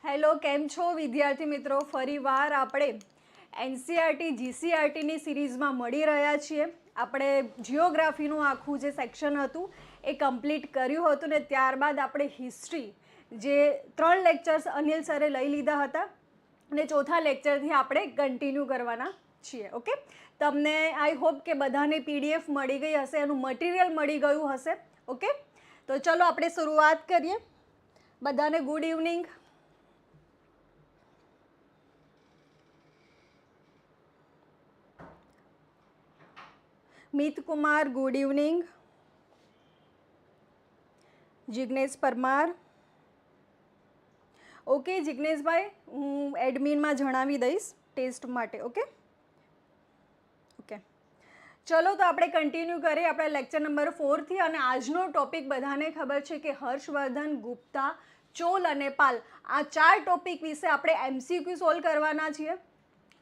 Hello, કેમ છો વિદ્યાર્થી મિત્રો? ફરીવાર આપણે એનસીઆરટી જીસીઆરટીની સિરીઝમાં મળી રહ્યા છીએ. આપણે જિયોગ્રાફીનું આખું જે સેક્શન હતું એ કમ્પ્લીટ કર્યું હતું ને ત્યારબાદ આપણે હિસ્ટ્રી જે 3 લેક્ચર્સ અનિલ સરે લઈ લીધા હતા અને ચોથા લેક્ચરથી આપણે કન્ટિન્યુ કરવાના છીએ. ઓકે, તમને આઈ હોપ કે બધાને પીડીએફ મળી ગઈ હશે, એનું મટીરિયલ મળી ગયું હશે. ઓકે, તો ચલો આપણે શરૂઆત કરીએ. બધાને good evening. Mit Kumar good evening. Jignesh Parmar. Okay જિગ્નેશભાઈ, હું એડમિનમાં જણાવી દઈશ ટેસ્ટ માટે. ઓકે ઓકે ચલો તો આપણે કન્ટિન્યુ કરીએ આપણા લેક્ચર નંબર 4થી. અને આજનો ટોપિક બધાને ખબર છે કે હર્ષવર્ધન, ગુપ્તા, ચોલ અને પાલ, આ 4 ટોપિક વિશે આપણે એમસીક્યુ સોલ્વ કરવાના છીએ.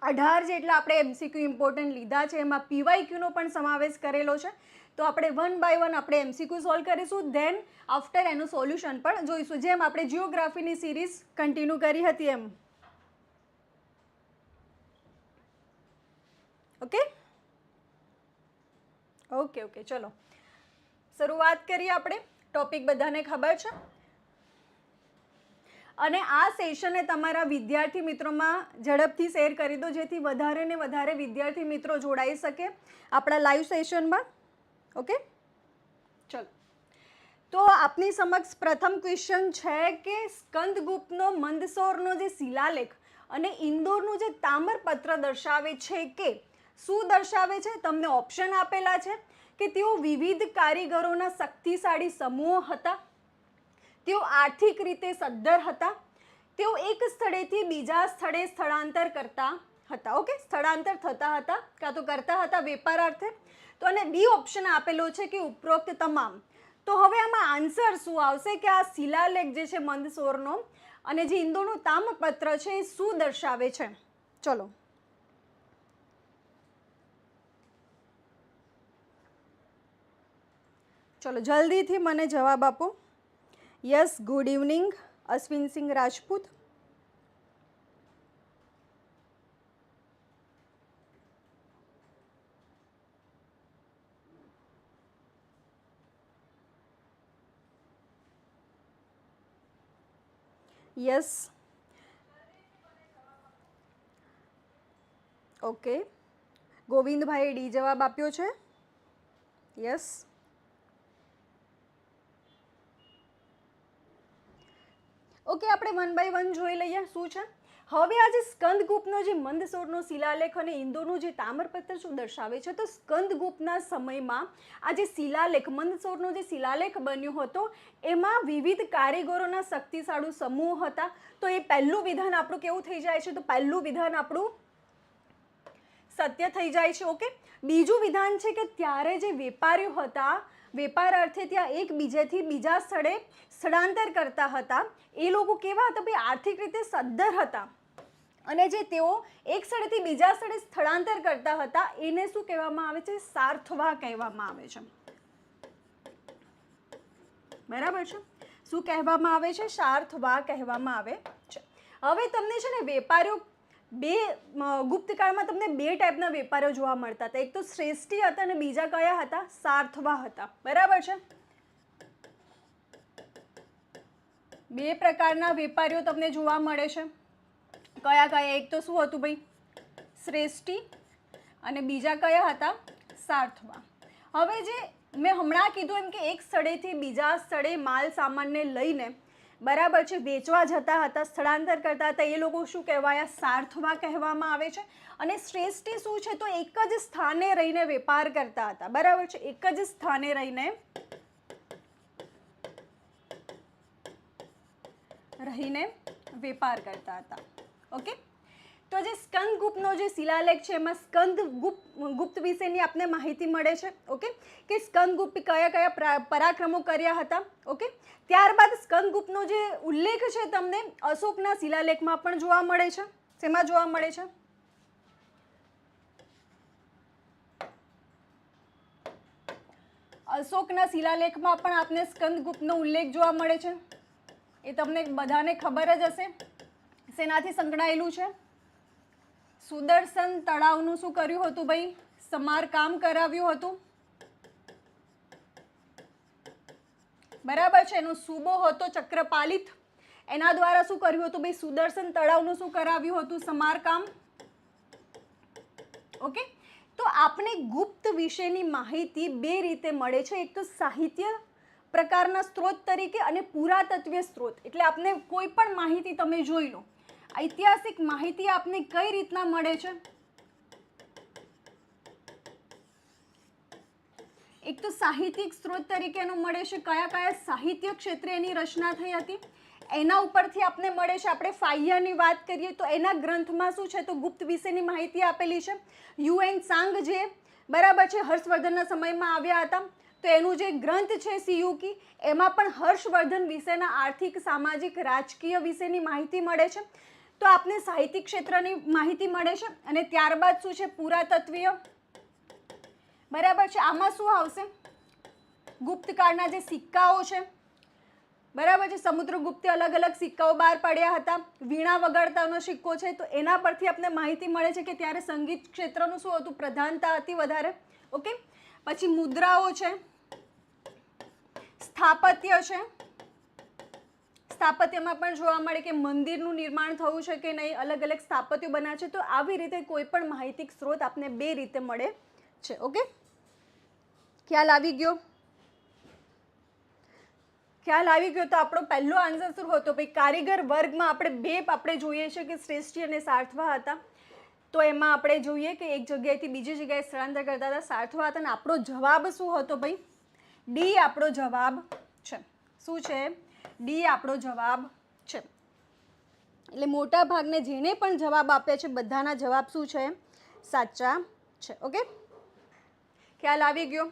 18 જેટલા આપણે એમસીક્યુ ઇમ્પોર્ટન્ટ લીધા છે, એમાં પીવાયક્યુનો પણ સમાવેશ કરેલો છે. તો આપણે 1 બાય 1 આપણે એમસીક્યુ સોલ્વ કરીશું, ધેન આફ્ટર એનું સોલ્યુશન પણ જોઈશું, જેમ આપણે જિયોગ્રાફીની સિરીઝ કન્ટિન્યુ કરી હતી એમ. ઓકે ઓકે ઓકે ચલો શરૂઆત કરીએ આપણે. ટોપિક બધાને ખબર છે અને આ સેશનને તમારા વિદ્યાર્થી મિત્રોમાં ઝડપથી શેર કરી દો, જેથી વધારે ને વધારે વિદ્યાર્થી મિત્રો જોડાઈ શકે આપણા લાઈવ સેશનમાં. ઓકે ચલો, તો આપની સમક્ષ પ્રથમ ક્વેશ્ચન છે કે સ્કંદગુપ્તનો મંદસૌરનો જે શિલાલેખ અને ઇન્દોરનું જે તામ્રપત્ર દર્શાવે છે કે શું દર્શાવે છે? તમને ઓપ્શન આપેલા છે કે તેઓ વિવિધ કારીગરોના શક્તિશાળી સમૂહો હતા, તેઓ આર્થિક રીતે સદ્ધર હતા, તેઓ એક સ્થળેથી બીજા સ્થળે સ્થળાંતર કરતા હતા. ઓકે, સ્થળાંતર થતા હતા કાં તો કરતા હતા વેપાર અર્થે. તો અને બી ઓપ્શન આપેલો છે કે ઉપરોક્ત તમામ. તો હવે આમાં આન્સર શું આવશે કે આ શિલાલેખ જે છે મંદસૌરનો અને જે ઇન્દોરનું તામ્રપત્ર છે એ શું દર્શાવે છે? ચલો ચલો જલ્દીથી મને જવાબ આપો. Yes, good evening Ashwinsinh Rajput. Yes okay, ગોવિંદભાઈએ ડી જવાબ આપ્યો છે. યસ ઓકે, આપણે 1 બાય 1 જોઈ લઈએ શું છે. હવે આ જે સ્કંદગુપ્તનો જે મંદસૌરનો શિલાલેખ અને ઇન્દોરનું જે તામ્રપત્ર શું દર્શાવે છે? તો સ્કંદગુપ્તના સમયમાં આ જે શિલાલેખ મંદસૌરનો જે શિલાલેખ બન્યો હતો એમાં વિવિધ કારીગરોના શક્તિશાળી સમૂહ હતા. તો એ પહેલું વિધાન આપણું કેવું થઈ જાય છે? તો પહેલું વિધાન આપણું સત્ય થઈ જાય છે. ઓકે, બીજું વિધાન છે કે ત્યારે જે વેપારીઓ હતા વેપાર અર્થે ત્યાં એકબીજાથી બીજા સ્થળે સ્થળાંતર કરતા હતા, એ લોકો કેવા હતા? ભાઈ આર્થિક રીતે સદ્ધર હતા અને જે તેઓ એક સ્થળેથી બીજા સ્થળે સ્થળાંતર કરતા હતા એને શું કહેવામાં આવે છે? સાર્થવા કહેવામાં આવે છે. બરાબર છે, શું કહેવામાં આવે છે? સાર્થવા કહેવામાં આવે છે. હવે તમને છે ને વેપારીઓ ગુપ્તકાળમાં તમને 2 ટાઈપના વેપારીઓ જોવા મળતા હતા. એક તો શ્રેષ્ઠી હતા અને બીજા કયા હતા? સાર્થવા હતા. બરાબર છે, 2 પ્રકારના વેપારીઓ તમને જોવા મળે છે. કયા કયા? એક તો શું હતું ભાઈ? શ્રેષ્ઠી અને બીજા કયા હતા? સાર્થવા. હવે જે મેં હમણાં કીધું એમ કે એક સ્થળેથી બીજા સ્થળે માલ સામાનને લઈને બરાબર છે વેચવા જતા હતા, સ્થળાંતર કરતા હતા, એ લોકો શું કહેવાયા? સાર્થવા કહેવામાં આવે છે. અને શ્રેષ્ઠી શું છે? તો એક જ સ્થાને રહીને વેપાર કરતા હતા. બરાબર છે, એક જ સ્થાને રહીને વેપાર કરતા હતા. ઓકે, તો જે સ્કંદગુપ્તનો જે શિલાલેખ છે એમાં સ્કંદગુપ્ત વિશેની આપને માહિતી મળે છે. ઓકે, કે સ્કંદગુપ્ત કયા કયા પરાક્રમો કર્યા હતા. ઓકે, ત્યારબાદ સ્કંદગુપ્તનો જે ઉલ્લેખ છે તમને અશોકના શિલાલેખમાં પણ જોવા મળે છે. શેમાં જોવા મળે છે? અશોકના શિલાલેખમાં પણ આપને સ્કંદગુપ્તનો ઉલ્લેખ જોવા મળે છે. એ તમને બધાને ખબર જ હશે. શેનાથી સંકળાયેલું છે? સુદર્શન તળાવનું શું કર્યું હતું ભાઈ? સમારકામ કરાવ્યું હતું. બરાબર છે. એનો સૂબો હતો ચક્રપાલિત. એના દ્વારા શું કર્યું હતું ભાઈ? સુદર્શન તળાવનું શું કરાવ્યું હતું? સમારકામ. ઓકે. તો આપણે ગુપ્ત વિશેની માહિતી બે રીતે મળે છે. એક તો સાહિત્ય પ્રકારના સ્ત્રોત તરીકે અને પુરાતત્વીય સ્ત્રોત. એટલે આપને કોઈ પણ માહિતી તમે જોઈ લો, ઐતિહાસિક માહિતી આપને કઈ રીતના મળે છે? એક તો સાહિત્યિક સ્ત્રોત તરીકેનું મળે છે. કયા કયા સાહિત્ય ક્ષેત્રે એની રચના થઈ હતી એના ઉપરથી આપને મળે છે. આપણે ફાહિયાની વાત કરીએ તો એના ગ્રંથમાં શું છે? તો ગુપ્ત વિશેની માહિતી આપેલી છે. યુએન સાંગ જે બરાબર છે હર્ષવર્ધનના સમયમાં આવ્યા હતા, તો એનું જે ગ્રંથ છે સિયુકી, એમાં પણ હર્ષવર્ધન વિશેના આર્થિક, સામાજિક, રાજકીય વિશેની માહિતી મળે છે. તો આપને સાહિત્યિક ક્ષેત્રની માહિતી મળે છે. અને ત્યારબાદ શું છે? પુરાતત્વીય. બરાબર છે. આમાં શું આવશે? ગુપ્તકાળના જે સિક્કાઓ છે, બરાબર છે, સમુદ્રગુપ્તે અલગ અલગ સિક્કાઓ બહાર પાડ્યા હતા. વીણા વગાડતાનો સિક્કો છે, તો એના પરથી આપણે માહિતી મળે છે કે ત્યારે સંગીત ક્ષેત્રનું શું હતું? પ્રધાનતા હતી વધારે. ઓકે. પછી મુદ્રાઓ છે, સ્થાપત્ય છે. સ્થાપત્યમાં પણ જોવા મળે કે મંદિરનું નિર્માણ થયું છે કે નહીં, અલગ અલગ સ્થાપત્યો બન્યા છે. તો આવી રીતે કોઈ પણ માહિતિક સ્ત્રોત આપને બે રીતે મળે છે. ઓકે. ખ્યાલ આવી ગયો? ખ્યાલ આવી ગયો. તો આપણો પહેલો આન્સર શું હતો ભાઈ? કારીગર વર્ગમાં આપણે જોઈએ છે કે શ્રેષ્ઠી અને સાર્થવા હતા. તો એમાં આપણે જોઈએ કે એક જગ્યાએથી બીજી જગ્યાએ સ્થળાંતર કરતા હતા, સાર્થવા હતા. અને આપણો જવાબ શું હતો ભાઈ? ડી આપણો જવાબ છે. શું છે? ડી આપણો જવાબ છે. એટલે મોટા ભાગને જેને પણ જવાબ આપ્યા છે બધાના જવાબ શું છે? સાચા છે. ઓકે. ખ્યાલ આવી ગયો?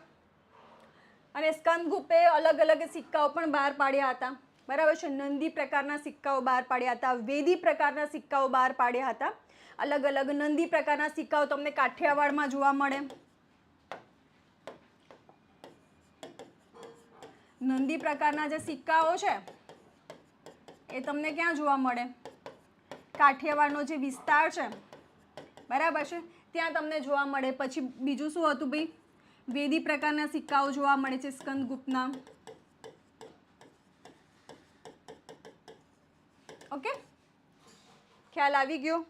અને સ્કંદગુપ્તે અલગ અલગ સિક્કાઓ પણ બહાર પાડ્યા હતા. બરાબર છે. નંદી પ્રકારના સિક્કાઓ બહાર પાડ્યા હતા, વેદી પ્રકારના સિક્કાઓ બહાર પાડ્યા હતા. અલગ અલગ નંદી પ્રકારના સિક્કાઓ તમને કાઠિયાવાડમાં જોવા મળે. નંદી પ્રકારના જે સિક્કાઓ છે એ તમને ક્યાં જોવા મળે? કાઠિયાવાડનો જે વિસ્તાર છે, બરાબર છે, ત્યાં તમને જોવા મળે. પછી બીજું શું હતું ભાઈ? વેદી પ્રકારના સિક્કાઓ જોવા મળે છે સ્કંદગુપ્તના. ઓકે. ખ્યાલ આવી ગયો?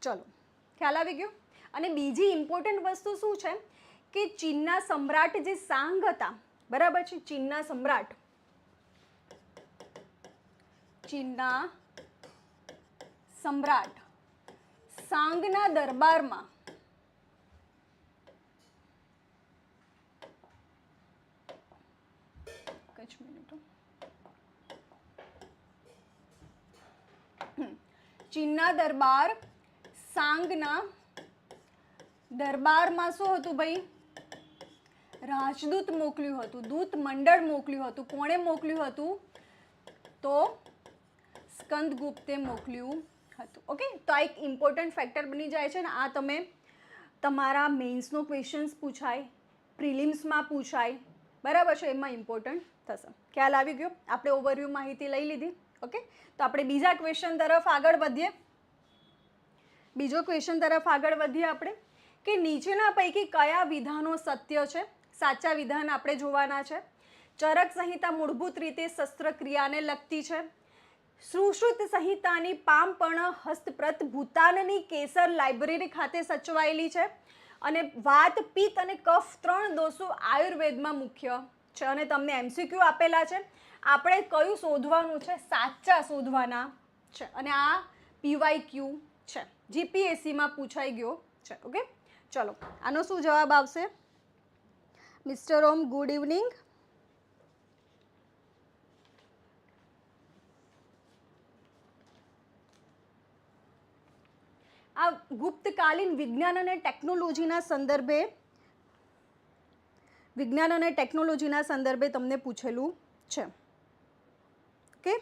ચલો, ખ્યાલ આવી ગયો. અને બીજી ઇમ્પોર્ટન્ટ વસ્તુ શું છે કે ચીનના સમ્રાટ જે સાંગ હતા, બરાબર છે, ચીનના સમ્રાટ, સાંગના દરબારમાં ચીનના સાંગના દરબારમાં શું હતું ભાઈ? રાજદૂત મોકલ્યું હતું, દૂત મંડળ મોકલ્યું હતું. કોણે મોકલ્યું હતું? તો સ્કંદગુપ્તે મોકલ્યું હતું. ઓકે. તો આ એક ઇમ્પોર્ટન્ટ ફેક્ટર બની જાય છે ને. આ તમે તમારા મેન્સનો ક્વેશ્ચન્સ પૂછાય, પ્રિલિમ્સમાં પૂછાય, બરાબર છે, એમાં ઇમ્પોર્ટન્ટ થશે. ખ્યાલ આવી ગયો? આપણે ઓવરવ્યૂ માહિતી લઈ લીધી. ઓકે. તો આપણે બીજા ક્વેશ્ચન તરફ આગળ વધીએ. બીજો ક્વેશ્ચન તરફ આગળ વધીએ આપણે કે નીચેના પૈકી કયા વિધાનો સત્ય છે? સાચા વિધાન આપણે જોવાના છે. ચરક સંહિતા મૂળભૂત રીતે શસ્ત્રક્રિયાને લગતી છે. સુશ્રુત સંહિતાની પામપર્ણ હસ્તપ્રત ભૂતાનની કેસર લાઇબ્રેરી ખાતે સચવાયેલી છે. અને વાત, પિત્ત અને કફ 3 દોષો આયુર્વેદમાં મુખ્ય છે. અને તમને MCQ આપેલા છે. આપણે કયું શોધવાનું છે? સાચા શોધવાના છે. અને આ PYQ છે, GPSCમાં પૂછાઈ ગયો છે. ઓકે. ચલો, આનો શું જવાબ આવશે? મિસ્ટર ઓમ, ગુડ ઇવનિંગ. આ ગુપ્તકાલીન વિજ્ઞાન અને ટેકનોલોજીના સંદર્ભે તમને પૂછેલું છે. ઓકે.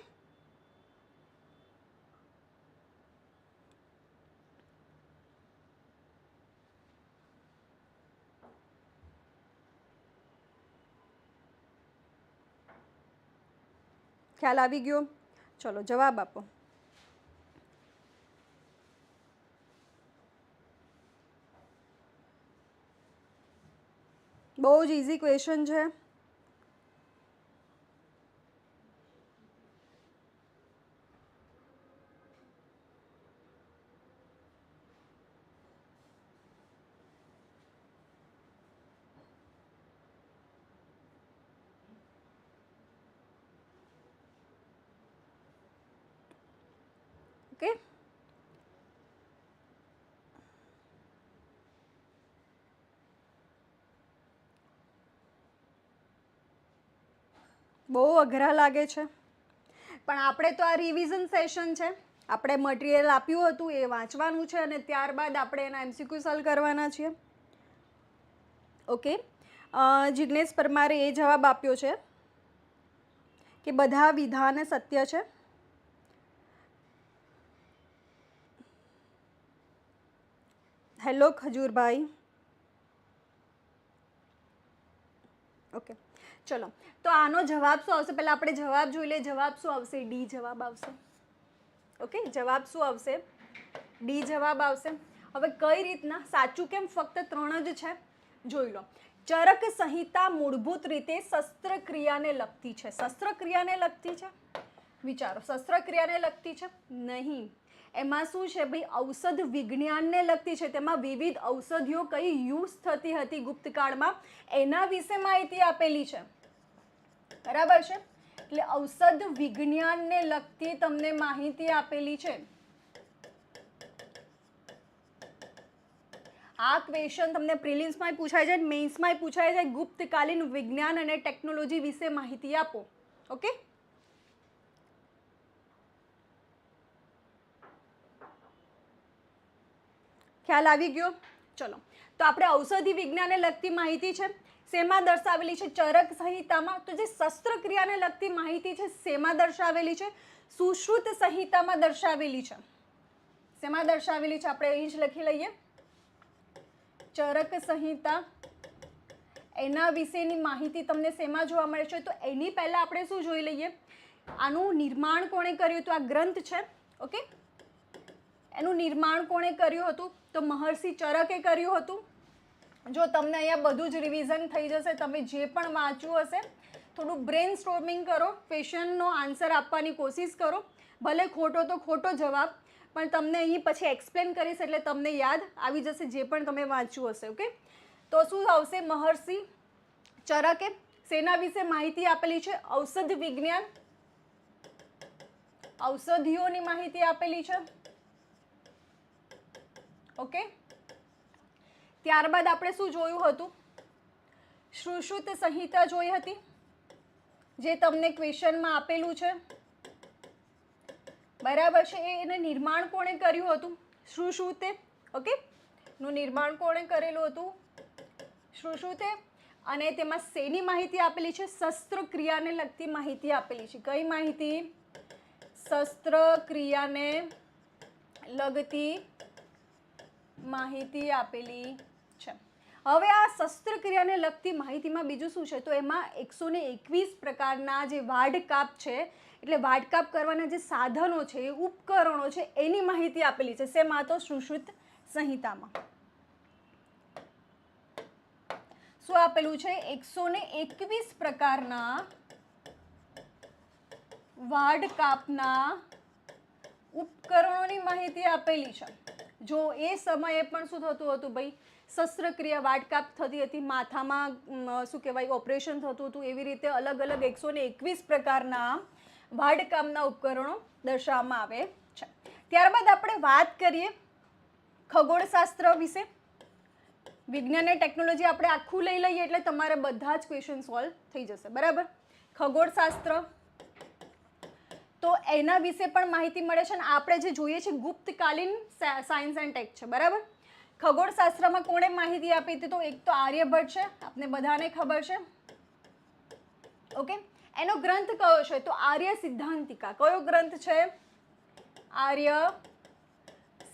ખ્યાલ આવી ગયો? ચલો જવાબ આપો. બહુ જ ઇઝી ક્વેશ્ચન છે. ઓકે, બહુ અઘરા લાગે છે, પણ આપણે તો આ રિવિઝન સેશન છે. આપણે મટીરિયલ આપ્યું હતું એ વાંચવાનું છે અને ત્યારબાદ આપણે એના MCQ સોલ્વ કરવાના છીએ. ઓકે, જિગ્નેશ પરમારે એ જવાબ આપ્યો છે કે બધા વિધાન સત્ય છે. હેલો ખજૂરભાઈ. ઓકે, ચલો તો આનો જવાબ શું આવશે? પહેલાં આપણે જવાબ જોઈ લઈએ. જવાબ શું આવશે? ડી જવાબ આવશે. ઓકે, જવાબ શું આવશે? ડી જવાબ આવશે. હવે કઈ રીતના? સાચું કેમ ફક્ત 3 જ છે? જોઈ લો. ચરક સંહિતા મૂળભૂત રીતે શસ્ત્રક્રિયાને લગતી છે. શસ્ત્રક્રિયાને લગતી છે? વિચારો, શસ્ત્રક્રિયાને લગતી છે? નહીં. એમાં શું છે ભાઈ? ઔષધ વિજ્ઞાનને લગતી છે. તેમાં વિવિધ ઔષધિઓ કઈ યુઝ થતી હતી ગુપ્તકાળમાં એના વિશે માહિતી આપેલી છે. બરાબર છે? એટલે ઔષધ વિજ્ઞાનને લગતી તમને માહિતી આપેલી છે. આ ક્વેશ્ચન તમને પ્રિલિમ્સમાં પૂછાય છે, મેન્સમાં પૂછાય છે. ગુપ્તકાલીન વિજ્ઞાન અને ટેકનોલોજી વિશે માહિતી આપો. ઓકે, ખ્યાલ આવી ગયો? ચલો, તો આપણે ઔષધિ વિજ્ઞાનને લગતી માહિતી છે શેમાં દર્શાવેલી છે? ચરક સંહિતામાં. તો જે શસ્ત્રક્રિયાને લગતી માહિતી છે શેમાં દર્શાવેલી છે? સુશ્રુત સંહિતામાં દર્શાવેલી છે. શેમાં દર્શાવેલી છે? આપણે અહીં જ લખી લઈએ. ચરક સંહિતા, એના વિશેની માહિતી તમને શેમાં જોવા મળે છે? તો એની પહેલા આપણે શું જોઈ લઈએ? આનું નિર્માણ કોણે કર્યું હતું? આ ગ્રંથ છે. ઓકે, એનું નિર્માણ કોણે કર્યું હતું? તો મહર્ષિ ચરકે કર્યું હતું. જો તમને અહીંયા બધું જ રિવિઝન થઈ જશે. તમે જે પણ વાંચ્યું હશે થોડું બ્રેન સ્ટોર્મિંગ કરો, ક્વેશ્ચનનો આન્સર આપવાની કોશિશ કરો. ભલે ખોટો તો ખોટો જવાબ, પણ તમને અહીં પછી એક્સપ્લેન કરીશ એટલે તમને યાદ આવી જશે જે પણ તમે વાંચ્યું હશે. ઓકે, તો શું આવશે? મહર્ષિ ચરકે શેના વિશે માહિતી આપેલી છે? ઔષધ વિજ્ઞાન, ઔષધિઓની માહિતી આપેલી છે. ઓકે, ત્યારબાદ આપણે શું જોયું હતું? સુશ્રુત સંહિતા જોઈ હતી, જે તમને ક્વેશ્ચનમાં આપેલું છે. બરાબર છે? એને નિર્માણ કોણે કર્યું હતું? સુશ્રુતે. ઓકે, નું નિર્માણ કોણે કરેલું હતું? સુશ્રુતે. અને તેમાં શેની માહિતી આપેલી છે? શસ્ત્રક્રિયાને લગતી માહિતી આપેલી છે. કઈ માહિતી? શસ્ત્રક્રિયાને લગતી માહિતી આપેલી છે. હવે આ શસ્ત્રક્રિયાને લગતી માહિતીમાં બીજું શું છે? તો એમાં 121 પ્રકારના જે વાઢકાપ છે, એટલે વાઢકાપ કરવાના જે સાધનો છે, ઉપકરણો છે, એની માહિતી આપેલી છે. શેમાં? તો સુશ્રુત સંહિતામાં. શું આપેલું છે? 121 પ્રકારના વાઢકાપના ઉપકરણોની માહિતી આપેલી છે. જો એ સમયે પણ શું થતું હતું ભાઈ? શસ્ત્રક્રિયા, વાઢકાપ થતી હતી, માથામાં શું કહેવાય ઓપરેશન થતું હતું. એવી રીતે અલગ અલગ 121 પ્રકારના વાઢકામના ઉપકરણો દર્શાવવામાં આવે છે. ત્યારબાદ આપણે વાત કરીએ ખગોળશાસ્ત્ર વિશે. વિજ્ઞાન અને ટેકનોલોજી આપણે આખું લઈ લઈએ એટલે તમારે બધા જ ક્વેશ્ચન સોલ્વ થઈ જશે. બરાબર? ખગોળશાસ્ત્ર, તો એના વિશે પણ માહિતી મળે છે. અને આપણે જે જોઈએ છે ગુપ્તકાલીન સાયન્સ એન્ડ ટેક છે. બરાબર? ખગોળશાસ્ત્રમાં કોણે માહિતી આપી હતી? તો એક તો આર્યભટ્ટ છે, આપને બધાને ખબર છે. ઓકે, એનો ગ્રંથ કયો છે? તો આર્ય સિદ્ધાંતિકા. કયો ગ્રંથ છે? આર્ય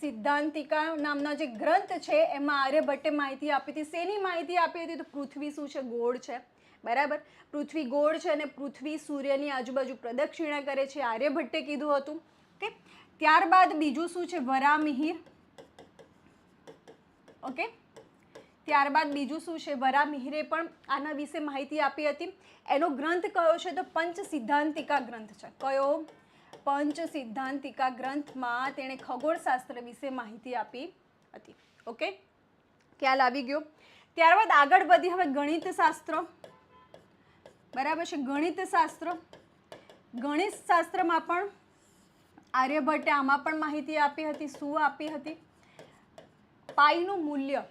સિદ્ધાંતિકા નામના જે ગ્રંથ છે એમાં આર્યભટ્ટે માહિતી આપી હતી. શેની માહિતી આપી હતી? તો પૃથ્વી શું છે? ગોળ છે. બરાબર, પૃથ્વી ગોળ છે અને પૃથ્વી સૂર્યની આજુબાજુ પ્રદક્ષિણા કરે છે, આર્યભટ્ટે કીધું હતું. ઓકે, ત્યારબાદ બીજું શું છે? વરામિહિર. ઓકે, ત્યારબાદ બીજું શું છે? વરામિહિરે પણ આના વિશે માહિતી આપી હતી. એનો ગ્રંથ કયો છે? તો પંચ સિદ્ધાંતિકા ગ્રંથ છે. કયો? પંચ સિદ્ધાંતિકા ગ્રંથમાં તેણે ખગોળશાસ્ત્ર વિશે માહિતી આપી હતી. ઓકે, ખ્યાલ આવી ગયો. ત્યારબાદ આગળ વધી હવે ગણિત શાસ્ત્ર. બરાબર છે, ગણિત શાસ્ત્ર. ગણિત શાસ્ત્રમાં પણ આર્યભટ્ટે આમાં પણ માહિતી આપી હતી. શું આપી હતી? પાઈનું મૂલ્ય,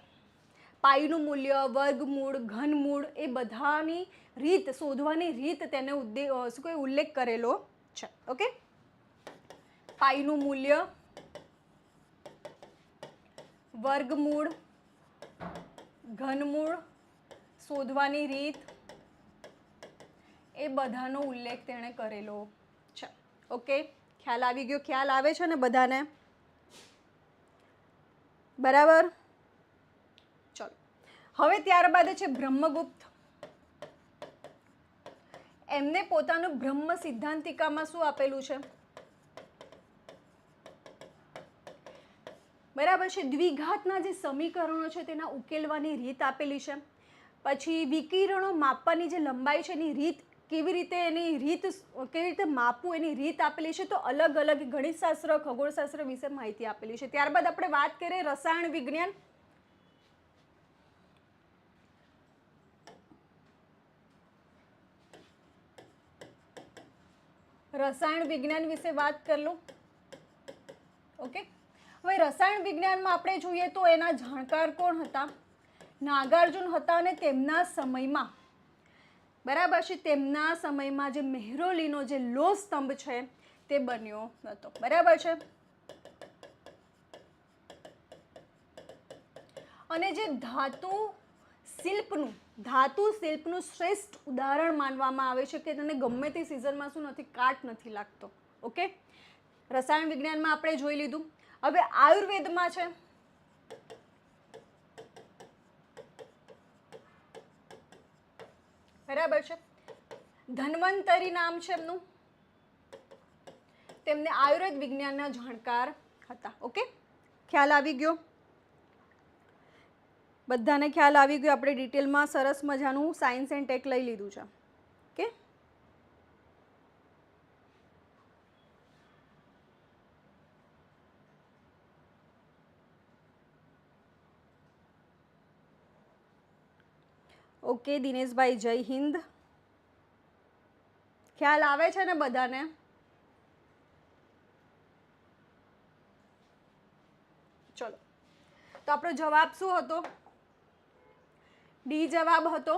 પાઈનું મૂલ્ય, વર્ગમૂળ, ઘનમૂળ એ બધાની રીત શોધવાની રીત તેને શું કહે ઉલ્લેખ કરેલો છે. ઓકે, પાઈનું મૂલ્ય, વર્ગમૂળ, ઘનમૂળ, શોધવાની રીત એ બધાનો ઉલ્લેખ તેણે કરેલો છે. ઓકે, ખ્યાલ આવી ગયો? ખ્યાલ આવે છે ને બધાને? બરાબર, ચલો હવે ત્યારબાદ છે બ્રહ્મગુપ્ત. એમને પોતાનું બ્રહ્મ સિદ્ધાંતિકામાં શું આપેલું છે? બરાબર છે, દ્વિઘાતના જે સમીકરણો છે તેના ઉકેલવાની રીત આપેલી છે. પછી વિકિરણો માપવાની જે લંબાઈ છે એની રીત કેવી રીતે, એની રીત કેવી રીતે માપવું એની રીત આપેલી છે. તો અલગ અલગ ગણિતશાસ્ત્ર, ખગોળશાસ્ત્ર વિશે માહિતી આપેલી છે. ત્યારબાદ આપણે વાત કરીએ રસાયણ વિજ્ઞાન. રસાયણ વિજ્ઞાન વિશે વાત કરી લો. ઓકે, હવે રસાયણ વિજ્ઞાનમાં આપણે જોઈએ તો એના જાણકાર કોણ હતા? નાગાર્જુન હતા અને તેમના સમયમાં, બરાબર છે, તેમના સમયમાં જે મેહરોલીનો જે લોહ સ્તંભ છે તે બન્યો હતો. બરાબર છે, અને જે ધાતુ શિલ્પનું શ્રેષ્ઠ ઉદાહરણ માનવામાં આવે છે કે તેને ગમે તે સિઝનમાં શું નથી, કાટ નથી લાગતો. ઓકે, રસાયણ વિજ્ઞાનમાં આપણે જોઈ લીધું. હવે આયુર્વેદમાં છે બરાબર છે, ધન્વંતરી નામ છે એમનું. તેમને આયુર્વેદ વિજ્ઞાનના જાણકાર હતા. ઓકે, ખ્યાલ આવી ગયો? બધાને ખ્યાલ આવી ગયો? આપણે ડિટેલમાં સરસ મજાનું સાયન્સ એન્ડ ટેક લઈ લીધું છે. ઓકે, ઓકે દિનેશભાઈ, જય હિન્દ. ખ્યાલ આવે છે ને બધાને? ચલો, તો આપણો જવાબ શું હતો? ડી જવાબ હતો.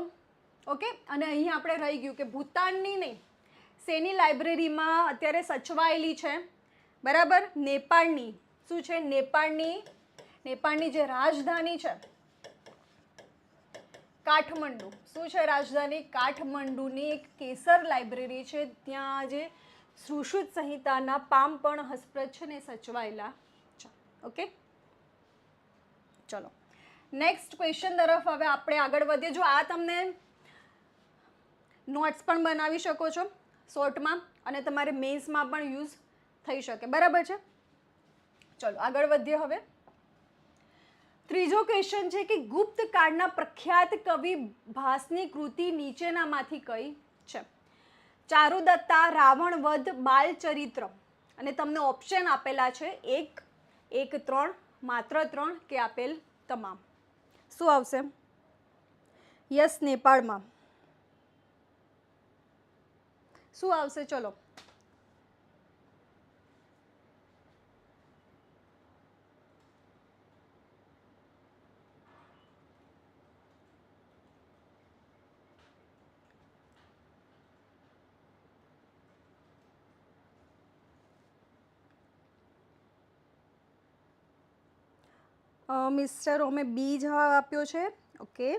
ઓકે, અને અહીં આપણે રહી ગયું કે ભૂતાનની નહીં, શેની લાઇબ્રેરીમાં અત્યારે સચવાયેલી છે? બરાબર, નેપાળની. શું છે? નેપાળની જે રાજધાની છે કાઠમંડુ. શું છે રાજધાની? કાઠમંડુની એક કેસર લાઇબ્રેરી છે. ત્યાં જે સુશ્રુત સંહિતાના પામ પણ હસ્તપ્રત છે ને સચવાયેલા છે. ઓકે, ચલો નેક્સ્ટ ક્વેશ્ચન તરફ હવે આપણે આગળ વધીએ. જો આ તમને નોટ્સ પણ બનાવી શકો છો શોર્ટમાં, અને તમારે મેન્સમાં પણ યુઝ થઈ શકે. બરાબર છે, ચલો આગળ વધીએ. હવે ત્રીજો ક્વેશ્ચન છે કે ગુપ્ત કાળના પ્રખ્યાત કવિ ભાસની કૃતિ નીચેનામાંથી કઈ છે? ચારુદત્તા, રાવણ વધ, બાલચરિત્ર. અને તમને ઓપ્શન આપેલા છે 1, 1, 3, માત્ર 3 કે આપેલ તમામ. શું આવશે? યસ, નેપાળમાં. શું આવશે? ચલો, મિસ્ટર ઓમે બી જવાબ આપ્યો છે. ઓકે,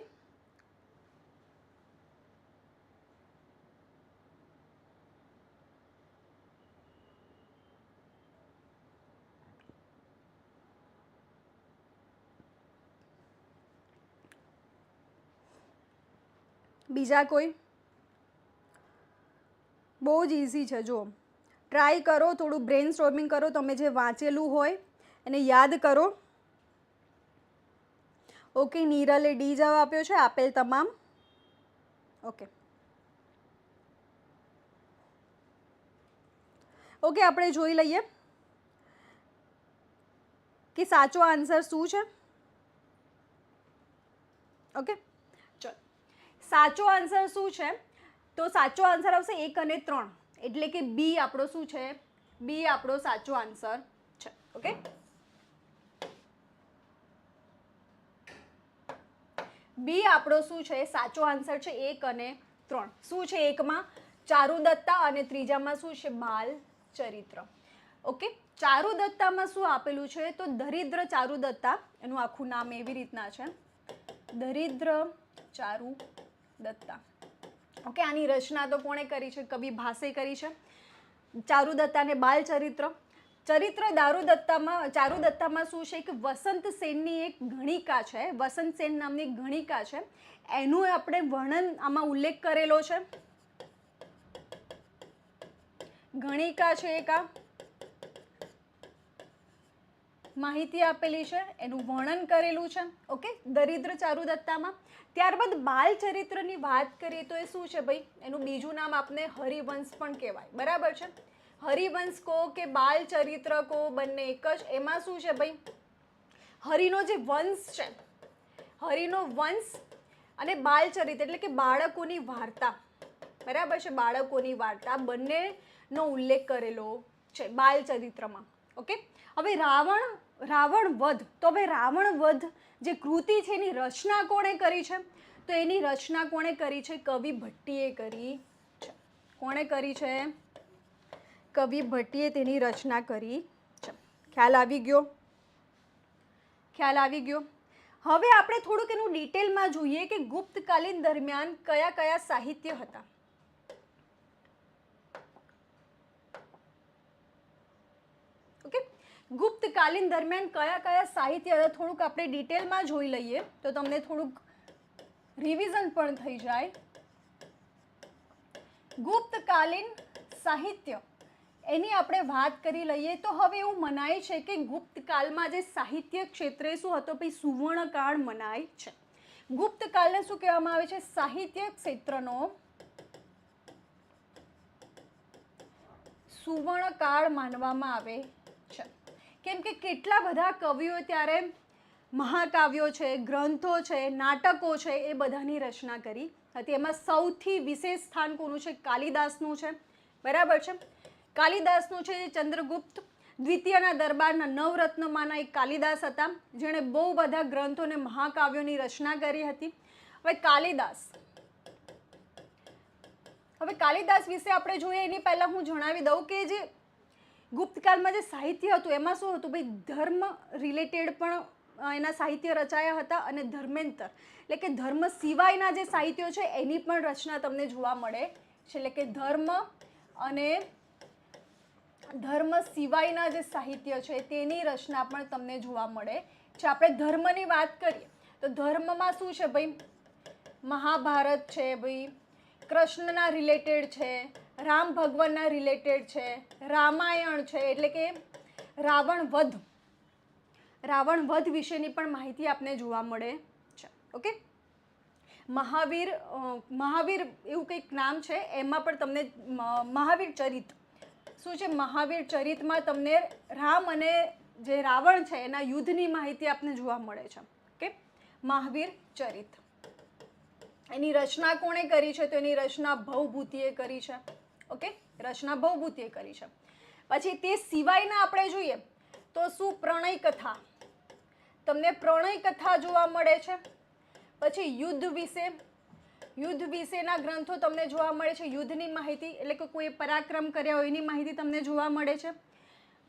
બીજા કોઈ? બહુ જ ઇઝી છે. જો ટ્રાય કરો, થોડું બ્રેન સ્ટોર્મિંગ કરો, તમે જે વાંચેલું હોય એને યાદ કરો. ઓકે, નીરલે ડી જવાબ આપ્યો છે. આપેલ તમામ. ઓકે ઓકે, આપણે જોઈ લઈએ કે સાચો આન્સર શું છે. ઓકે ચલો, સાચો આન્સર શું છે? તો સાચો આન્સર આવશે 1 અને 3, એટલે કે બી આપણો શું છે? બી આપણો સાચો આન્સર છે. ઓકે, બી આપણો શું છે? સાચો આન્સર છે 1 અને 3. શું છે? એકમાં ચારુદત્તા અને ત્રીજામાં શું છે? બાલ ચરિત્ર. ઓકે, ચારુદત્તામાં શું આપેલું છે? તો દરિદ્ર ચારુદત્તા, એનું આખું નામ એવી રીતના છે, દરિદ્ર ચારુદત્તા. ઓકે, આની રચના તો કોણે કરી છે? કવિ ભાસે કરી છે. ચારુદત્તાને બાલ ચરિત્ર. ચારુદત્તામાં શું છે કે વસંત સેનની એક ગણિકા છે, વસંત સેન નામની એક ગણિકા છે, એનું આપણે વર્ણન આમાં ઉલ્લેખ કરેલો છે. ગણિકા છે એક, આ માહિતી આપેલી છે, એનું વર્ણન કરેલું છે. ઓકે, દરિદ્ર ચારુદત્તામાં. ત્યારબાદ બાલ ચરિત્રની વાત કરીએ તો એ શું છે ભાઈ? એનું બીજું નામ આપને હરિવંશ પણ કહેવાય. બરાબર છે? હરિવંશ કહો કે બાલ ચરિત્ર કહો, બંને એક જ. એમાં શું છે ભાઈ? હરિનો જે વંશ છે, હરિનો વંશ અને બાલ ચરિત્ર એટલે કે બાળકોની વાર્તા, બરાબર છે? બાળકોની વાર્તા બંનેનો ઉલ્લેખ કરેલો છે બાલ ચરિત્રમાં. ઓકે, હવે રાવણ વધ. તો હવે રાવણ વધ જે કૃતિ છે એની રચના કોણે કરી છે? તો એની રચના કોણે કરી છે? કવિ ભટ્ટીએ કરી છે. કોણે કરી છે? કવિ ભટ્ટીએ તેની રચના કરી છે. ખ્યાલ આવી ગયો? ખ્યાલ આવી ગયો? હવે આપણે થોડુંક એનું ડિટેલમાં જોઈએ કે ગુપ્તકાલીન દરમિયાન કયા કયા સાહિત્ય હતા. ઓકે, ગુપ્તકાલીન દરમિયાન કયા કયા સાહિત્ય હતા થોડુંક આપણે ડિટેલમાં જોઈ લઈએ તો તમને થોડુંક રિવિઝન પણ થઈ જાય. ગુપ્તકાલીન સાહિત્ય એની આપણે વાત કરી લઈએ તો હવે એવું મનાય છે કે ગુપ્તકાળમાં જે સાહિત્ય ક્ષેત્રે શું હતો ભાઈ? સુવર્ણકાળ મનાય છે. ગુપ્તકાળને શું કહેવામાં આવે છે? સાહિત્ય ક્ષેત્રનો સુવર્ણકાળ માનવામાં આવે છે. કેમ કે કેટલા બધા કવિઓ ત્યારે મહાકાવ્યો છે, ગ્રંથો છે, નાટકો છે, એ બધાની રચના કરી હતી. એમાં સૌથી વિશેષ સ્થાન કોનું છે? કાલિદાસનું છે. બરાબર છે? કાલિદાસનું છે. ચંદ્રગુપ્ત દ્વિતીયના દરબારના નવરત્નમાંના એક કાલિદાસ હતા, જેણે બહુ બધા ગ્રંથો અને મહાકાવ્યોની રચના કરી હતી. હવે કાલિદાસ વિશે આપણે જોઈએ એની પહેલા હું જણાવી દઉં કે જે ગુપ્તકાળમાં જે સાહિત્ય હતું એમાં શું હતું ભાઈ? ધર્મ રિલેટેડ પણ એના સાહિત્ય રચાયા હતા અને ધર્મેન્તર એટલે કે ધર્મ સિવાયના જે સાહિત્યો છે એની પણ રચના તમને જોવા મળે છે. એટલે કે ધર્મ સિવાયના જે સાહિત્ય છે તેની રચના પણ તમને જોવા મળે છે. આપણે ધર્મની વાત કરીએ તો ધર્મમાં શું છે ભાઈ? મહાભારત છે ભાઈ, કૃષ્ણના રિલેટેડ છે, રામ ભગવાનના રિલેટેડ છે, રામાયણ છે, એટલે કે રાવણ વધ વિશેની પણ માહિતી આપને જોવા મળે છે. ઓકે, મહાવીર એવું કંઈક નામ છે, એમાં પણ તમને મહાવીર ચરિત શું છે? મહાવીર ચરિતમાં તમને રામ અને જે રાવણ છે એના યુદ્ધની માહિતી આપને જોવા મળે છે. ઓકે, મહાવીર ચરિત એની રચના કોણે કરી છે? તો એની રચના ભવભૂતિએ કરી છે. ઓકે, રચના ભવભૂતિએ કરી છે. પછી તે સિવાયના આપણે જોઈએ તો શું? પ્રણય કથા, તમને પ્રણય કથા જોવા મળે છે. પછી યુદ્ધ વિશેના ગ્રંથો તમને જોવા મળે છે. યુદ્ધની માહિતી એટલે કે કોઈ પરાક્રમ કર્યા હોય એની માહિતી તમને જોવા મળે છે.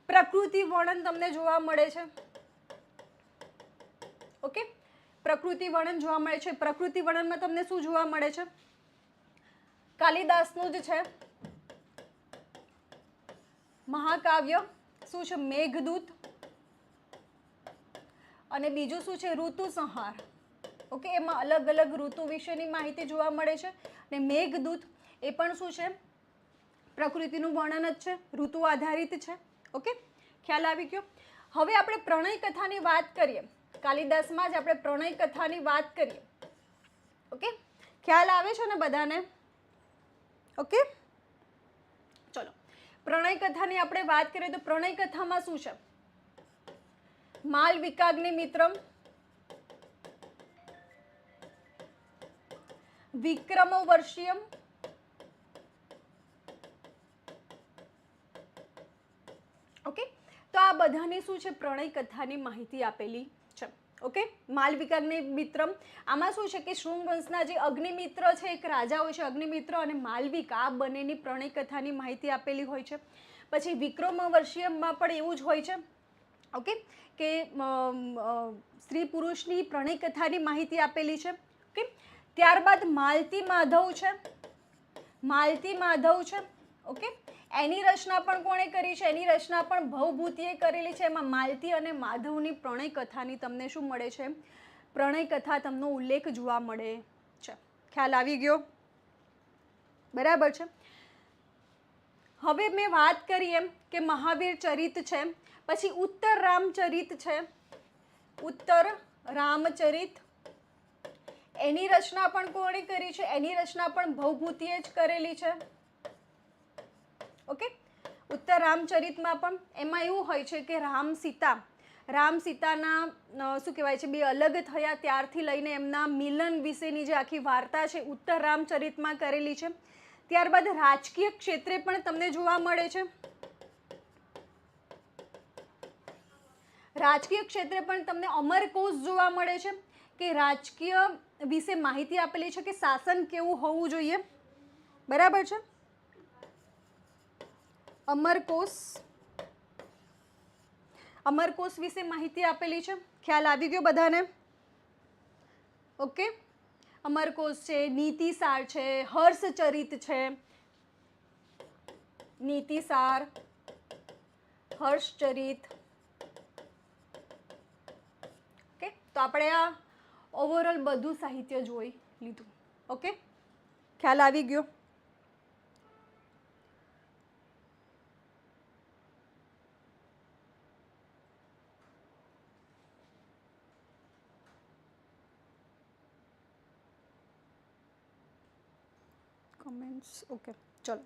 પ્રકૃતિ વર્ણન તમને જોવા મળે છે. ઓકે, પ્રકૃતિ વર્ણન જોવા મળે છે. પ્રકૃતિ વર્ણનમાં તમને શું જોવા મળે છે? કાલિદાસનું જ છે મહાકાવ્ય શું છે? મેઘદૂત. અને બીજું શું છે? ઋતુ સંહાર. ઓકે, એમાં અલગ અલગ ઋતુ વિશેની માહિતી જોવા મળે છે. અને મેઘદૂત એ પણ શું છે, પ્રકૃતિનું વર્ણન જ છે, ઋતુ આધારિત છે. ઓકે, ખ્યાલ આવી ગયો. હવે આપણે પ્રણય કથાની વાત કરીએ, કાલિદાસમાં જ આપણે પ્રણય કથાની વાત કરીએ. ઓકે, ખ્યાલ આવે છે ને બધાને? ઓકે, ચલો પ્રણય કથાની આપણે વાત કરીએ તો પ્રણય કથામાં શું છે, માલવિકાગ્નિમિત્રમ, વિક્રમો વર્ષિયમ, ઓકે, તો આ બધાની શું છે, પ્રણય કથાની માહિતી આપેલી છે. ઓકે, માલવિકાગ્નિમિત્રમ, આમાં શું છે કે શૃંગવંશના જે અગ્નિમિત્ર છે, એક રાજા હોય છે અગ્નિમિત્ર, અને માલવિકા, આ બંનેની પ્રણય કથાની માહિતી આપેલી હોય છે. પછી વિક્રમવર્ષિયમમાં પણ એવું જ હોય છે. ઓકે, કે સ્ત્રી પુરુષની પ્રણય કથાની માહિતી આપેલી છે. ઓકે, ત્યારબાદ માલતી માધવ છે, માલતી માધવ છે. ઓકે, એની રચના પણ કોણે કરી છે, એની રચના પણ ભવભૂતિએ કરેલી છે. એમાં માલતી અને માધવની પ્રણય કથાની તમને શું મળે છે, પ્રણય કથા તમને ઉલ્લેખ જોવા મળે છે. ખ્યાલ આવી ગયો? બરાબર છે. હવે મેં વાત કરી એમ કે મહાવીર ચરિત છે, પછી ઉત્તર રામચરિત છે, ઉત્તર રામચરિત, એની રચના પણ કોણે કરી છે, એની રચના પણ ભવભૂતિએ જ કરેલી છે. ઓકે, ઉત્તર રામચરિતમાં પણ એમાં એવું હોય છે કે રામ સીતાના શું કહેવાય છે, બે અલગ થયા ત્યારથી લઈને એમના મિલન વિશેની જે આખી વાર્તા છે ઉત્તર રામચરિતમાં કરેલી છે. ત્યારબાદ રાજકીય ક્ષેત્રે પણ તમને જોવા મળે છે, રાજકીય ક્ષેત્રે પણ તમને અમરકોશ જોવા મળે છે, કે રાજકીય વિશે માહિતી આપેલી છે કે શાસન કેવું હોવું જોઈએ. બરાબર છે. અમરકોશ વિશે માહિતી આપેલી છે. ખ્યાલ આવી ગયો બધાને? ઓકે, અમરકોશ છે, નીતિસાર છે, હર્ષચરિત છે, નીતિસાર, હર્ષચરિત. ઓકે, તો આપણે આ ઓવરઓલ બધું સાહિત્ય જોઈ લીધું. ઓકે, ખ્યાલ આવી ગયો? કમેન્ટ્સ, ઓકે, ચલો.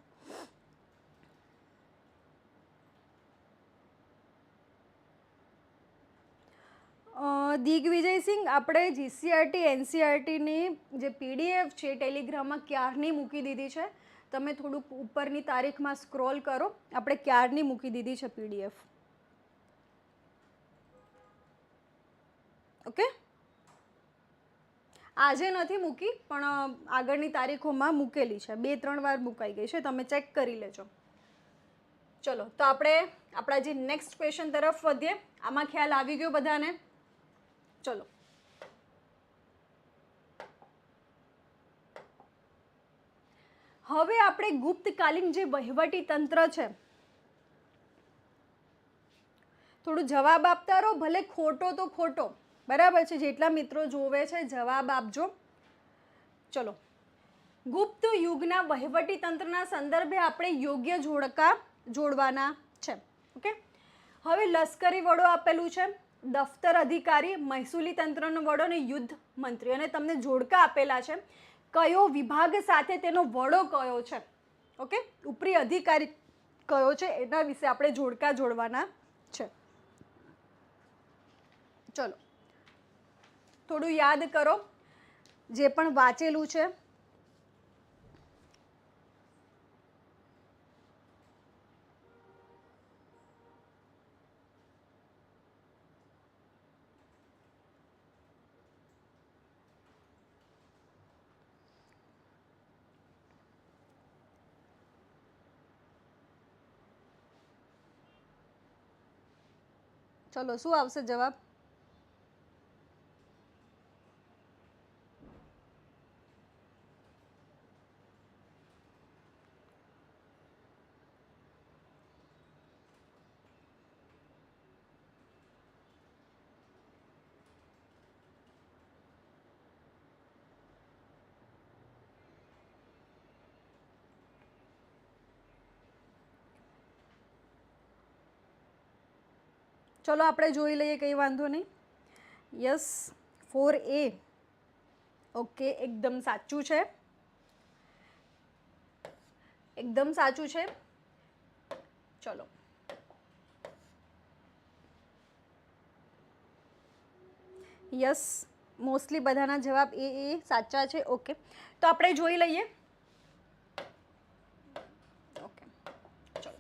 દિગ્વિજયસિંહ, આપણે જીસીઆરટી એનસીઆરટીની જે પીડીએફ છે ટેલિગ્રામમાં ક્યારની મૂકી દીધી છે. તમે થોડુંક ઉપરની તારીખમાં સ્ક્રોલ કરો, આપણે ક્યારની મૂકી દીધી છે પીડીએફ. ઓકે, આજે નથી મૂકી પણ આગળની તારીખોમાં મૂકેલી છે, 2-3 વાર મુકાઈ ગઈ છે, તમે ચેક કરી લેજો. ચલો, તો આપણે આપણા જે નેક્સ્ટ ક્વેશ્ચન તરફ વધીએ. આમાં ખ્યાલ આવી ગયો બધાને? ચલો, હવે આપણે ગુપ્તકાલીન જે વહીવટી તંત્ર છે, થોડું જવાબ આપતા રહો, ભલે ખોટો તો ખોટો. બરાબર છે, જેટલા મિત્રો જોવે છે જવાબ આપજો. ચલો, ગુપ્ત યુગના વહીવટી તંત્રના સંદર્ભે આપણે યોગ્ય જોડકા જોડવાના છે. ઓકે, હવે લશ્કરી વડો આપેલું છે, દફતર અધિકારી, મહેસૂલી તંત્રનો વડો અને યુદ્ધ મંત્રી, અને તમને જોડકા આપેલા છે, કયો વિભાગ સાથે તેનો વડો કયો છે. ઓકે, ઉપરી અધિકારી કયો છે, એના વિશે આપણે જોડકા જોડવાના છે. ચલો, થોડું યાદ કરો જે પણ વાંચેલું છે. ચલો, શું આવશે જવાબ? ચલો આપણે જોઈ લઈએ, કંઈ વાંધો નહીં. Yes, 4A. ઓકે, એકદમ સાચું છે, એકદમ સાચું છે. ચલો, યસ, મોસ્ટલી બધાના જવાબ એ સાચા છે. ઓકે, તો આપણે જોઈ લઈએ. ઓકે, ચલો,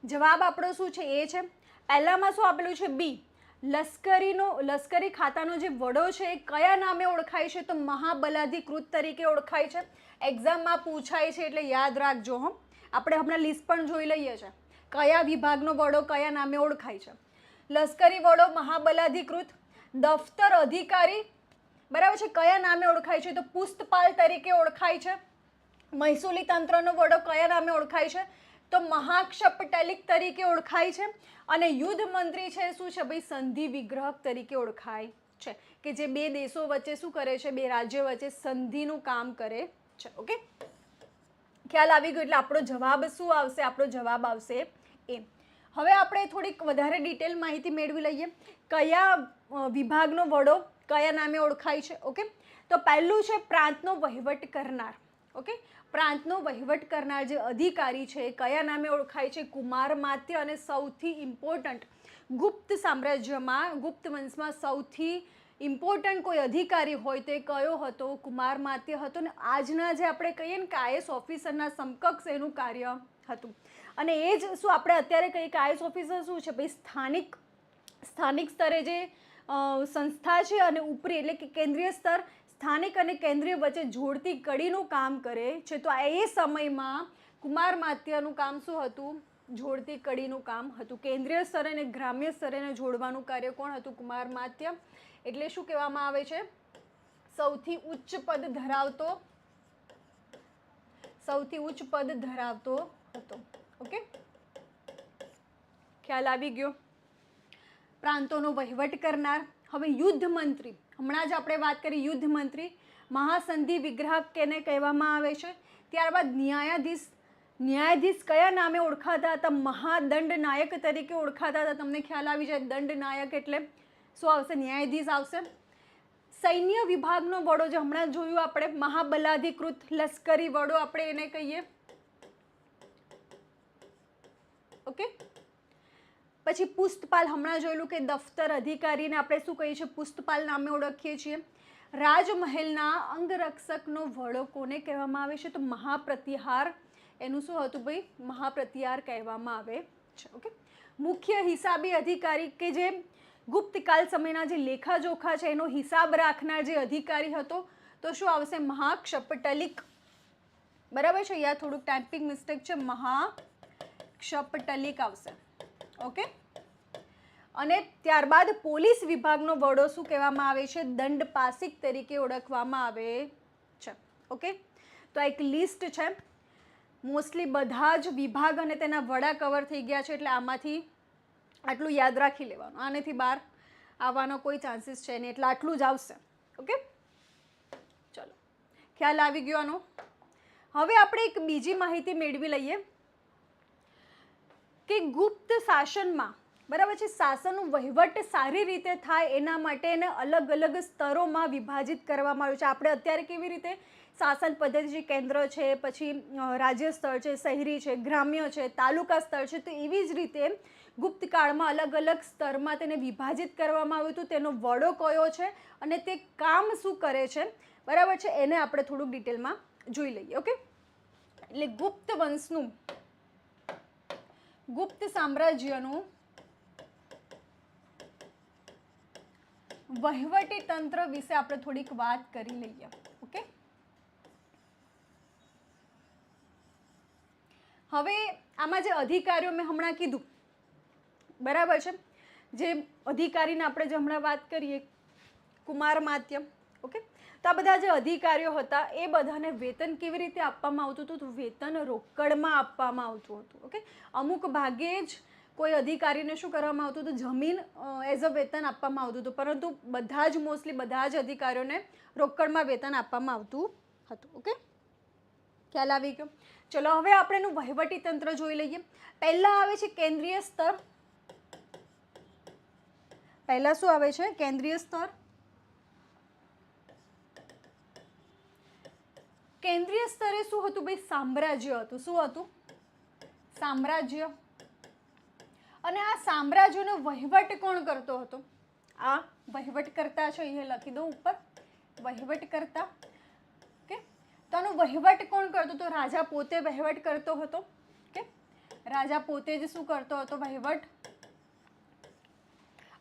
જવાબ આપણો શું છે? એ છે. પહેલામાં શું આપેલું છે? બી. લશ્કરી ખાતાનો જે વડો છે એ કયા નામે ઓળખાય છે? તો મહાબલાધિકૃત તરીકે ઓળખાય છે. એક્ઝામમાં પૂછાય છે એટલે યાદ રાખજો. હો, આપણે હમણાં લિસ્ટ પણ જોઈ લઈએ છે કયા વિભાગનો વડો કયા નામે ઓળખાય છે. લશ્કરી વડો મહાબલાધિકૃત. દફતર અધિકારી, બરાબર છે, કયા નામે ઓળખાય છે? તો પુસ્તપાલ તરીકે ઓળખાય છે. મહેસૂલી તંત્રનો વડો કયા નામે ઓળખાય છે? તો મહાક્ષપટલિક તરીકે ઓળખાય છે. અને યુદ્ધ મંત્રી છે શું છે ભાઈ? સંધિ વિગ્રહક તરીકે ઓળખાય છે, કે જે બે દેશો વચ્ચે શું કરે છે? બે રાજ્યો વચ્ચે સંધિનું કામ કરે છે. ઓકે, ખ્યાલ આવી ગયો. એટલે આપણો જવાબ શું આવશે? આપણો જવાબ આવશે એ. હવે આપણે થોડીક વધારે ડિટેલ માહિતી મેળવી લઈએ. કયા વિભાગનો વડો કયા નામે ઓળખાય છે? ઓકે, તો પહેલું છે પ્રાંતનો વહીવટ કરનાર. ઓકે, પ્રાંતનો વહીવટ કરનાર જે અધિકારી છે કયા નામે ઓળખાય છે? કુમારમાત્ય. અને સૌથી ઇમ્પોર્ટન્ટ, ગુપ્ત સામ્રાજ્યમાં, ગુપ્ત વંશમાં સૌથી ઇમ્પોર્ટન્ટ કોઈ અધિકારી હોય તો એ કયો હતો? કુમારમાત્ય હતો. ને આજના જે આપણે કહીએ ને કે આઈએસ ઓફિસરના સમકક્ષ એનું કાર્ય હતું. અને એ જ શું આપણે અત્યારે કહીએ કે આઈએસ ઓફિસર શું છે ભાઈ? સ્થાનિક સ્તરે જે સંસ્થા છે અને ઉપરી એટલે કે કેન્દ્રીય સ્તર, સ્થાનિક અને કેન્દ્રીય વચ્ચે જોડતી કડીનું કામ કરે છે. તો એ સમયમાં કુમારમાત્યનું કામ શું હતું? જોડતી કડીનું કામ હતું. કેન્દ્રીય સ્તરે અને ગ્રામ્ય સ્તરે જોડવાનું કાર્ય કોણ હતું? કુમારમાત્ય. એટલે શું કહેવામાં આવે છે? સૌથી ઉચ્ચ પદ ધરાવતો હતો. ઓકે, ખ્યાલ આવી ગયો. પ્રાંતોનો વહીવટ કરનાર. હવે યુદ્ધ મંત્રી, હમણાં જ આપણે વાત કરી યુદ્ધ મંત્રી. મહાસંધિ વિગ્રહક કેને કહેવામાં આવે છે? ત્યારબાદ ન્યાયાધીશ કયા નામે ઓળખાતા હતા? મહાદંડ નાયક તરીકે ઓળખાતા હતા. તમને ખ્યાલ આવી જાય, દંડ નાયક એટલે શું આવશે? ન્યાયાધીશ આવશે. સૈન્ય વિભાગનો વડો જે હમણાં જોયું આપણે, મહાબલાધિકૃત લશ્કરી વડો આપણે એને કહીએ. ઓકે, પછી પુસ્તપાલ, હમણાં જોયેલું કે દફતર અધિકારીને આપણે શું કહીએ છીએ? પુસ્તપાલ નામે ઓળખીએ છીએ. રાજમહેલના અંગરક્ષકનો વડો કોને કહેવામાં આવે છે? તો મહાપ્રતિહાર. એનું શું હતું ભાઈ? મહાપ્રતિહાર કહેવામાં આવે છે. ઓકે, મુખ્ય હિસાબી અધિકારી કે જે ગુપ્તકાળ સમયના જે લેખાજોખા છે એનો હિસાબ રાખનાર જે અધિકારી હતો તો શું આવશે? મહાક્ષપટલિક. બરાબર છે, યા થોડુંક ટાઈપિંગ મિસ્ટેક છે, મહાક્ષપટલિક આવશે. ઓકે, અને ત્યારબાદ પોલીસ વિભાગનો વડો શું કહેવામાં આવે છે? દંડપાસિક તરીકે ઓળખવામાં આવે છે. ઓકે, તો એક લિસ્ટ છે. મોસ્ટલી બધા જ વિભાગ અને તેના વડા કવર થઈ ગયા છે. એટલે આમાંથી આટલું યાદ રાખી લેવાનું. આનેથી બહાર આવવાનો કોઈ ચાન્સીસ છે નહીં, એટલે આટલું જ આવશે. ઓકે, ચલો, ખ્યાલ આવી ગયો આનો. હવે આપણે એક બીજી માહિતી મેળવી લઈએ કે ગુપ્ત શાસનમાં, બરાબર છે, શાસનનું વહીવટ સારી રીતે થાય એના માટે એને અલગ અલગ સ્તરોમાં વિભાજિત કરવામાં આવ્યું છે. આપણે અત્યારે કેવી રીતે શાસન પદ્ધતિ છે? કેન્દ્ર છે, પછી રાજ્ય સ્તર છે, શહેરી છે, ગ્રામ્ય છે, તાલુકા સ્તર છે. તો એવી જ રીતે ગુપ્તકાળમાં અલગ અલગ સ્તરમાં તેને વિભાજિત કરવામાં આવ્યું હતું. તેનો વડો કયો છે અને તે કામ શું કરે છે? બરાબર છે, એને આપણે થોડુંક ડિટેલમાં જોઈ લઈએ. ઓકે, એટલે ગુપ્ત સામ્રાજ્યનું વહીવટી તંત્ર વિશે આપણે થોડીક વાત કરી લઈએ. ઓકે, હવે આમાં જે અધિકારીઓ મેં હમણાં કીધું, બરાબર છે, જે અધિકારીને આપણે જે હમણાં વાત કરીએ, કુમારમાત્ય. ઓકે, તો આ બધા જે અધિકારીઓ હતા એ બધાને વેતન કેવી રીતે આપવામાં આવતું હતું? તો વેતન રોકડમાં આપવામાં આવતું હતું. ઓકે, અમુક ભાગે જ કોઈ અધિકારીને શું કરવામાં આવતું હતું? જમીન એઝ અ વેતન આપવામાં આવતું હતું. પરંતુ બધા જ મોસ્ટલી બધા જ અધિકારીઓને રોકડમાં વેતન આપવામાં આવતું હતું. ઓકે, ખ્યાલ આવી ગયો. ચલો, હવે આપણે એનું વહીવટી તંત્ર જોઈ લઈએ. પહેલા આવે છે કેન્દ્રીય સ્તર. પહેલા શું આવે છે? કેન્દ્રીય સ્તર. કેન્દ્રીય સ્તરે શું હતું ભાઈ? સામ્રાજ્ય હતું. શું હતું? સામ્રાજ્ય. અને આ સામ્રાજ્યનો વહીવટ કોણ કરતો હતો? આ વહીવટકર્તા છે, એ લખી દો ઉપર, વહીવટકર્તા. ઓકે, તો આનો વહીવટ કોણ કરતો હતો? રાજા પોતે વહીવટ કરતો હતો. ઓકે, રાજા પોતે જ શું કરતો હતો? વહીવટ.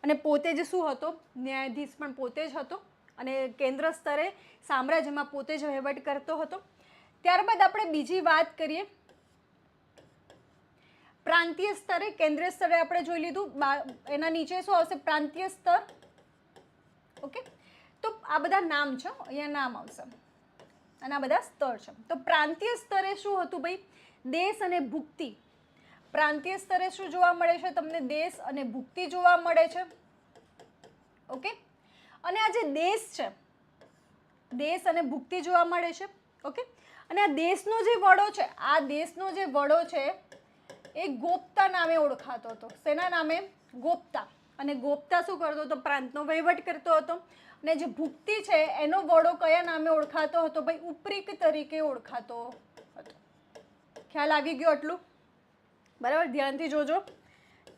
અને પોતે જ શું હતો? ન્યાયાધીશ પણ પોતે જ હતો. અને કેન્દ્ર સ્તરે સામ્રાજ્યમાં પોતે જ વહીવટ કરતો હતો. ત્યારબાદ આપણે બીજી વાત કરીએ. પ્રાંતીય સ્તરે, કેન્દ્રીય સ્તરે આપણે જોઈ લીધું, એના નીચે શું આવશે? પ્રાંતીય સ્તર. ઓકે, તો આ બધા નામ છે, અહીંયા નામ આવશે અને આ બધા સ્તર છે. તો પ્રાંતીય સ્તરે શું હતું ભાઈ? દેશ અને ભુક્તિ. પ્રાંતીય સ્તરે શું જોવા મળે છે તમને? દેશ અને ભુક્તિ જોવા મળે છે. ઓકે, અને આ જે દેશ છે, દેશ અને ભુક્તિ જોવા મળે છે. ઓકે, અને આ દેશનો જે વડો છે, આ દેશનો જે વડો છે એ ગોપ્તા નામે ઓળખાતો હતો. શેના નામે? ગોપ્તા. અને ગોપ્તા શું કરતો હતો? પ્રાંતનો વહીવટ કરતો હતો. અને જે ભુક્તિ છે એનો વડો કયા નામે ઓળખાતો હતો ભાઈ? ઉપરીક તરીકે ઓળખાતો હતો. ખ્યાલ આવી ગયો આટલું? બરાબર, ધ્યાનથી જોજો.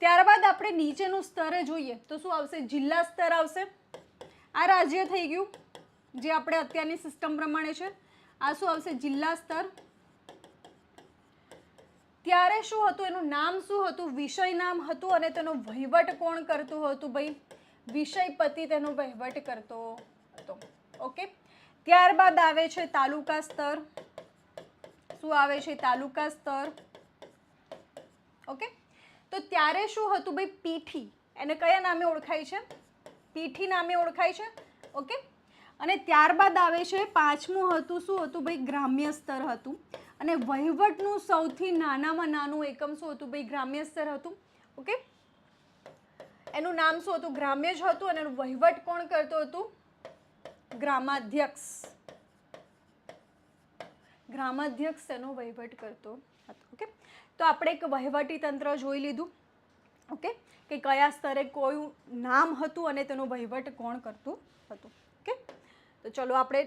ત્યારબાદ આપણે નીચેનું સ્તરે જોઈએ તો શું આવશે? જિલ્લા સ્તર આવશે. આ રાજ્ય થઈ ગયું જે આપણે અત્યારની સિસ્ટમ પ્રમાણે છે. આ શું આવશે? જિલ્લા સ્તર. ત્યારે શું હતું? એનું નામ શું હતું? વિષય નામ હતું. અને તેનો વહીવટ કોણ કરતું હતું ભાઈ? વિષયપતિ તેનો વહીવટ કરતો હતો. ઓકે, ત્યારબાદ આવે છે તાલુકા સ્તર. શું આવે છે? તાલુકા સ્તર. ઓકે, તો ત્યારે શું હતું ભાઈ? પીઠી. એને કયા નામે ઓળખાય છે? પીઠી નામે ઓળખાય છે. ઓકે, અને ત્યારબાદ આવે છે પાંચમું હતું. શું હતું ભાઈ? ગ્રામ્ય સ્તર હતું. અને વહીવટનું સૌથી નાનામાં નાનું એકમ શું હતું ભાઈ? ગ્રામ્ય સ્તર હતું. ઓકે, એનું નામ શું હતું? ગ્રામ્ય જ હતું. અને એનું વહીવટ કોણ કરતું હતું? ગ્રામાધ્યક્ષ. ગ્રામાધ્યક્ષ તેનો વહીવટ કરતો હતો. ઓકે, તો આપણે એક વહીવટી તંત્ર જોઈ લીધું. ઓકે, કે કયા સ્તરે કોઈ નામ હતું અને તેનો વહીવટ કોણ કરતું હતું. ઓકે, તો ચલો આપણે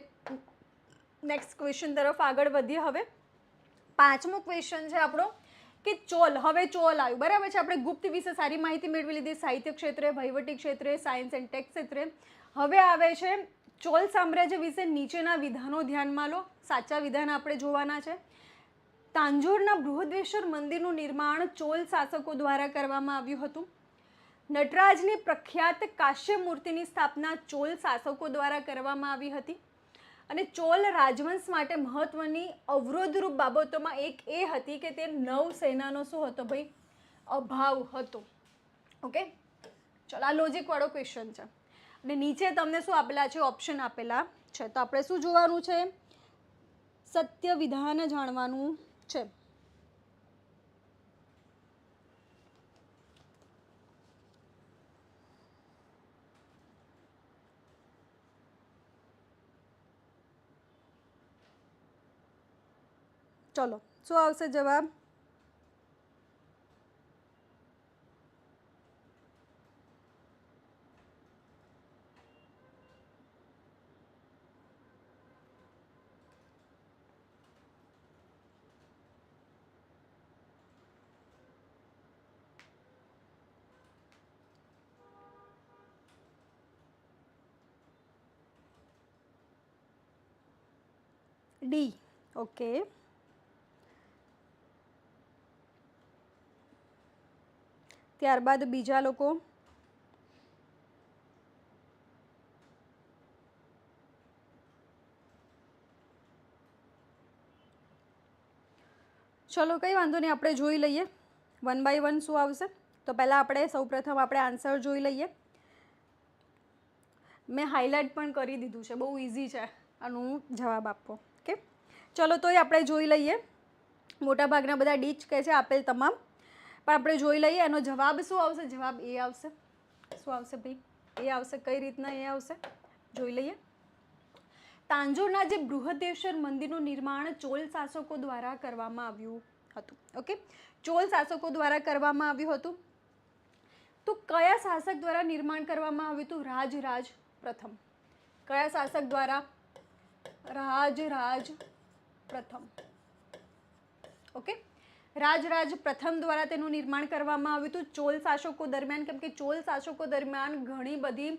નેક્સ્ટ ક્વેશ્ચન તરફ આગળ વધીએ. હવે પાંચમો ક્વેશ્ચન છે આપણો કે ચોલ. હવે ચોલ આવ્યું, બરાબર છે. આપણે ગુપ્ત વિશે સારી માહિતી મેળવી લીધી, સાહિત્ય ક્ષેત્રે, વહીવટી ક્ષેત્રે, સાયન્સ એન્ડ ટેક ક્ષેત્રે. હવે આવે છે ચોલ સામ્રાજ્ય વિશે નીચેના વિધાનો ધ્યાનમાં લો. સાચા વિધાન આપણે જોવાના છે. તાંજોરના બૃહદેશ્વર મંદિરનું નિર્માણ ચોલ શાસકો દ્વારા કરવામાં આવ્યું હતું. નટરાજની પ્રખ્યાત કાશ્ય મૂર્તિની સ્થાપના ચોલ શાસકો દ્વારા કરવામાં આવી હતી. અને ચોલ રાજવંશ માટે મહત્વની અવરોધરૂપ બાબતોમાં એક એ હતી કે તે નૌસેનાનો શું હતો ભાઈ? અભાવ હતો. ઓકે, ચલો આ લોજિકવાળો ક્વેશ્ચન છે. અને નીચે તમને શું આપેલા છે? ઓપ્શન આપેલા છે. તો આપણે શું જોવાનું છે? સત્ય વિધાન જાણવાનું છે. ચલો, શું આવશે જવાબ? ડી. ઓકે, ત્યારબાદ બીજા લોકો. ચલો, કંઈ વાંધો નહીં, આપણે જોઈ લઈએ વન બાય વન શું આવશે. તો પહેલાં આપણે સૌપ્રથમ આપણે આન્સર જોઈ લઈએ. મેં હાઇલાઇટ પણ કરી દીધું છે, બહુ ઇઝી છે આનું જવાબ આપવો. ઓકે, ચલો તોય આપણે જોઈ લઈએ. મોટાભાગના બધા ડી જ કહે છે આપેલ તમામ, પણ આપણે જોઈ લઈએ એનો જવાબ શું આવશે. જવાબ એ આવશે. શું આવશે ભાઈ? એ આવશે. કઈ રીતના એ આવશે જોઈ લઈએ. તાંજોરના જે બૃહદેશ્વર મંદિરનું નિર્માણ ચોલ શાસકો દ્વારા કરવામાં આવ્યું હતું. ઓકે, ચોલ શાસકો દ્વારા કરવામાં આવ્યું હતું. તો કયા શાસક દ્વારા નિર્માણ કરવામાં આવ્યું હતું? રાજરાજ પ્રથમ. કયા શાસક દ્વારા? રાજરાજ પ્રથમ. ઓકે, રાજરાજ પ્રથમ દ્વારા તેનું નિર્માણ કરવામાં આવ્યું હતું ચોલ શાસકો દરમિયાન. કેમ કે ચોલ શાસકો દરમિયાન ઘણી બધી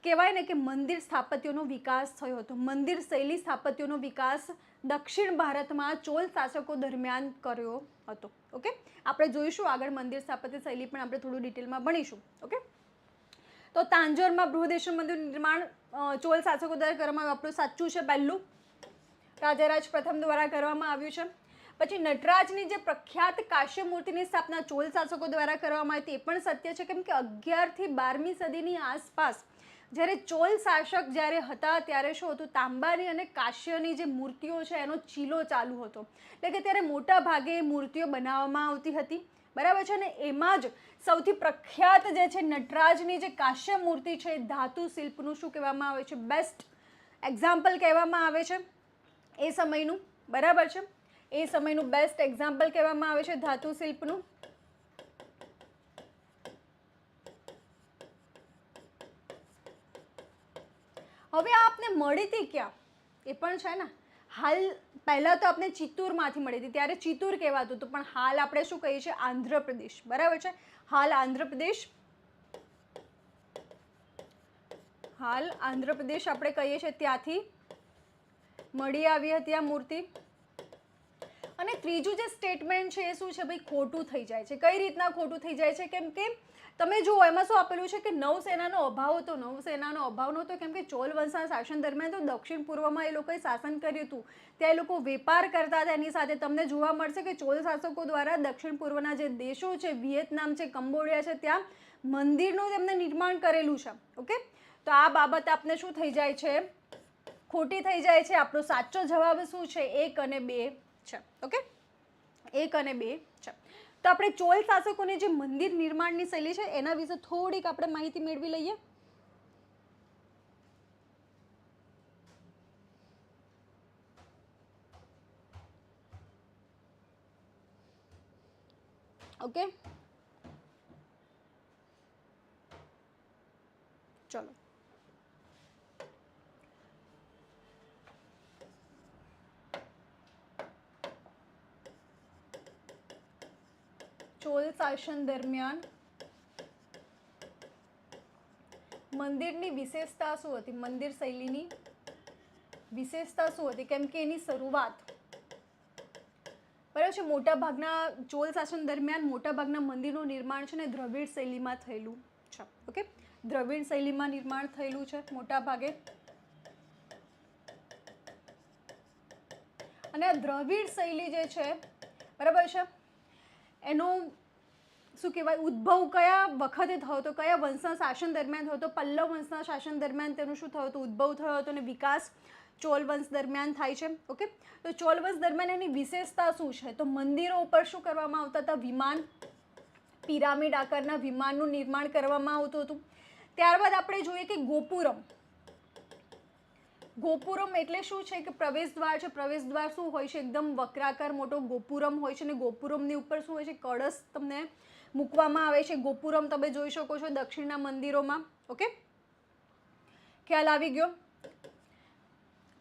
કહેવાય ને કે મંદિર સ્થાપત્યોનો વિકાસ થયો હતો. મંદિર શૈલી સ્થાપત્યોનો વિકાસ દક્ષિણ ભારતમાં ચોલ શાસકો દરમિયાન કર્યો હતો. ઓકે, આપણે જોઈશું આગળ મંદિર સ્થાપત્ય શૈલી પણ આપણે થોડું ડિટેલમાં ભણીશું. ઓકે, તો તાંજોરમાં બૃહદેશ્વર મંદિરનું નિર્માણ ચોલ શાસકો દ્વારા કરવામાં આવ્યું. આપણું સાચું છે પહેલું, રાજરાજ પ્રથમ દ્વારા કરવામાં આવ્યું છે. પછી નટરાજની જે પ્રખ્યાત કાશ્ય મૂર્તિની સ્થાપના ચોલ શાસકો દ્વારા કરવામાં આવી તે પણ સત્ય છે. કેમ કે 11 થી 12મી સદીની આસપાસ જ્યારે ચોલ શાસક જ્યારે હતા ત્યારે શું હતું, તાંબાની અને કાશ્યની જે મૂર્તિઓ છે એનો ચીલો ચાલુ હતો. એટલે કે ત્યારે મોટા ભાગે મૂર્તિઓ બનાવવામાં આવતી હતી, બરાબર છે ને. એમાં જ સૌથી પ્રખ્યાત જે છે નટરાજની જે કાશ્ય મૂર્તિ છે ધાતુ શિલ્પનું શું કહેવામાં આવે છે? બેસ્ટ એક્ઝામ્પલ કહેવામાં આવે છે એ સમયનું, બરાબર છે. એ સમયનું બેસ્ટ એક્ઝામ્પલ કહેવામાં આવે છે ધાતુ શિલ્પનું. હવે આપને મળી હતી ક્યાં એ પણ છે ને. હાલ પહેલાં તો આપણે ચિત્તૂરમાંથી મળી હતી, ત્યારે ચિત્તૂર કહેવાતું હતું, પણ હાલ આપણે શું કહીએ છીએ? આંધ્રપ્રદેશ, બરાબર છે. હાલ આંધ્રપ્રદેશ, હાલ આંધ્રપ્રદેશ આપણે કહીએ છીએ, ત્યાંથી મળી આવી હતી આ મૂર્તિ. અને ત્રીજું જે સ્ટેટમેન્ટ છે એ શું છે ભાઈ? ખોટું થઈ જાય છે. કઈ રીતના ખોટું થઈ જાય છે? કેમ કે તમે જુઓ એમાં શું આપેલું છે કે નૌસેનાનો અભાવ હતો. નૌસેનાનો અભાવ નહોતો કેમ કે ચોલ વંશના શાસન દરમિયાન તો દક્ષિણ પૂર્વમાં એ લોકોએ શાસન કર્યું હતું. ત્યાં એ લોકો વેપાર કરતા હતા. એની સાથે તમને જોવા મળશે કે ચોલ શાસકો દ્વારા દક્ષિણ પૂર્વના જે દેશો છે, વિયેતનામ છે, કંબોડિયા છે, ત્યાં મંદિરનું તેમને નિર્માણ કરેલું છે. ઓકે, તો આ બાબત આપને શું થઈ જાય છે? ખોટી થઈ જાય છે. આપણો સાચો જવાબ શું છે? 1 અને 2 છે. ઓકે, 1 અને 2 છે. તો આપણે ચોલ શાસકોની જે મંદિર નિર્માણની શૈલી છે એના વિશે થોડીક આપણે માહિતી મેળવી લઈએ. ઓકે, ચલો. ચોલ શાસન દરમિયાન મંદિરની વિશેષતા શું હતી? મંદિર શૈલીની વિશેષતા શું હતી? કેમ કે એની શરૂઆત, બરાબર છે, મોટાભાગના ચોલ શાસન દરમિયાન મોટાભાગના મંદિરનું નિર્માણ છે ને દ્રવિડ શૈલીમાં થયેલું છે. ઓકે, દ્રવિડ શૈલીમાં નિર્માણ થયેલું છે મોટા ભાગે. અને આ દ્રવિડ શૈલી જે છે, બરાબર છે, એનો શું કહેવાય ઉદ્ભવ કયા વખતે થયો હતો? કયા વંશના શાસન દરમિયાન થયો હતો? પલ્લવ વંશના શાસન દરમિયાન તેનું શું થયું હતું? ઉદ્ભવ થયો હતો. અને વિકાસ ચોલ વંશ દરમિયાન થાય છે. ઓકે, તો ચોલ વંશ દરમિયાન એની વિશેષતા શું છે? તો મંદિરો ઉપર શું કરવામાં આવતા હતા? વિમાન, પિરામિડ આકારના વિમાનનું નિર્માણ કરવામાં આવતું હતું. ત્યારબાદ આપણે જોઈએ કે ગોપુરમ. ગોપુરમ એટલે શું છે કે પ્રવેશ દ્વાર છે. પ્રવેશ દ્વાર શું હોય છે? એકદમ વક્રાકાર મોટો ગોપુરમ હોય છે. અને ગોપુરમની ઉપર શું હોય છે? કળશ તમને મૂકવામાં આવે છે. ગોપુરમ તમે જોઈ શકો છો દક્ષિણના મંદિરોમાં. ઓકે, ખ્યાલ આવી ગયો.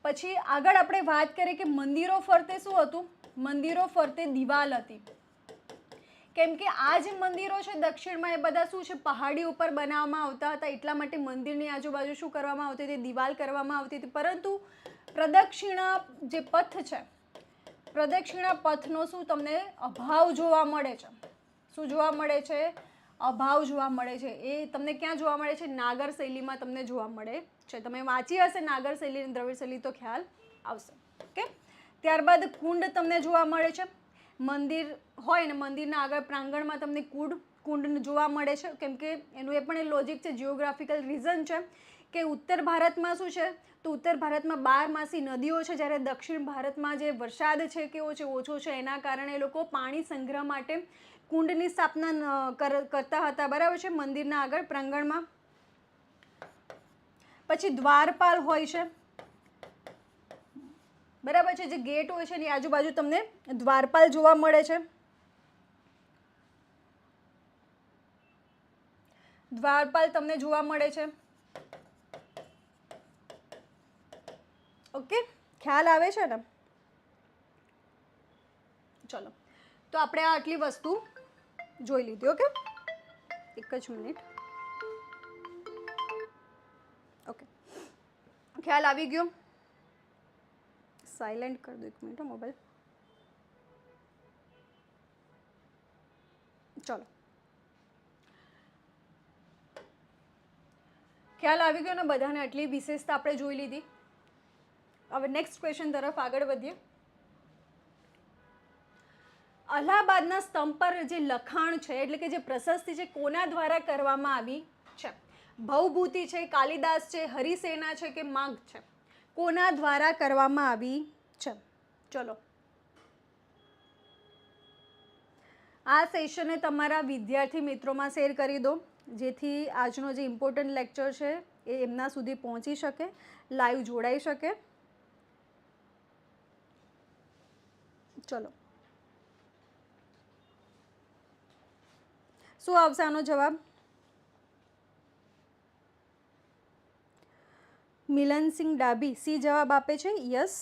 પછી આગળ આપણે વાત કરીએ કે મંદિરો ફરતે શું હતું? મંદિરો ફરતે દિવાલ હતી. કેમ કે આ જે મંદિરો છે દક્ષિણમાં એ બધા શું છે? પહાડી ઉપર બનાવવામાં આવતા હતા. એટલા માટે મંદિરની આજુબાજુ શું કરવામાં આવતી હતી? દિવાલ કરવામાં આવતી હતી. પરંતુ પ્રદક્ષિણા જે પથ છે, પ્રદક્ષિણા પથનો શું તમને અભાવ જોવા મળે છે? શું જોવા મળે છે? અભાવ જોવા મળે છે. એ તમને ક્યાં જોવા મળે છે? નાગર શૈલીમાં તમને જોવા મળે છે. તમે વાંચી હશે નાગર શૈલી અને દ્રવિડ શૈલી તો ખ્યાલ આવશે. ઓકે, ત્યારબાદ કુંડ તમને જોવા મળે છે. મંદિર હોય ને મંદિરના આગળ પ્રાંગણમાં તમને કુંડ જોવા મળે છે. કેમ કે એનું એ પણ લોજિક છે, જિયોગ્રાફિકલ રીઝન છે કે ઉત્તર ભારતમાં શું છે? તો ઉત્તર ભારતમાં 12 નદીઓ છે, જ્યારે દક્ષિણ ભારતમાં જે વરસાદ છે કેવો છે? ઓછો છે. એના કારણે એ લોકો પાણી સંગ્રહ માટે કુંડની સ્થાપના કરતા હતા. બરાબર છે, મંદિરના આગળ પ્રાંગણમાં. પછી દ્વારપાલ હોય છે, બરાબર છે, જે ગેટ હોય છે એની આજુબાજુ તમને દ્વારપાલ જોવા મળે છે. દ્વારપાલ તમને જોવા મળે છે. ઓકે, ખ્યાલ આવે છે ને? ચલો, તો આપણે આ આટલી વસ્તુ જોઈ લીધી. ઓકે, એક જ મિનિટ. ઓકે, ખ્યાલ આવી ગયો? સાયલેન્ટ કરી દો એક મિનિટ મોબાઈલ. ચલો, ખ્યાલ આવી ગયો ને બધાને? આટલી વિશેષતા આપણે જોઈ લીધી. હવે નેક્સ્ટ ક્વેશ્ચન તરફ આગળ વધીએ. અલ્હાબાદના સ્તંભ પર જે લખાણ છે, એટલે કે જે પ્રશસ્તિ છે, કોના દ્વારા કરવામાં આવી છે? ભવભૂતિ છે, કાલિદાસ છે, હરિસેના છે કે માંગ છે? કોના દ્વારા કરવામાં આવી છે? ચલો, આ સેશનને તમારા વિદ્યાર્થી મિત્રોમાં શેર કરી દો, જેથી આજનો જે ઇમ્પોર્ટન્ટ લેક્ચર છે એ એમના સુધી પહોંચી શકે, લાઈવ જોડાઈ શકે. ચલો, શું આવશે આનો જવાબ? મિલનસિંહ ડાબી સી જવાબ આપે છે. Yes,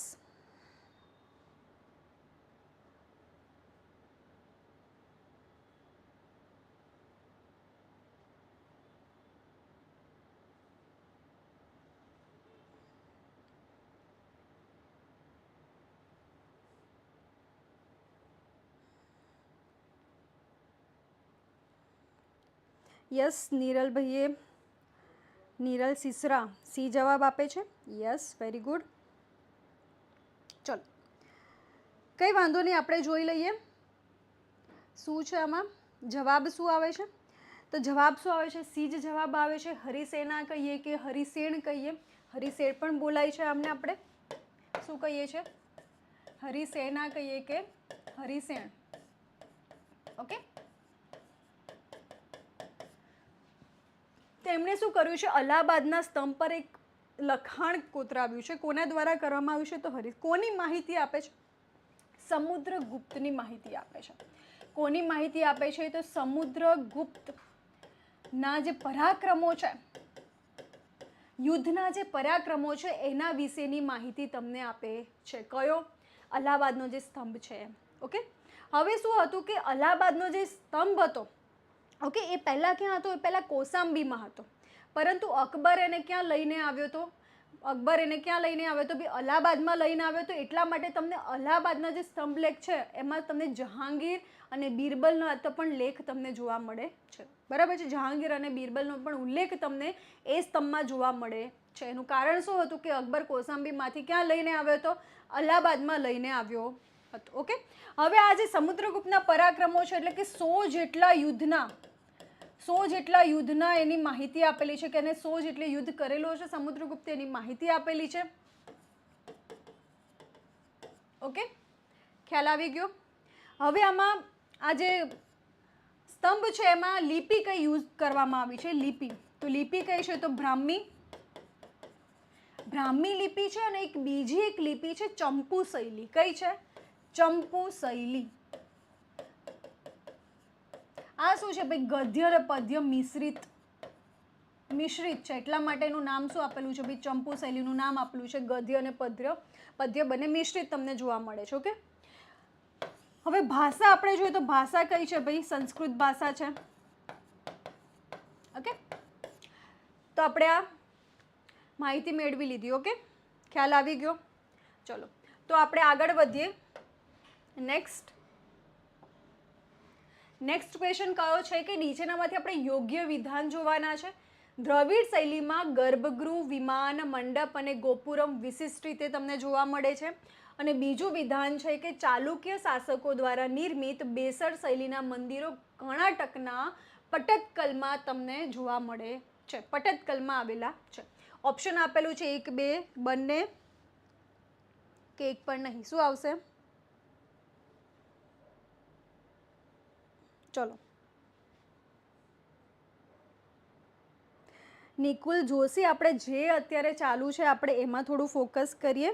yes. નીરલભાઈએ, નીરલ સિસરા સી જવાબ આપે છે. Yes, very good. ચલો, કંઈ વાંધો નહીં, આપણે જોઈ લઈએ શું છે આમાં. જવાબ શું આવે છે? તો જવાબ શું આવે છે? સી જ જવાબ આવે છે. હરિસેના કહીએ કે હરિસેણ કહીએ? હરિસેણ પણ બોલાય છે આમને. આપણે શું કહીએ છીએ? હરિસેના કહીએ કે હરિસેણ? ઓકે, તેમણે શું કર્યું છે? અલ્હાબાદના સ્તંભ પર એક લખાણ કોતરાવ્યું છે. કોના દ્વારા કરવામાં આવ્યું છે? તો કોની માહિતી આપે છે? સમુદ્રગુપ્તની માહિતી આપે છે. કોની માહિતી આપે છે? તો સમુદ્રગુપ્તના જે પરાક્રમો છે, યુદ્ધના જે પરાક્રમો છે, એના વિશેની માહિતી તમને આપે છે. કયો? અલ્હાબાદનો જે સ્તંભ છે. ઓકે, હવે શું હતું કે અલ્હાબાદનો જે સ્તંભ હતો, ઓકે, એ પહેલાં ક્યાં હતો? એ પહેલાં કૌશાંબીમાં હતો. પરંતુ અકબર એને ક્યાં લઈને આવ્યો હતો? અકબર એને ક્યાં લઈને આવ્યો તો? બી અલ્હાબાદમાં લઈને આવ્યો તો. એટલા માટે તમને અલ્હાબાદના જે સ્તંભ લેખ છે એમાં તમને જહાંગીર અને બિરબલનો તો પણ લેખ તમને જોવા મળે છે. બરાબર છે? જહાંગીર અને બિરબલનો પણ ઉલ્લેખ તમને એ સ્તંભમાં જોવા મળે છે. એનું કારણ શું હતું કે અકબર કૌશાંબીમાંથી ક્યાં લઈને આવ્યો હતો? અલ્હાબાદમાં લઈને આવ્યો હતો. ઓકે, હવે આ જે સમુદ્રગુપ્તના પરાક્રમો છે, એટલે કે 100 જેટલા યુદ્ધના એની માહિતી આપેલી છે કે એને 100 જેટલી યુદ્ધ કરેલો છે સમુદ્રગુપ્તે, એની માહિતી આપેલી છે. ઓકે, ખ્યાલ આવી ગયો? હવે આમાં આ જે સ્તંભ છે એમાં લિપિ કઈ યુઝ કરવામાં આવી છે? લિપિ, તો લિપિ કઈ છે? તો બ્રાહ્મી લિપિ છે. અને એક બીજી એક લિપિ છે ચંપુ શૈલી. કઈ છે? ચંપુ શૈલી. આ શું છે ભાઈ? ગદ્ય અને પદ્ય મિશ્રિત છે, એટલા માટે એનું નામ શું આપેલું છે ભાઈ? ચંપુ શૈલીનું નામ આપેલું છે. ગદ્ય અને પદ્ય બંને મિશ્રિત તમને જોવા મળે છે. ઓકે, હવે ભાષા આપણે જોઈએ તો ભાષા કઈ છે ભાઈ? સંસ્કૃત ભાષા છે. ઓકે, તો આપણે આ માહિતી મેળવી લીધી. ઓકે, ખ્યાલ આવી ગયો? ચલો, તો આપણે આગળ વધીએ. નેક્સ્ટ ક્વેશ્ચન કયો છે કે નીચેનામાંથી આપણે યોગ્ય વિધાન જોવાના છે. દ્રવિડ શૈલીમાં ગર્ભગૃહ, વિમાન, મંડપ અને ગોપુરમ વિશિષ્ટ રીતે તમને જોવા મળે છે. અને બીજું વિધાન છે કે ચાલુક્ય શાસકો દ્વારા નિર્મિત બેસર શૈલીના મંદિરો કર્ણાટકના પટ્ટદકલમાં તમને જોવા મળે છે. પટ્ટદકલમાં આવેલા છે. ઓપ્શન આપેલું છે 1, 2, બંને કે એક પણ નહીં. શું આવશે? ચલો, નિકુલ જોશી, આપણે જે અત્યારે ચાલુ છે આપણે એમાં થોડું ફોકસ કરીએ.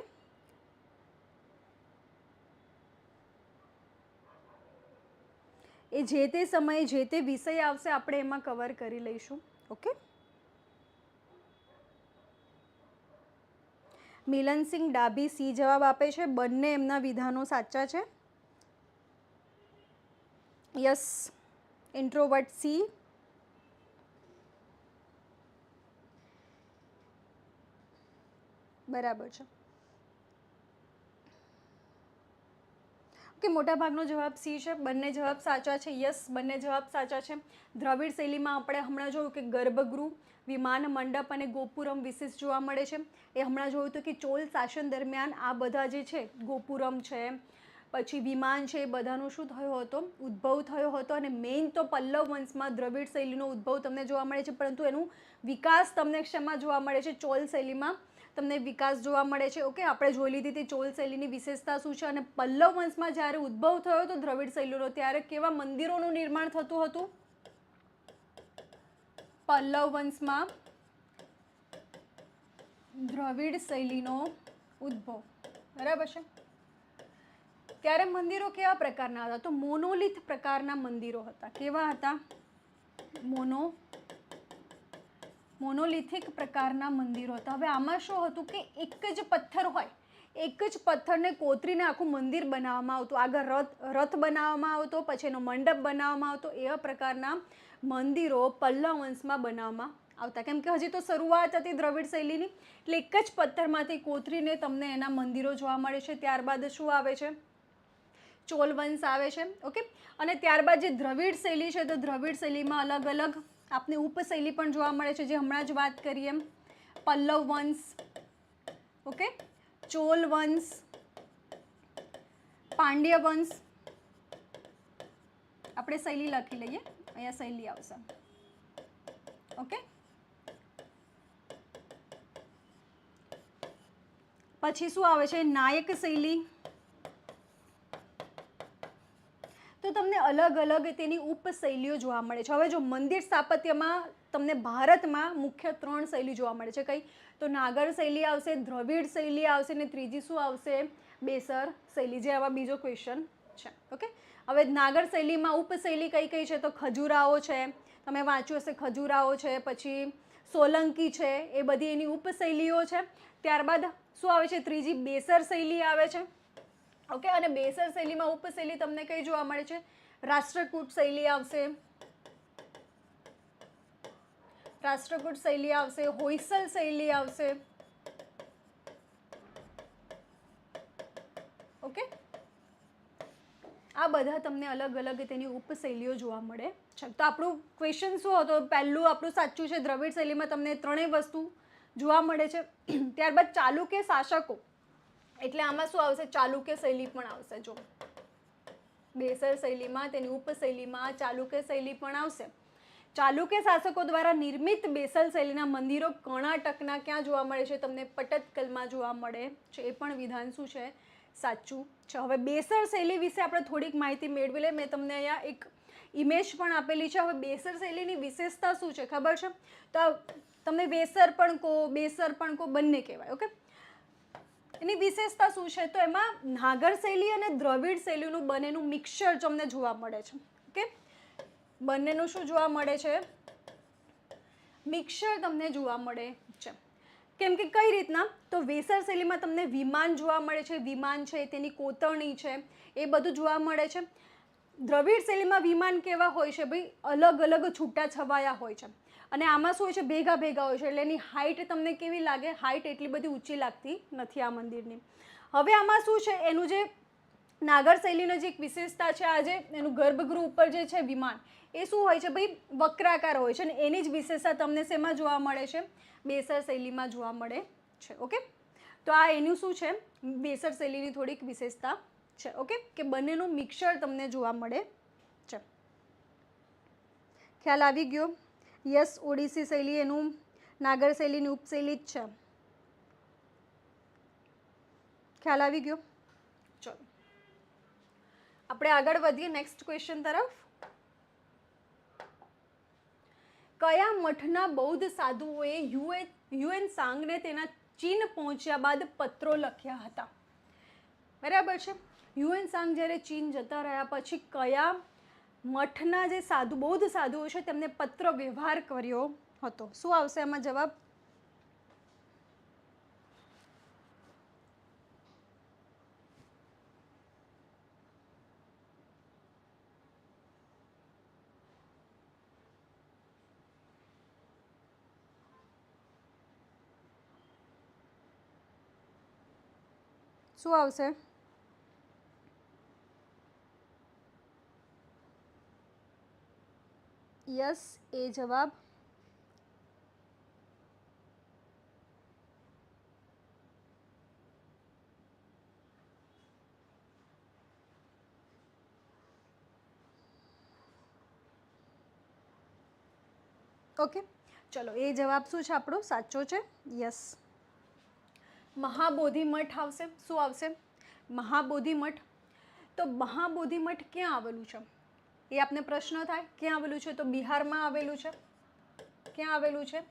એ જે તે સમયે જે તે વિષય આવશે આપણે એમાં કવર કરી લઈશું. ઓકે. મિલનસિંહ ડાભી સી જવાબ આપે છે. બંને એમના વિધાનો સાચા છે. Yes, introvert C. બરાબર છે. કે મોટાભાગનો જવાબ સી છે. બંને જવાબ સાચા છે. યસ, બંને જવાબ સાચા છે. દ્રવિડ શૈલીમાં આપણે હમણાં જોયું કે ગર્ભગૃહ, વિમાન મંડપ અને ગોપુરમ વિશેષ જોવા મળે છે. એ હમણાં જોયું હતું કે ચોલ શાસન દરમિયાન આ બધા જે છે, ગોપુરમ છે, પછી વિમાન છે, એ બધાનો શું થયો હતો, ઉદ્ભવ થયો હતો. અને મેઇન તો પલ્લવ વંશમાં દ્રવિડ શૈલીનો ઉદ્ભવ તમને જોવા મળે છે, પરંતુ એનું વિકાસ તમને શેમાં જોવા મળે છે? ચોલ શૈલીમાં તમને વિકાસ જોવા મળે છે. ઓકે, આપણે જોઈ લીધી હતી ચોલ શૈલીની વિશેષતા શું છે. અને પલ્લવ વંશમાં જ્યારે ઉદ્ભવ થયો હતો દ્રવિડ શૈલીનો, ત્યારે કેવા મંદિરોનું નિર્માણ થતું હતું? પલ્લવ વંશમાં દ્રવિડ શૈલીનો ઉદ્ભવ, બરાબર છે. ત્યારે મંદિરો કેવા પ્રકારના હતા? તો મોનોલિથ પ્રકારના મંદિરો હતા. કેવા હતા? મોનોલિથિક પ્રકારના મંદિરો હતા. હવે આમાં શું હતું કે એક જ પથ્થર હોય, એક જ પથ્થરને કોતરીને આખું મંદિર બનાવવામાં આવતું. આગળ રથ બનાવવામાં આવતો, પછી એનો મંડપ બનાવવામાં આવતો. એવા પ્રકારના મંદિરો પલ્લવ વંશમાં બનાવવામાં આવતા. કેમ કે હજી તો શરૂઆત હતી દ્રવિડ શૈલીની, એટલે એક જ પથ્થરમાંથી કોતરીને તમને એના મંદિરો જોવા મળે છે. ત્યારબાદ શું આવે છે? ચોલ વંશ આવે છે. ઓકે, અને ત્યારબાદ જે દ્રવિડ શૈલી છે, તો દ્રવિડ શૈલીમાં અલગ અલગ આપને ઉપશૈલી પણ જોવા મળે છે, જે હમણાં જ વાત કરી એમ. પલ્લવ વંશ, ઓકે, ચોલ વંશ, પાંડ્ય વંશ. આપણે શૈલી લખી લઈએ, અહીંયા શૈલી આવશે. ઓકે, પછી શું આવે છે? નાયક શૈલી. તો તમને અલગ અલગ તેની ઉપશૈલીઓ જોવા મળે છે. હવે જો મંદિર સ્થાપત્યમાં તમને ભારતમાં મુખ્ય 3 શૈલી જોવા મળે છે. કઈ? તો નાગર શૈલી આવશે, દ્રવિડ શૈલી આવશે, અને ત્રીજી શું આવશે? બેસર શૈલી, જે આવા બીજો ક્વેશ્ચન છે. ઓકે, હવે નાગર શૈલીમાં ઉપશૈલી કઈ કઈ છે? તો ખજુરાહો છે, તમે વાંચ્યું હશે, ખજુરાહો છે, પછી સોલંકી છે, એ બધી એની ઉપશૈલીઓ છે. ત્યારબાદ શું આવે છે? ત્રીજી બેસર શૈલી આવે છે. ઓકે, અને બેસર શૈલીમાં ઉપશૈલી તમને કઈ જોવા મળે છે? રાષ્ટ્રકૂટ શૈલી આવશે, રાષ્ટ્રકૂટ શૈલી આવશે, હોયસલ શૈલી આવશે. ઓકે, આ બધા તમને અલગ અલગ તેની ઉપશૈલીઓ જોવા મળે છે. તો આપણું ક્વેશ્ચન શું હતો? પહેલું આપણું સાચું છે, દ્રવિડ શૈલીમાં તમને 3 વસ્તુ જોવા મળે છે. ત્યારબાદ ચાલુક્ય શાસકો, એટલે આમાં શું આવશે? ચાલુક્ય શૈલી પણ આવશે. જો બેસર શૈલીમાં તેની ઉપશૈલીમાં ચાલુક્ય શૈલી પણ આવશે. ચાલુક્ય શાસકો દ્વારા નિર્મિત બેસર શૈલીના મંદિરો કર્ણાટકના ક્યાં જોવા મળે છે? તમને પટ્ટદકલમાં જોવા મળે છે. એ પણ વિધાન શું છે? સાચું છે. હવે બેસર શૈલી વિશે આપણે થોડીક માહિતી મેળવી લઈએ. મેં તમને અહીંયા એક ઇમેજ પણ આપેલી છે. હવે બેસર શૈલીની વિશેષતા શું છે ખબર છે? તો તમને બેસર પણ કહો, બેસર પણ કહો, બંને કહેવાય. ઓકે, એની વિશેષતા શું છે? તો એમાં નાગર શૈલી અને દ્રવિડ શૈલીનું બંનેનું મિક્સચર તમને જોવા મળે છે. ઓકે, બંનેનું શું જોવા મળે છે? મિક્સચર તમને જોવા મળે છે. કેમ કે કઈ રીતના? તો બેસર શૈલીમાં તમને વિમાન જોવા મળે છે, વિમાન છે, તેની કોતરણી છે, એ બધું જોવા મળે છે. દ્રવિડ શૈલીમાં વિમાન કેવા હોય છે ભાઈ? અલગ અલગ છૂટા છવાયા હોય છે. અને આમાં શું હોય છે? ભેગા ભેગા હોય છે. એટલે એની હાઇટ તમને કેવી લાગે? હાઇટ એટલી બધી ઊંચી લાગતી નથી આ મંદિરની. હવે આમાં શું છે? એનું જે નાગર શૈલીનો જે એક વિશેષતા છે, આજે એનું ગર્ભગૃહ ઉપર જે છે વિમાન, એ શું હોય છે ભાઈ? વક્રાકાર હોય છે. અને એની જ વિશેષતા તમને શેમાં જોવા મળે છે? બેસર શૈલીમાં જોવા મળે છે. ઓકે, તો આ એનું શું છે? બેસર શૈલીની થોડીક વિશેષતા છે. ઓકે, કે બંનેનું મિક્સચર તમને જોવા મળે છે. ખ્યાલ આવી ગયો? યસ, ઓડિસી શૈલી એનું નાગર શૈલીની ઉપશૈલી જ છે. ખ્યાલ આવી ગયો? ચલો આપણે આગળ વધીએ નેક્સ્ટ ક્વેશ્ચન તરફ. કયા મઠના બૌદ્ધ સાધુઓએ હ્યુએન સાંગને તેના ચીન પહોંચ્યા બાદ પત્રો લખ્યા હતા? બરાબર છે. હ્યુએન સાંગ જ્યારે ચીન જતા રહ્યા પછી કયા મઠના જે બૌદ્ધ સાધુઓ છે તેમને પત્ર વ્યવહાર કર્યો હતો. શું આવશે આમાં જવાબ? શું આવશે? યસ એ જવાબ. ઓકે ચલો, એ જવાબ શું છે આપણો? સાચો છે. યસ, મહાબોધિ મઠ આવશે. શું આવશે? મહાબોધિ મઠ. તો મહાબોધિ મઠ ક્યાં આવેલું છે એ આપને પ્રશ્ન થાય. ક્યાં આવેલું છે? તો બિહારમાં આવેલું છે. ક્યાં આવેલું છે?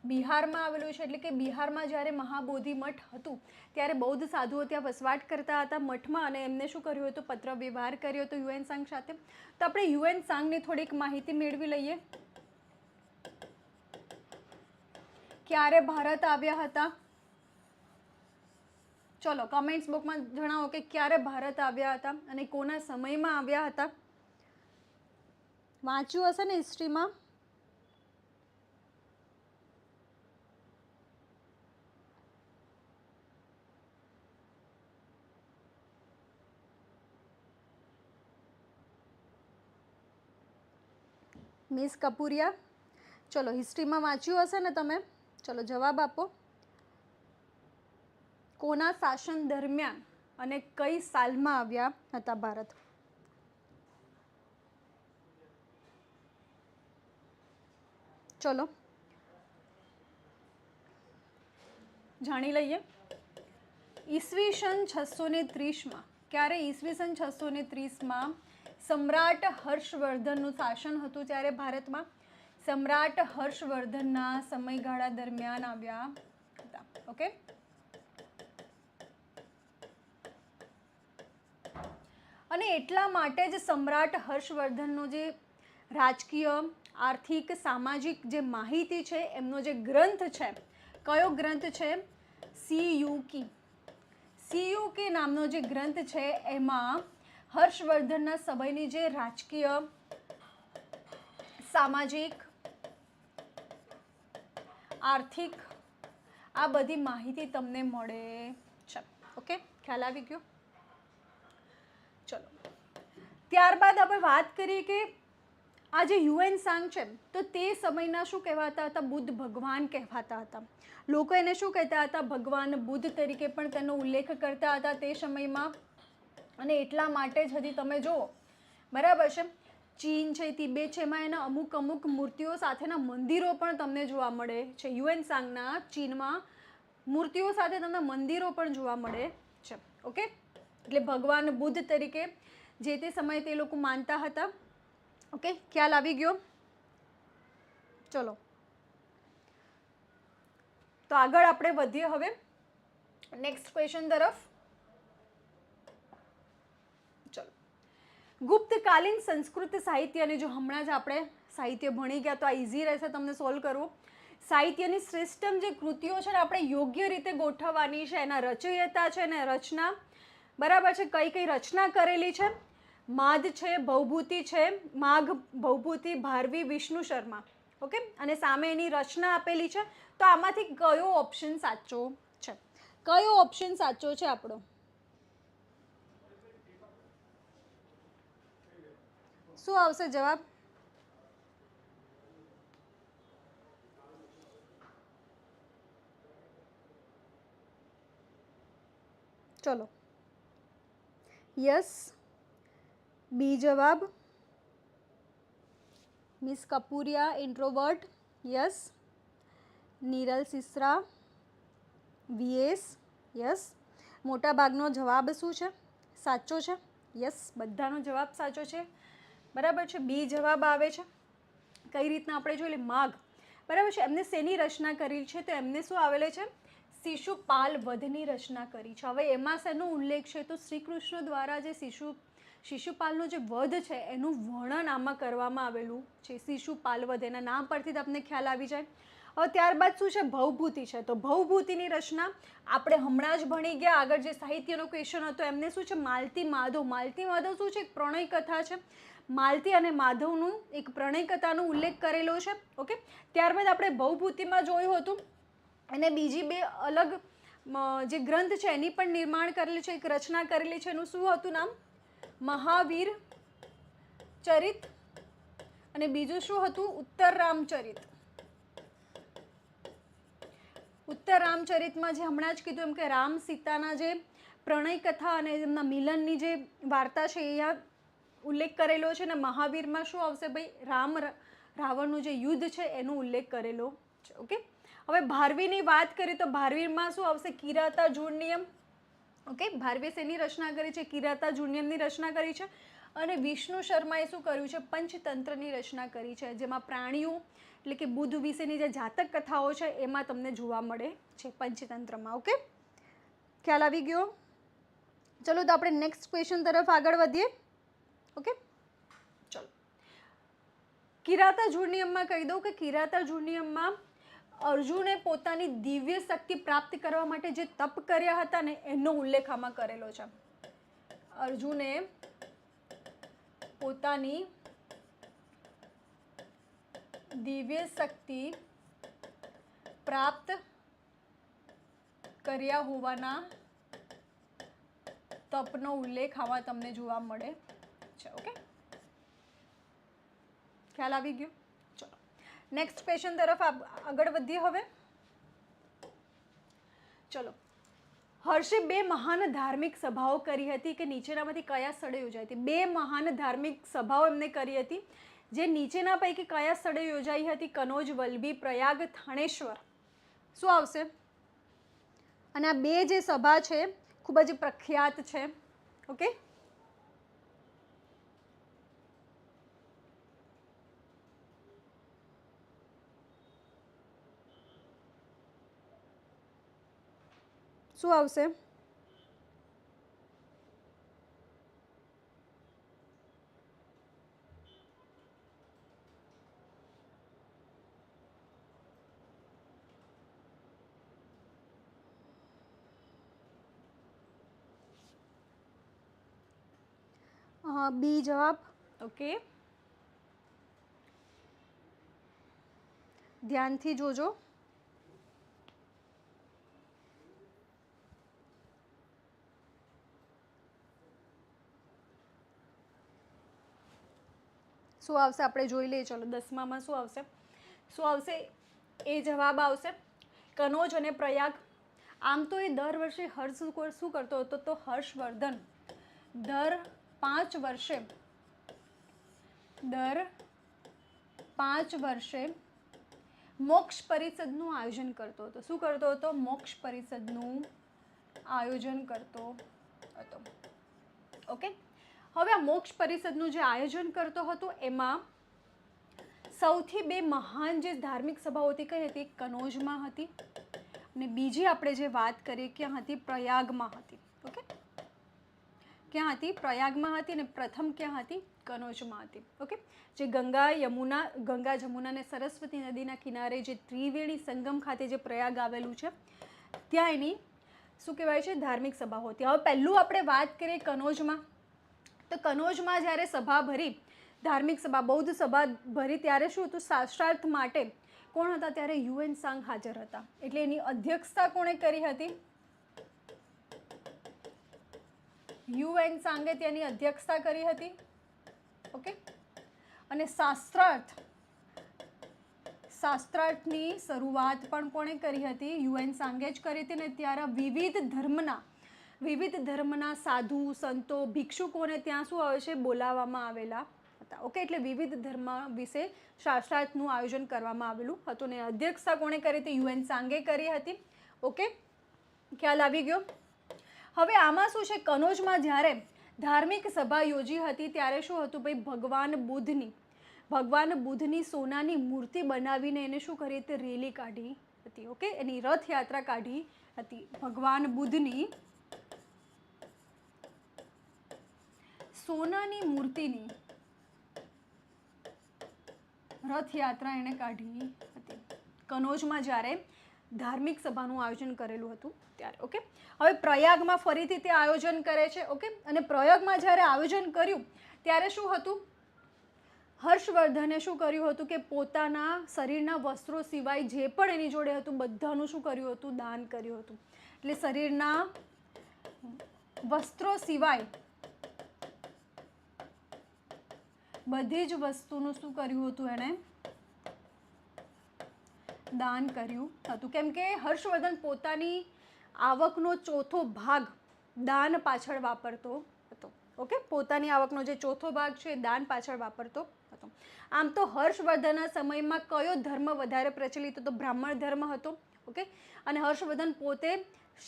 બિહારમાં આવેલું છે. એટલે કે બિહારમાં જ્યારે મહાબોધિ મઠ હતું ત્યારે બૌદ્ધ સાધુઓ ત્યાં વસવાટ કરતા હતા મઠમાં, અને એમને શું કર્યું હતું? પત્ર વ્યવહાર કર્યો હતો યુએન સાંગ સાથે. તો આપણે યુએન સાંગની થોડીક માહિતી મેળવી લઈએ. ક્યારે ભારત આવ્યા હતા? ચલો કમેન્ટ્સ બોક્સમાં જણાવો કે ક્યારે ભારત આવ્યા હતા અને કોના સમયમાં આવ્યા હતા. વાંચ્યું હશે ને હિસ્ટ્રીમાં? મિસ કપૂરિયા, ચલો હિસ્ટ્રીમાં વાંચ્યું હશે ને તમે? ચલો જવાબ આપો. કોના શાસન દરમિયાન અને કઈ સાલમાં આવ્યા હતા ભારત? ચલો જાણી લઈએ. ઈસવીસન 630માં. ક્યારે? ઈસવીસન 630માં સમ્રાટ હર્ષવર્ધનનું શાસન હતું ત્યારે ભારતમાં. સમ્રાટ હર્ષવર્ધનના સમયગાળા દરમિયાન આવ્યા હતા. ઓકે, અને એટલા માટે જ સમ્રાટ હર્ષવર્ધનનો જે રાજકીય, આર્થિક, સામાજિક જે માહિતી છે એમનો જે ગ્રંથ છે, કયો ગ્રંથ છે? સીયુકી. સીયુકી નામનો જે ગ્રંથ છે એમાં હર્ષવર્ધનના સમયની જે રાજકીય, સામાજિક, આર્થિક આ બધી માહિતી તમને મળે છે. ઓકે, ખ્યાલ આવી ગયો? ચલો ત્યારબાદ આપણે વાત કરીએ કે આ જે યુએન સાંગ છે તો તે સમયના શું કહેવાતા હતા? બુદ્ધ ભગવાન કહેવાતા હતા. લોકો એને શું કહેતા હતા? ભગવાન બુદ્ધ તરીકે પણ તેનો ઉલ્લેખ કરતા હતા તે સમયમાં. અને એટલા માટે જ હજી તમે જુઓ, બરાબર છે, ચીન છે, તિબેટ છે, એમાં એના અમુક અમુક મૂર્તિઓ સાથેના મંદિરો પણ તમને જોવા મળે છે. યુએન સાંગના ચીનમાં મૂર્તિઓ સાથે તમને મંદિરો પણ જોવા મળે છે. ઓકે, એટલે ભગવાન બુદ્ધ તરીકે જે તે સમયે તે લોકો માનતા હતા. ઓકે, ખ્યાલ આવી ગયો? ચલો તો આગળ આપણે વધીએ હવે નેક્સ્ટ ક્વેશ્ચન તરફ. ચલો, ગુપ્તકાલીન સંસ્કૃત સાહિત્યને જો હમણાં જ આપણે સાહિત્ય ભણી ગયા તો આ ઇઝી રહેશે તમને સોલ્વ કરવું. સાહિત્યની શ્રેષ્ઠમ જે કૃતિઓ છે ને આપણે યોગ્ય રીતે ગોઠવવાની છે. એના રચયિતા છે ને રચના, બરાબર છે, કઈ કઈ રચના કરેલી છે? માધ છે, ભવભૂતિ છે, માઘ, ભવભૂતિ, ભારવી, વિષ્ણુ શર્મા. ઓકે, અને સામે એની રચના આપેલી છે. તો આમાંથી કયો ઓપ્શન સાચો છે? કયો ઓપ્શન સાચો છે આપણો? શું આવશે જવાબ? ચલો યસ, બી જવાબ. Miss Kapuriya introvert. Yes. Niral Sisara VS. Yes. મોટાભાગનો જવાબ શું છે? સાચો છે. યસ, બધાનો જવાબ સાચો છે. બરાબર છે, બી જવાબ આવે છે. કઈ રીતના આપણે જોઈ લે, માઘ, બરાબર છે, એમને શેની રચના કરી છે? તો એમને શું આવેલે છે? શિશુપાલ વધની રચના કરી છે. હવે એમાં શેનો ઉલ્લેખ છે? તો શ્રી કૃષ્ણ દ્વારા જે શિશુપાલનો જે વધ છે એનું વર્ણન આમાં કરવામાં આવેલું છે. શિશુપાલ વધ, એના નામ પરથી જ આપણને ખ્યાલ આવી જાય. હવે ત્યારબાદ શું છે, ભવભૂતિ છે. તો ભવભૂતિની રચના આપણે હમણાં જ ભણી ગયા. આગળ જે સાહિત્યનો ક્વેશ્ચન હતો એમને શું છે, માલતી માધવ. માલતી માધવ શું છે, એક પ્રણય કથા છે. માલતી અને માધવનું એક પ્રણય કથાનો ઉલ્લેખ કરેલો છે. ઓકે, ત્યારબાદ આપણે ભવભૂતિમાં જોયું હતું અને બીજી બે અલગ જે ગ્રંથ છે એની પણ નિર્માણ કરેલી છે, એક રચના કરેલી છે. એનું શું હતું નામ, મહાવીર ચરિત, અને બીજું શું હતું, ઉત્તર રામચરિત. ઉત્તર રામચરિતમાં જે હમણાં જ કીધું એમ કે રામ સીતાના જે પ્રણય કથા અને એમના મિલનની જે વાર્તા છે એ અહીંયા ઉલ્લેખ કરેલો છે. અને મહાવીરમાં શું આવશે ભાઈ, રાવણનું જે યુદ્ધ છે એનો ઉલ્લેખ કરેલો છે. ઓકે, હવે ભારવીની વાત કરીએ તો ભારવીમાં શું આવશે, કિરાતાર્જુનીયમ. ઓકે, ભારવીએ શેની રચના કરી છે, કિરાતાર્જુનીયમની રચના કરી છે. અને વિષ્ણુ શર્માએ શું કર્યું છે, પંચતંત્રની રચના કરી છે, જેમાં પ્રાણીઓ એટલે કે બુદ્ધ વિશેની જે જાતક કથાઓ છે એમાં તમને જોવા મળે છે પંચતંત્રમાં. ઓકે, ખ્યાલ આવી ગયો. ચલો તો આપણે નેક્સ્ટ ક્વેશ્ચન તરફ આગળ વધીએ. ઓકે, ચલો કિરાતાર્જુનીયમમાં કહી દઉં કે કિરાતાર્જુનીયમમાં અર્જુને પોતાની દિવ્ય શક્તિ પ્રાપ્ત કરવા માટે જે તપ કર્યા હતા ને એનો ઉલ્લેખ આમાં કરેલો છે. અર્જુને પોતાની દિવ્ય શક્તિ પ્રાપ્ત કર્યા હોવાના તપનો ઉલ્લેખ આમાં તમને જોવા મળે છે. ઓકે, ખ્યાલ આવી ગયો. ચલો નેક્સ્ટ ક્વેશ્ચન તરફ આગળ વધીએ. હવે ચલો, હર્ષે બે મહાન ધાર્મિક સભાઓ કરી હતી કે નીચેનામાંથી કયા સ્થળે યોજાઈ હતી. બે મહાન ધાર્મિક સભાઓ એમને કરી હતી, જે નીચેના પૈકી કયા સ્થળે યોજાઈ હતી, કનોજ, વલ્લભી, પ્રયાગ, થાણેશ્વર. શું આવશે? અને આ બે જે સભા છે ખૂબ જ પ્રખ્યાત છે. ઓકે, શું આવશે? બી જવાબ. ઓકે, ધ્યાનથી જોજો. શું આવશે આપણે જોઈ લઈએ. ચલો 10મામાં શું આવશે? શું આવશે? એ જવાબ આવશે, કનોજ અને પ્રયાગ. આમ તો એ દર વર્ષે હર્ષ શું કરતો હતો, તો હર્ષવર્ધન દર 5 વર્ષે મોક્ષ પરિષદનું આયોજન કરતો હતો. શું કરતો હતો? મોક્ષ પરિષદનું આયોજન કરતો હતો. ઓકે, હવે આ મોક્ષ પરિષદનું જે આયોજન કરતો હતો એમાં સૌથી બે મહાન જે ધાર્મિક સભાઓ હતી કઈ હતી? કનોજમાં હતી, અને બીજી આપણે જે વાત કરીએ ક્યાં હતી? પ્રયાગમાં હતી. ઓકે, ક્યાં હતી? પ્રયાગમાં હતી, અને પ્રથમ ક્યાં હતી? કનોજમાં હતી. ઓકે, જે ગંગા જમુના અને સરસ્વતી નદીના કિનારે જે ત્રિવેણી સંગમ ખાતે જે પ્રયાગ આવેલું છે ત્યાં એની શું કહેવાય છે? ધાર્મિક સભાઓ હતી. હવે પહેલું આપણે વાત કરીએ કનોજમાં. તો કનોજમાં જ્યારે સભા ભરી, ધાર્મિક સભા, બૌદ્ધ સભા ભરી, ત્યારે શું હતું? શાસ્ત્રાર્થ માટે કોણ હતા ત્યારે? યુએન સાંગ હાજર હતા. એટલે એની અધ્યક્ષતા કોણે કરી હતી? યુએન સાંગે તેની અધ્યક્ષતા કરી હતી. ઓકે, અને શાસ્ત્રાર્થની શરૂઆત પણ કોણે કરી હતી? યુએન સાંગે જ કરી હતી. ને ત્યારે વિવિધ ધર્મના સાધુ, સંતો, ભિક્ષુકોને ત્યાં શું આવે છે? બોલાવવામાં આવેલા હતા. ઓકે, એટલે વિવિધ ધર્મ વિશે શાસ્ત્રાર્થનું આયોજન કરવામાં આવેલું હતું. ને અધ્યક્ષતા કોણે કરી હતી? યુએન સાંગે કરી હતી. ઓકે, ખ્યાલ આવી ગયો. હવે આમાં શું છે? કનોજમાં જ્યારે ધાર્મિક સભા યોજી હતી ત્યારે શું હતું ભાઈ? ભગવાન બુદ્ધની સોનાની મૂર્તિ બનાવીને એને શું કરી હતી? રેલી કાઢી હતી. ઓકે, એની રથયાત્રા કાઢી હતી. ભગવાન બુદ્ધની સોનાની મૂર્તિની રથયાત્રા એણે કાઢી હતી. કનોજમાં જ્યારે ધાર્મિક સભાનું આયોજન કરેલું હતું ત્યારે. ઓકે, હવે પ્રયાગમાં ફરીથી તે આયોજન કરે છે. ઓકે, અને પ્રયાગમાં જ્યારે આયોજન કર્યું ત્યારે શું હતું, હર્ષવર્ધને શું કર્યું હતું કે પોતાના શરીરના વસ્ત્રો સિવાય જે પણ એની જોડે હતું બધાનું શું કર્યું હતું, દાન કર્યું હતું. એટલે શરીરના વસ્ત્રો સિવાય બધી જ વસ્તુનું શું કર્યું હતું, એણે દાન કર્યું હતું. કેમ કે હર્ષવર્ધન પોતાની આવકનો ચોથો ભાગ દાન પાછળ વાપરતો હતો. ઓકે, પોતાની આવકનો જે ચોથો ભાગ છે એ દાન પાછળ વાપરતો હતો. આમ તો હર્ષવર્ધનના સમયમાં કયો ધર્મ વધારે પ્રચલિત હતો, બ્રાહ્મણ ધર્મ હતો. ઓકે, અને હર્ષવર્ધન પોતે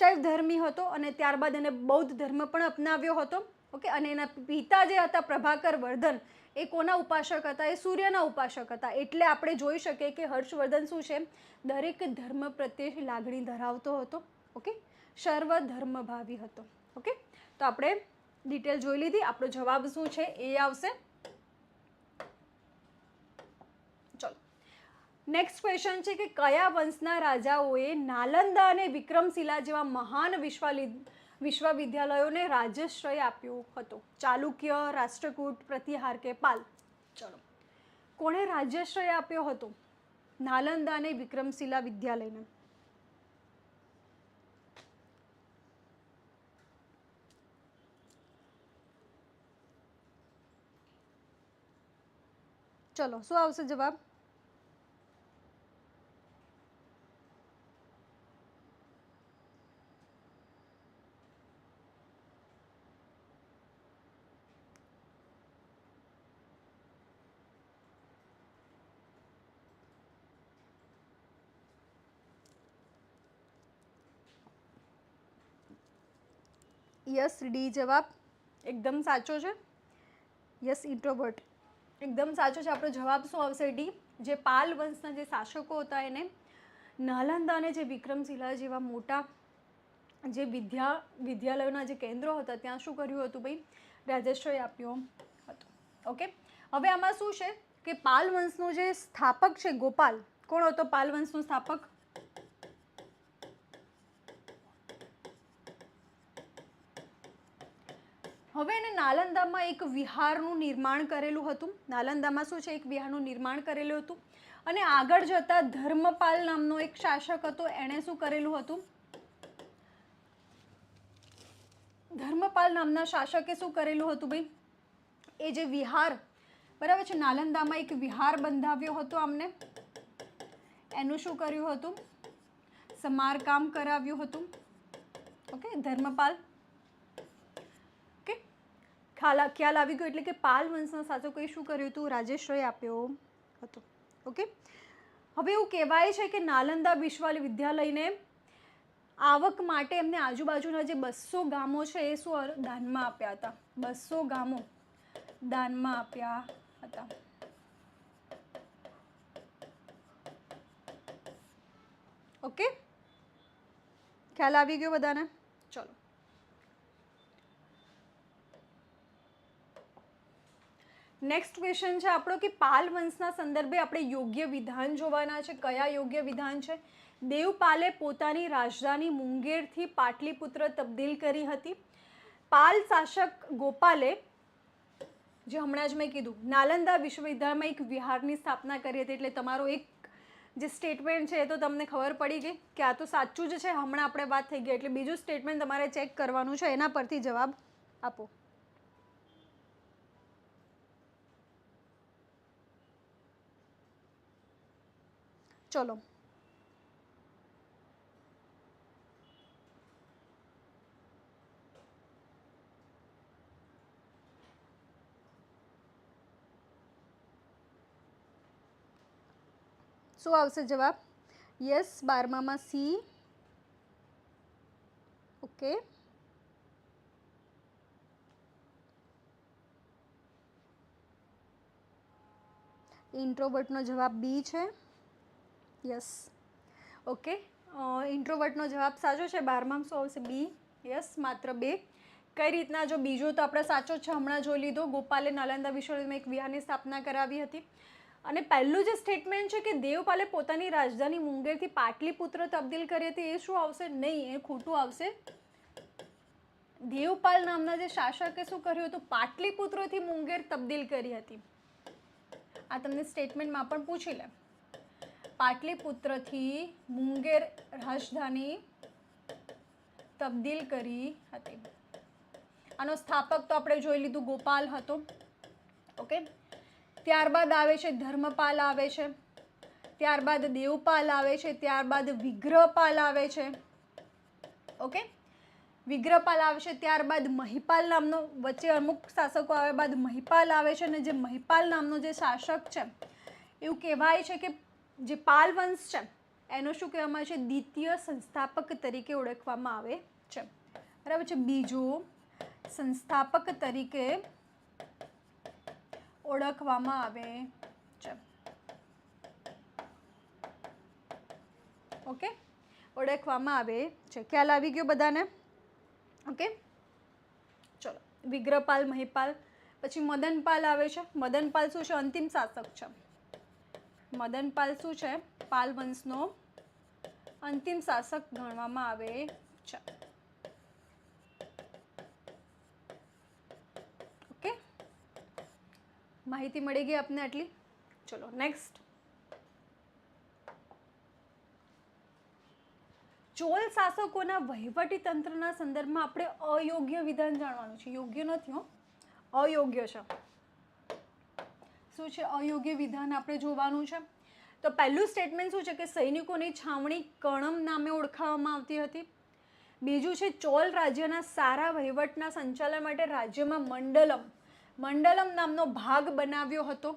શૈવ ધર્મી હતો અને ત્યારબાદ એને બૌદ્ધ ધર્મ પણ અપનાવ્યો હતો. ઓકે, અને એના પિતા જે હતા પ્રભાકર વર્ધન એ કોના ઉપાસક હતા, એ સૂર્યના ઉપાસક હતા. એટલે આપણે જોઈ શકીએ કે હર્ષવર્ધન શું છે, દરેક ધર્મ પ્રત્યે લાગણી ધરાવતો હતો. ઓકે, સર્વ ધર્મભાવી હતો. ઓકે, તો આપણે ડિટેલ જોઈ લીધી. આપણો જવાબ શું છે એ આવશે. ચલો, નેક્સ્ટ ક્વેશ્ચન છે કે કયા વંશના રાજાઓએ નાલંદા અને વિક્રમશિલા જેવા મહાન વિશ્વવિદ્યાલયોને રાજ્યાશ્રય આપ્યો હતો? ચાલુક્ય, રાષ્ટ્રકૂટ, પ્રતિહાર કે પાલ? ચલો, કોણે રાજ્યાશ્રય આપ્યો હતો નાલંદા અને વિક્રમશિલા વિદ્યાલયને? ચલો, શું આવશે જવાબ? યસ, ડી જવાબ એકદમ સાચો છે. યસ, ઇન્ટ્રોવર્ટ એકદમ સાચો છે. આપણો જવાબ શું આવશે? ડી. જે પાલ વંશના જે શાસકો હતા એને નાલંદા અને જે વિક્રમશિલા જેવા મોટા જે વિદ્યાલયોના જે કેન્દ્રો હતા ત્યાં શું કર્યું હતું ભાઈ? રાજ્યાશ્રય આપ્યો હતો. ઓકે, હવે આમાં શું છે કે પાલ વંશનો જે સ્થાપક છે ગોપાલ, કોણ હતો પાલ વંશનો સ્થાપક? હવે એને નાલંદામાં એક વિહારનું નિર્માણ કરેલું હતું. નાલંદામાં શું છે, એક વિહારનું નિર્માણ કરેલું હતું. અને આગળ જતા ધર્મપાલ નામનો એક શાસક હતો, એણે શું કરેલું હતું? ધર્મપાલ નામના શાસકે શું કરેલું હતું ભાઈ? એ જે વિહાર, બરાબર છે, નાલંદામાં એક વિહાર બંધાવ્યો હતો આમને. એનું શું કર્યું હતું? સમારકામ કરાવ્યું હતું. ઓકે, ધર્મપાલ. ખ્યાલ આવી ગયો. એટલે કે પાલ વંશના શાસકોએ શું કર્યું હતું? રાજ્યાશ્રય આપ્યો હતો. ઓકે, હવે એવું કહેવાય છે કે નાલંદા વિશ્વવિદ્યાલયને આવક માટે એમને આજુબાજુના જે 200 ગામો છે એ શું દાનમાં આપ્યા હતા? 200 ગામો દાનમાં આપ્યા હતા. ઓકે, ખ્યાલ આવી ગયો બધાને? ચલો, નેક્સ્ટ ક્વેશ્ચન છે આપણો કે પાલ વંશના સંદર્ભે આપણે યોગ્ય વિધાન જોવાના છે. કયા યોગ્ય વિધાન છે? દેવપાલે પોતાની રાજધાની મુંગેરથી પાટલીપુત્ર તબદીલ કરી હતી. પાલ શાસક ગોપાલે, જે હમણાં જ મેં કીધું, નાલંદા વિશ્વવિદ્યાલયમાં એક વિહારની સ્થાપના કરી હતી. એટલે તમારો એક જે સ્ટેટમેન્ટ છે એ તો તમને ખબર પડી ગઈ કે આ તો સાચું જ છે. હમણાં આપણે વાત થઈ ગઈ. એટલે બીજું સ્ટેટમેન્ટ તમારે ચેક કરવાનું છે, એના પરથી જવાબ આપો. ચલો, શું આવશે જવાબ? યસ, 12માં સી. ઓકે, ઇન્ટ્રોવર્ટનો જવાબ બી છે. યસ, ઓકે, ઇન્ટ્રોવર્ટનો જવાબ સાચો છે. 12માં શું આવશે? બી. યસ, માત્ર 2. કઈ રીતના, જો બીજો તો આપણે સાચો જ છે, હમણાં જોઈ લીધો, ગોપાલે નાલંદા વિશ્વવિદ્યાલયમાં એક વિહારની સ્થાપના કરાવી હતી. અને પહેલું જે સ્ટેટમેન્ટ છે કે દેવપાલે પોતાની રાજધાની મુંગેરથી પાટલીપુત્ર તબદીલ કરી હતી, એ શું આવશે? નહીં, એ ખોટું આવશે. દેવપાલ નામના જે શાસકે શું કર્યું હતું? પાટલીપુત્રથી મુંગેર તબદીલ કરી હતી. આ તમને સ્ટેટમેન્ટમાં પણ પૂછી લે. પાટલીપુત્રથી મુંગેર રાજધાની તબદીલ કરી હતી. આનો સ્થાપક તો આપણે જોઈ લીધું, ગોપાલ હતો. ઓકે, ત્યારબાદ આવે છે ધર્મપાલ આવે છે, ત્યારબાદ દેવપાલ આવે છે, ત્યારબાદ વિગ્રહપાલ આવે છે. ઓકે, વિગ્રહપાલ આવે છે, ત્યારબાદ મહિપાલ નામનો, વચ્ચે અમુક શાસકો આવ્યા બાદ મહિપાલ આવે છે. અને જે મહિપાલ નામનો જે શાસક છે, એવું કહેવાય છે કે જે પાલ વંશ છે એનો શું કહેવામાં આવે છે? દ્વિતીય સંસ્થાપક તરીકે ઓળખવામાં આવે છે. બરાબર છે, બીજો સંસ્થાપક તરીકે ઓળખવામાં આવે છે. ઓકે, ઓળખવામાં આવે છે. ખ્યાલ આવી ગયો બધાને? ઓકે, ચલો, વિગ્રહપાલ, મહિપાલ, પછી મદનપાલ આવે છે. મદનપાલ શું છે? અંતિમ શાસક છે. મદનપાલ શું છે? પાલ વંશનો અંતિમ શાસક ગણવામાં આવે છે. ઓકે, માહિતી મળી ગઈ આપને આટલી? ચલો નેક્સ્ટ. ચોલ શાસકોના વહીવટી તંત્રના સંદર્ભમાં આપણે અયોગ્ય વિધાન જાણવાનું છે. યોગ્ય નથી હો, અયોગ્ય છે. શું છે? અયોગ્ય વિધાન આપણે જોવાનું છે. તો પહેલું સ્ટેટમેન્ટ શું છે કે સૈનિકોની છાવણી કણમ નામે ઓળખાવવામાં આવતી હતી. બીજું છે ચોલ રાજ્યના સારા વહીવટના સંચાલન માટે રાજ્યમાં મંડલમ નામનો ભાગ બનાવ્યો હતો.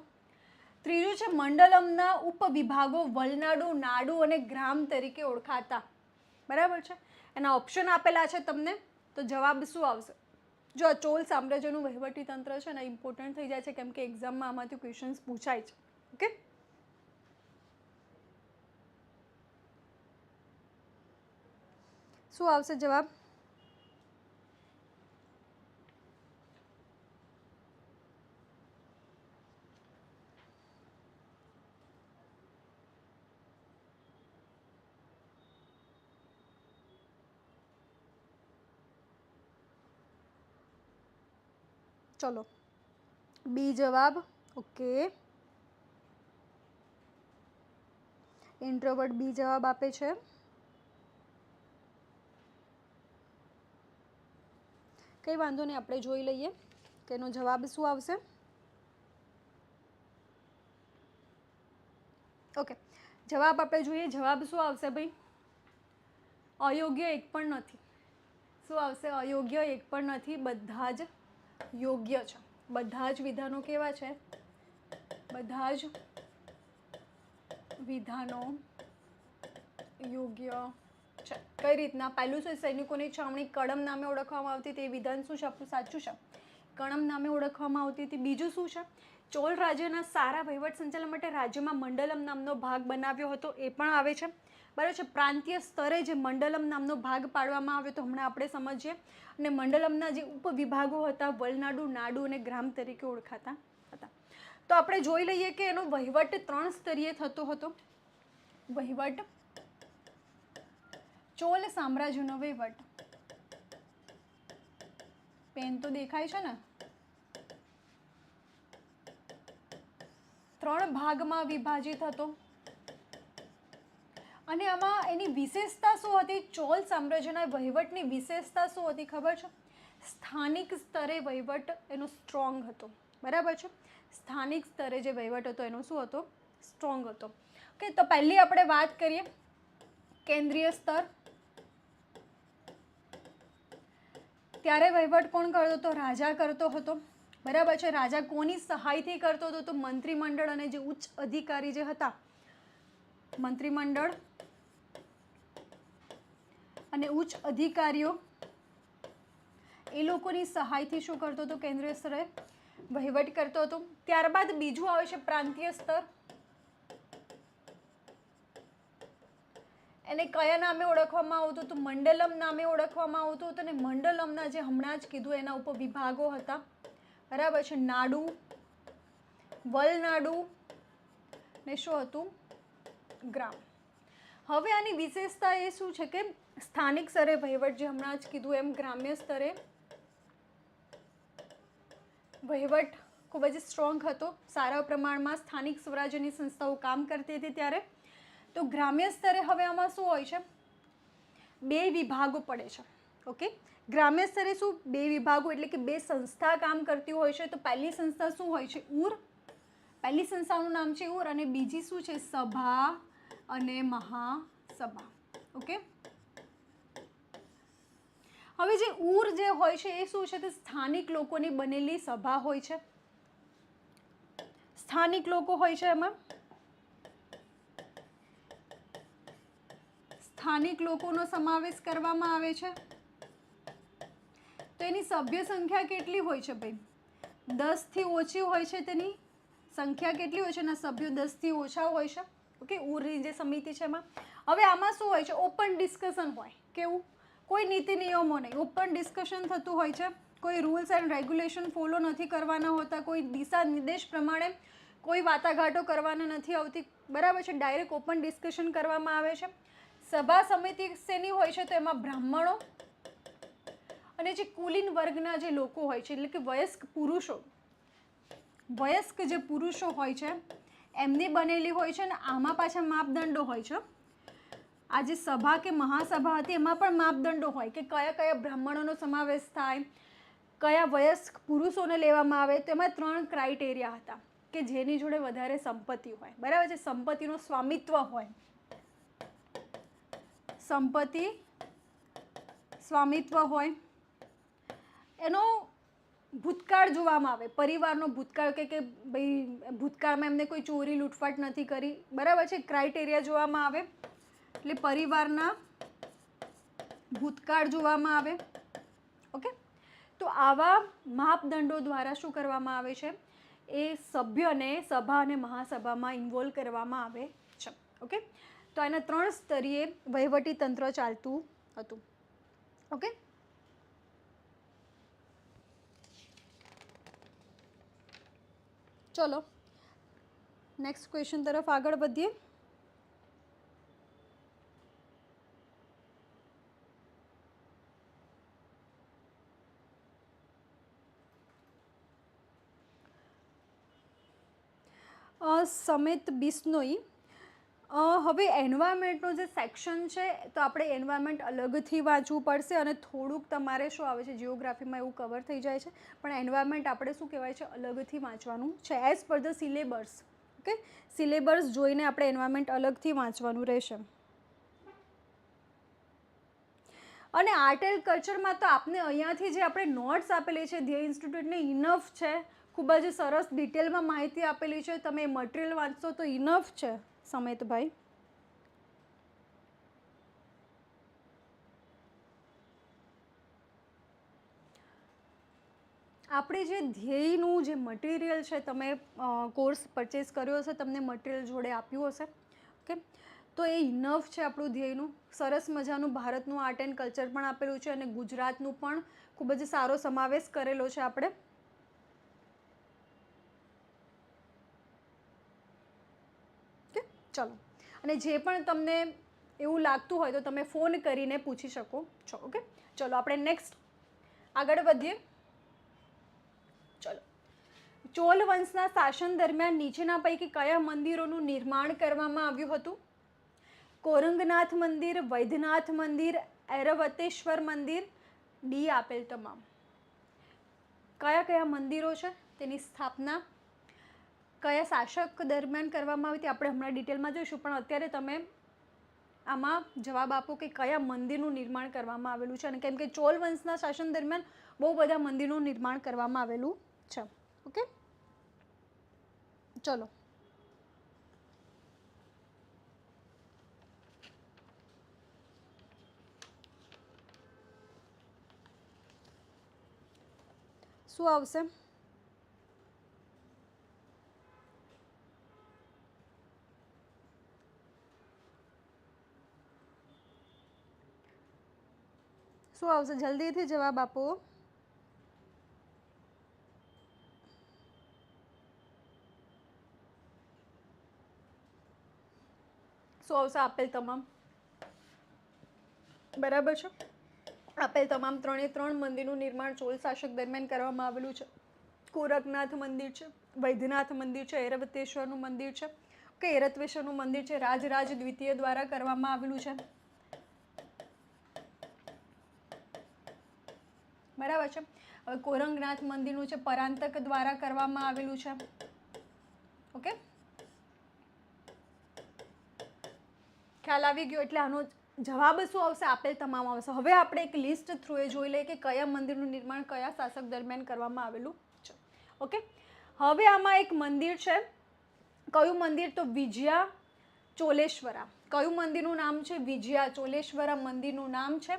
ત્રીજું છે મંડલમના ઉપવિભાગો વલનાડુ, નાડુ અને ગ્રામ તરીકે ઓળખાતા. બરાબર છે, એના ઓપ્શન આપેલા છે તમને. તો જવાબ શું આવશે? જો આ ચોલ સામ્રાજ્યનું વહીવટી તંત્ર છે ને, ઇમ્પોર્ટન્ટ થઈ જાય છે, કેમ કે એક્ઝામમાં આમાંથી ક્વેશ્ચન્સ પૂછાય છે. ઓકે, શું આવશે જવાબ? ચલો, બી જવાબ. ઓકે, ઇન્ટ્રોવર્ટ બી જવાબ આપે છે. કંઈ વાંધો નહીં, આપણે જોઈ લઈએ કે એનો જવાબ શું આવશે. ઓકે, જવાબ આપણે જોઈએ. જવાબ શું આવશે ભાઈ? અયોગ્ય એક પણ નથી. શું આવશે? અયોગ્ય એક પણ નથી, બધા જ યોગ્ય છે. બધા જ વિધાનો કેવા છે? બધા જ વિધાનો યોગ્ય છે. કઈ રીતના? પહેલું છે સૈનિકોની છાવણી કડમ નામે ઓળખવામાં આવતી હતી, એ વિધાન શું છે આપણું? સાચું છે, કણમ નામે ઓળખવામાં આવતી હતી. બીજું શું છે? ચોલ રાજ્યના સારા વહીવટ સંચાલન માટે રાજ્યમાં મંડલમ નામનો ભાગ બનાવ્યો હતો, એ પણ આવે છે. બરાબર છે, પ્રાંતીય સ્તરે જે મંડલમ નામનો ભાગ પાડવામાં આવ્યો તો હમણાં આપણે સમજીએ. અને મંડલમના જે ઉપવિભાગો હતા વલનાડુ, નાડુ અને ગ્રામ તરીકે ઓળખાતા હતા. તો આપણે જોઈ લઈએ કે એનો વહીવટ 3 સ્તરીય થતો હતો. વહીવટ, ચોલ સામ્રાજ્યનો વહીવટ, પેન તો દેખાય છે ને, 3 ભાગમાં વિભાજિત હતો. અને આમાં એની વિશેષતા શું હતી? ચોલ સામ્રાજ્યના વહીવટની વિશેષતા શું હતી ખબર છે? સ્થાનિક સ્તરે વહીવટ એનો સ્ટ્રોંગ હતો. બરાબર છે, સ્થાનિક સ્તરે જે વહીવટ હતો એનો શું હતો? સ્ટ્રોંગ હતો. ઓકે, તો પહેલી આપણે વાત કરીએ કેન્દ્રીય સ્તર. ત્યારે વહીવટ કોણ કરતો હતો? રાજા કરતો હતો. બરાબર છે, રાજા કોની સહાયથી કરતો હતો? તો મંત્રીમંડળ અને જે ઉચ્ચ અધિકારી જે હતા, મંત્રીમંડળ અને ઉચ્ચ અધિકારીઓ, એ લોકોની સહાયથી શું કરતો હતો? કેન્દ્રીય સ્તરે વહીવટ કરતો હતો. ત્યારબાદ બીજું આવે છે પ્રાંતીય સ્તર. એને કયા નામે ઓળખવામાં આવતું હતું? મંડલમ નામે ઓળખવામાં આવતું હતું. અને મંડલમના જે હમણાં જ કીધું એના ઉપર વિભાગો હતા, બરાબર છે. નાડુ, વલનાડુ ને શું હતું? ગ્રામ. હવે આની વિશેષતા એ શું છે કે સ્થાનિક સ્તરે વહીવટ, જે હમણાં જ કીધું એમ ગ્રામ્ય સ્તરે વહીવટ ખૂબ જ સ્ટ્રોંગ હતો, સારા પ્રમાણમાં સ્થાનિક સ્વરાજ્યની સંસ્થાઓ કામ કરતી હતી ત્યારે. તો ગ્રામ્ય સ્તરે હવે આમાં શું હોય છે? બે વિભાગો પડે છે. ઓકે, ગ્રામ્ય સ્તરે શું? બે વિભાગો એટલે કે બે સંસ્થા કામ કરતી હોય છે. તો પહેલી સંસ્થા શું હોય છે? ઉર. પહેલી સંસ્થાનું નામ છે ઉર અને બીજી શું છે? સભા અને મહાસભા. ઓકે, હવે જે ઉર જે હોય છે એ શું છે? તે સ્થાનિક લોકોની બનેલી સભા હોય છે. સ્થાનિક લોકો હોય છે, એમાં સ્થાનિક લોકોનો સમાવેશ કરવામાં આવે છે. તો એની સભ્ય સંખ્યા કેટલી હોય છે ભાઈ? 10 થી ઓછી હોય છે. તેની સંખ્યા કેટલી હોય છે? એના સભ્યો 10 થી ઓછા હોય છે. ઓકે, ઉરની જે સમિતિ છે એમાં. હવે આમાં શું હોય છે? ઓપન ડિસ્કશન હોય. કેવું? કોઈ નીતિ નિયમો નહીં, ઓપન ડિસ્કશન થતું હોય છે. કોઈ રૂલ્સ એન્ડ રેગ્યુલેશન ફોલો નથી કરવાના હોતા, કોઈ દિશા નિર્દેશ પ્રમાણે કોઈ વાટાઘાટો કરવાના નથી આવતી, બરાબર છે. ડાયરેક્ટ ઓપન ડિસ્કશન કરવામાં આવે છે. સભા સમિતિ શેની હોય છે? તો એમાં બ્રાહ્મણો અને જે કુલીન વર્ગના જે લોકો હોય છે, એટલે કે વયસ્ક પુરુષો, વયસ્ક જે પુરુષો હોય છે એમની બનેલી હોય છે. અને આમાં પાછા માપદંડો હોય છે. આ જે સભા કે મહાસભા હતી એમાં પણ માપદંડો હોય કે કયા કયા બ્રાહ્મણોનો સમાવેશ થાય, કયા વયસ્ક પુરુષોને લેવામાં આવે. તો એમાં 3 ક્રાઇટેરિયા હતા કે જેની જોડે વધારે સંપત્તિ હોય, બરાબર છે. સંપત્તિનો સ્વામિત્વ હોય, સંપત્તિ સ્વામિત્વ હોય, એનો ભૂતકાળ જોવામાં આવે, પરિવારનો ભૂતકાળ કે ભાઈ ભૂતકાળમાં એમને કોઈ ચોરી લૂંટફાટ નથી કરી, બરાબર છે. ક્રાઇટેરિયા જોવામાં આવે એટલે પરિવારના ભૂતકાળ જોવામાં આવે. ઓકે, તો આવા માપદંડો દ્વારા શું કરવામાં આવે છે? એ સભ્યને સભા અને મહાસભામાં ઇન્વોલ્વ કરવામાં આવે છે. ઓકે, તો આના 3 સ્તરીય વહીવટી તંત્ર ચાલતું હતું. ઓકે, ચલો નેક્સ્ટ ક્વેશ્ચન તરફ આગળ વધીએ. સમિત બિશ્નોઈ. હવે એન્વાયરમેન્ટનો જે સેક્શન છે તો આપણે એન્વાયરમેન્ટ અલગથી વાંચવું પડશે અને થોડુંક તમારે શું આવે છે? જિયોગ્રાફીમાં એવું કવર થઈ જાય છે, પણ એન્વાયરમેન્ટ આપણે શું કહેવાય છે? અલગથી વાંચવાનું છે as per the syllabus. Okay, syllabus જોઈને આપણે એન્વાયરમેન્ટ અલગથી વાંચવાનું રહેશે. અને આર્ટ એન્ડ કલ્ચરમાં તો આપને અહીંયાથી જે આપણે નોટ્સ આપેલી છે ધ્યેય ઇન્સ્ટિટ્યૂટની ઇનફ છે. ખૂબ જ સરસ ડિટેલમાં માહિતી આપેલી છે. તમે મટીરિયલ વાંચશો તો ઇનફ છે સમિતભાઈ. આપણે જે ધ્યેયનું જે મટીરિયલ છે, તમે કોર્સ પરચેસ કર્યો હશે, તમને મટીરિયલ જોડે આપ્યું હશે. ઓકે, તો એ ઇનફ છે આપણું ધ્યેયનું. સરસ મજાનું ભારતનું આર્ટ એન્ડ કલ્ચર પણ આપેલું છે અને ગુજરાતનું પણ ખૂબ જ સારો સમાવેશ કરેલો છે આપણે. ઓકે, ચલો. અને જે પણ તમને એવું લાગતું હોય તો તમે ફોન કરીને પૂછી શકો છો. ઓકે, ચલો આપણે નેક્સ્ટ આગળ વધીએ. ચલો, ચોલ વંશના શાસન દરમિયાન નીચેના પૈકી કયા મંદિરોનું નિર્માણ કરવામાં આવ્યું હતું? કોરંગનાથ મંદિર, વૈદ્યનાથ મંદિર, ઐરવતેશ્વર મંદિર, ડી આપેલ તમામ. કયા કયા મંદિરો છે? તેની સ્થાપના કયા શાસક દરમિયાન કરવામાં આવી હતી આપણે હમણાં ડિટેલમાં જોઈશું, પણ અત્યારે તમે આમાં જવાબ આપો કે કયા મંદિરનું નિર્માણ કરવામાં આવેલું છે. અને કેમ કે ચોલ વંશના શાસન દરમિયાન બહુ બધા મંદિરનું નિર્માણ કરવામાં આવેલું છે. ઓકે, ચલો. શું આવશે? શું આવશે? જલ્દીથી જવાબ આપો. શું આવશે? આપેલ તમામ. બરાબર છે. આપેલ તમામ 3 મંદિરનું નિર્માણ ચોલ શાસક દરમિયાન કરવામાં આવેલું છે. કોરકનાથ મંદિર છે, વૈદ્યનાથ મંદિર છે, ઐરવતેશ્વરનું મંદિર છે, કે ઐરતવેશ્વરનું મંદિર છે, રાજરાજ દ્વિતીય દ્વારા કરવામાં આવેલું છે. બરાબર છે. હવે કોરંગનાથ મંદિરનું છે પરાંતક દ્વારા કરવામાં આવેલું છે. ઓકે, ખ્યાલ આવી ગયો. એટલે આનો જવાબ શું આવશે? આપેલ તમામ આવશે. હવે આપણે એક લિસ્ટ થ્રુ એ જોઈ લઈએ કે કયા મંદિરનું નિર્માણ કયા શાસક દરમિયાન કરવામાં આવેલું છે. ઓકે, હવે આમાં એક મંદિર છે. કયું મંદિર? તો વિજયા ચોલેશ્વરા. કયું મંદિરનું નામ છે? વિજયા ચોલેશ્વરા મંદિરનું નામ છે.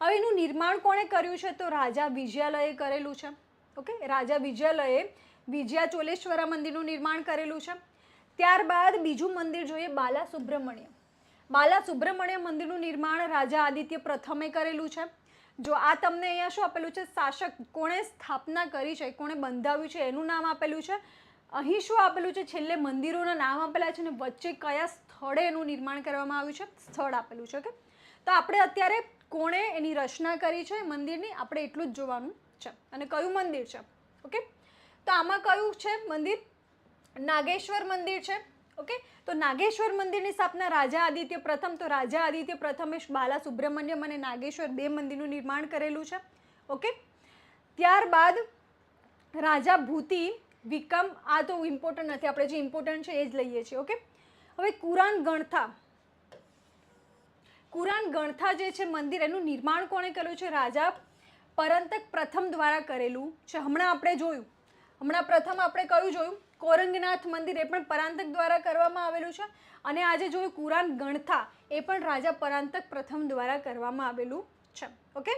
હવે એનું નિર્માણ કોણે કર્યું છે? તો રાજા વિજયાલયે કરેલું છે. ઓકે, રાજા વિજયાલયે વિજયા ચોલેશ્વરા મંદિરનું નિર્માણ કરેલું છે. ત્યારબાદ બીજું મંદિર જોઈએ, બાલા સુબ્રમણ્ય. બાલા સુબ્રમણ્ય મંદિરનું નિર્માણ રાજા આદિત્ય પ્રથમે કરેલું છે. જો આ તમને અહીંયા શું આપેલું છે? શાસક કોણે સ્થાપના કરી છે, કોણે બંધાવ્યું છે એનું નામ આપેલું છે. અહીં શું આપેલું છે? છેલ્લે મંદિરોના નામ આપેલા છે અને વચ્ચે કયા સ્થળે એનું નિર્માણ કરવામાં આવ્યું છે સ્થળ આપેલું છે. ઓકે, તો આપણે અત્યારે કોણે એની રચના કરી છે મંદિરની આપણે એટલું જ જોવાનું છે અને કયું મંદિર છે. ઓકે, તો આમાં કયું છે મંદિર? નાગેશ્વર મંદિર છે. ઓકે, તો નાગેશ્વર મંદિરની સ્થાપના રાજા આદિત્ય પ્રથમ. તો રાજા આદિત્ય પ્રથમે બાલા સુબ્રમણ્યમ અને નાગેશ્વર 2 મંદિરનું નિર્માણ કરેલું છે. ઓકે, ત્યારબાદ રાજા ભૂતિ વિક્રમ, આ તો ઇમ્પોર્ટન્ટ નથી, આપણે જે ઇમ્પોર્ટન્ટ છે એ જ લઈએ છીએ. ઓકે, હવે કુરાન ગણથા. કુરાન ગણથા જે છે મંદિર, એનું નિર્માણ કોણે કર્યું છે? રાજા પરંતક પ્રથમ દ્વારા કરેલું છે. હમણાં આપણે જોયું, હમણાં પ્રથમ આપણે કયું જોયું? કોરંગનાથ મંદિર, એ પણ પરાંતક દ્વારા કરવામાં આવેલું છે. અને આજે જોયું કુરાન ગણથા, એ પણ રાજા પરાંતક પ્રથમ દ્વારા કરવામાં આવેલું છે. ઓકે,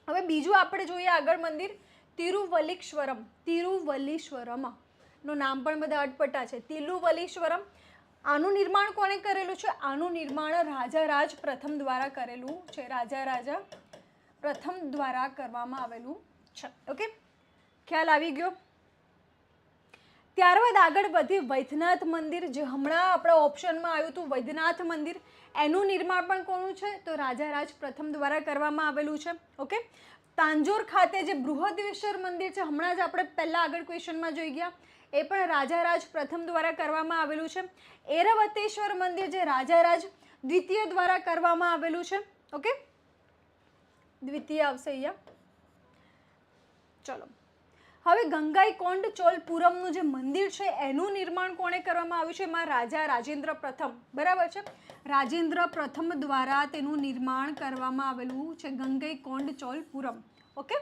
હવે બીજું આપણે જોઈએ આગળ મંદિર તિરુવલીશ્વરમ. તિરુવલીશ્વરમ નું નામ પણ બધા અટપટા છે. તિરુવલીશ્વરમ, આનું નિર્માણ કોણે કરેલું છે? આનું નિર્માણ રાજા રાજ પ્રથમ દ્વારા કરેલું છે. રાજા રાજા પ્રથમ દ્વારા કરવામાં આવેલું છે. ઓકે, ખ્યાલ આવી ગયો. ત્યારબાદ આગળ વધી વૈદ્યનાથ મંદિર, જે હમણાં આપણા ઓપ્શનમાં આવ્યું હતું વૈદ્યનાથ મંદિર, એનું નિર્માણ પણ કોનું છે? તો રાજા રાજ પ્રથમ દ્વારા કરવામાં આવેલું છે. ઓકે, તાંજોર ખાતે જે બૃહદેશ્વર મંદિર છે, હમણાં જ આપણે પહેલાં આગળ ક્વેશ્ચનમાં જોઈ ગયા, એ પણ રાજા રાજ પ્રથમ દ્વારા કરવામાં આવેલું છે. ઐરવતેશ્વર મંદિર જે રાજા રાજ દ્વિતીય દ્વારા કરવામાં આવેલું છે. ઓકે, દ્વિતીય આવશે અહીંયા. ચલો, હવે ગંગાઈકોંડ ચોલપુરમનું જે મંદિર છે એનું નિર્માણ કોણે કરવામાં આવ્યું છે? એમાં રાજા રાજેન્દ્ર પ્રથમ. બરાબર છે, રાજેન્દ્ર પ્રથમ દ્વારા તેનું નિર્માણ કરવામાં આવેલું છે, ગંગાઈકોંડ ચોલપુરમ. ઓકે,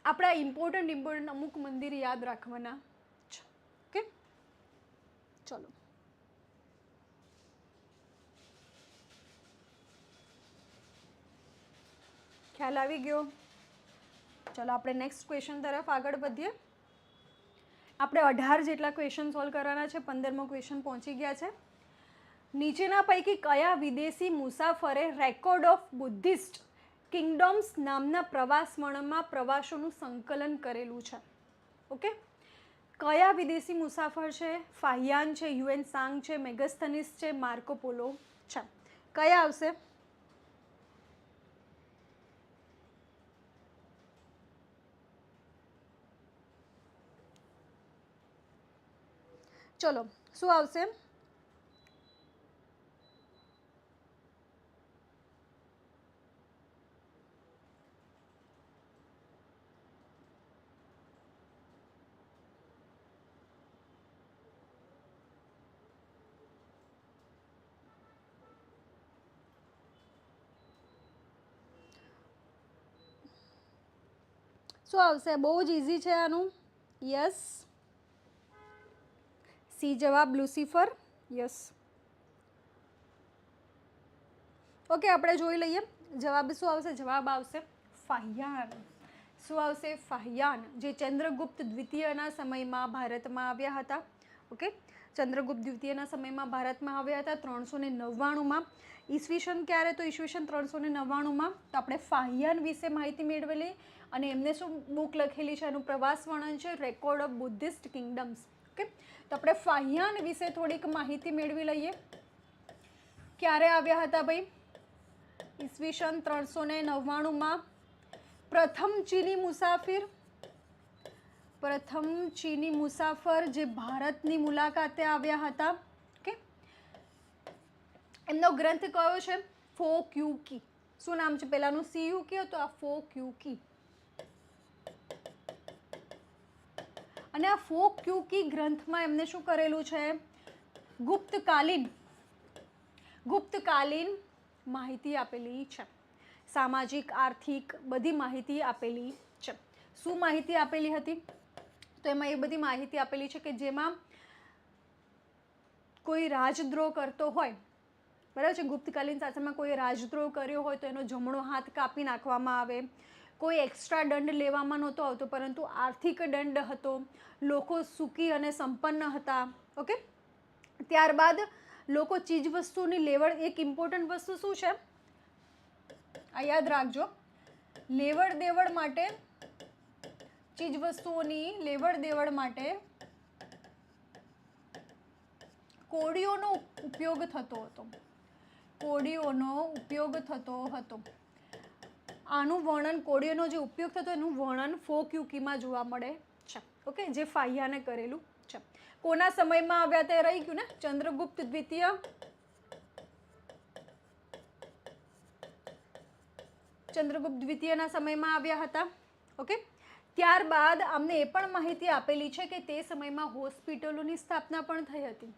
આપણા ઇમ્પોર્ટન્ટ અમુક મંદિર યાદ રાખવાના છે. ઓકે, ચલો, ખ્યાલ આવી ગયો. ચલો આપણે નેક્સ્ટ ક્વેશ્ચન તરફ આગળ વધીએ. આપણે 18 જેટલા ક્વેશ્ચન સોલ્વ કરવાના છે. 15મો ક્વેશ્ચન પહોંચી ગયા છે. નીચેના પૈકી કયા વિદેશી મુસાફરે રેકોર્ડ ઓફ બુદ્ધિસ્ટ કિંગડમ્સ નામના પ્રવાસ વર્ણનમાં પ્રવાસોનું સંકલન કરેલું છે? ઓકે, કયા વિદેશી મુસાફર છે? ફાહિયાન છે, યુએન સાંગ છે, મેગસ્થનીસ છે, માર્કો પોલો છે. કયા આવશે? ચલો, શું આવશે? શું આવશે? બહુ જ ઇઝી છે આનું. યસ, સી જવાબ લુસિફર. યસ. ઓકે, આપણે જોઈ લઈએ જવાબ શું આવશે. જવાબ આવશે ફાહિયાન. શું આવશે? ફાહિયાન, જે ચંદ્રગુપ્ત દ્વિતીયના સમયમાં ભારતમાં આવ્યા હતા. ઓકે, ચંદ્રગુપ્ત દ્વિતીયના સમયમાં ભારતમાં આવ્યા હતા 399માં. ઈસવીસન ક્યારે? તો ઈસવીસન 399માં. તો આપણે ફાહિયાન વિશે માહિતી મેળવેલી અને એમને શું બુક લખેલી છે, એનું પ્રવાસ વર્ણન છે, record of Buddhist kingdoms. Okay, તો આપણે ફાહિયાન વિશે થોડીક માહિતી મેળવી લઈએ. ક્યારે આવ્યા હતા ભાઈ? ઈસવીસન 399માં. પ્રથમ ચીની મુસાફર જે ભારતની મુલાકાતે આવ્યા હતા. ઓકે, એમનો ગ્રંથ કયો છે? ફો ક્યુ કી. શું નામ છે પેલાનું? સીયુ કી હતો, આ ફો ક્યુ કી. અને આ ફો ક્યુ કી ગ્રંથમાં એમને શું કરેલું છે? ગુપ્તકાલીન માહિતી આપેલી છે. સામાજિક, આર્થિક બધી માહિતી આપેલી છે. શું માહિતી આપેલી હતી? તો એમાં એ બધી માહિતી આપેલી છે કે જેમાં કોઈ રાજદ્રોહ કરતો હોય, બરાબર છે, ગુપ્તકાલીન શાસનમાં કોઈ રાજદ્રોહ કર્યો હોય તો એનો જમણો હાથ કાપી નાખવામાં આવે. કોઈ એક્સ્ટ્રા દંડ લેવામાં નહોતો આવતો, પરંતુ આર્થિક દંડ હતો. લોકો સુખી અને સંપન્ન હતા. ઓકે, ત્યારબાદ લોકો ચીજવસ્તુની લેવડ, એક ઇમ્પોર્ટન્ટ વસ્તુ શું છે આ યાદ રાખજો, લેવડ દેવડ માટે, ચીજવસ્તુઓની લેવડ દેવડ માટે કોડીઓનો ઉપયોગ થતો હતો. આનું વર્ણન, કોડીઓનો જે ઉપયોગ થતો એનું વર્ણન ફો ક્યુ કીમાં જોવા મળે છે. ઓકે, જે ફાહિયાને કરેલું છે. કોના સમયમાં આવ્યા તે રહી ગયું ને? ચંદ્રગુપ્ત દ્વિતીય. ચંદ્રગુપ્ત દ્વિતીયના સમયમાં આવ્યા હતા. ઓકે, ત્યારબાદ અમને એ પણ માહિતી આપેલી છે કે તે સમયમાં હોસ્પિટલોની સ્થાપના પણ થઈ હતી.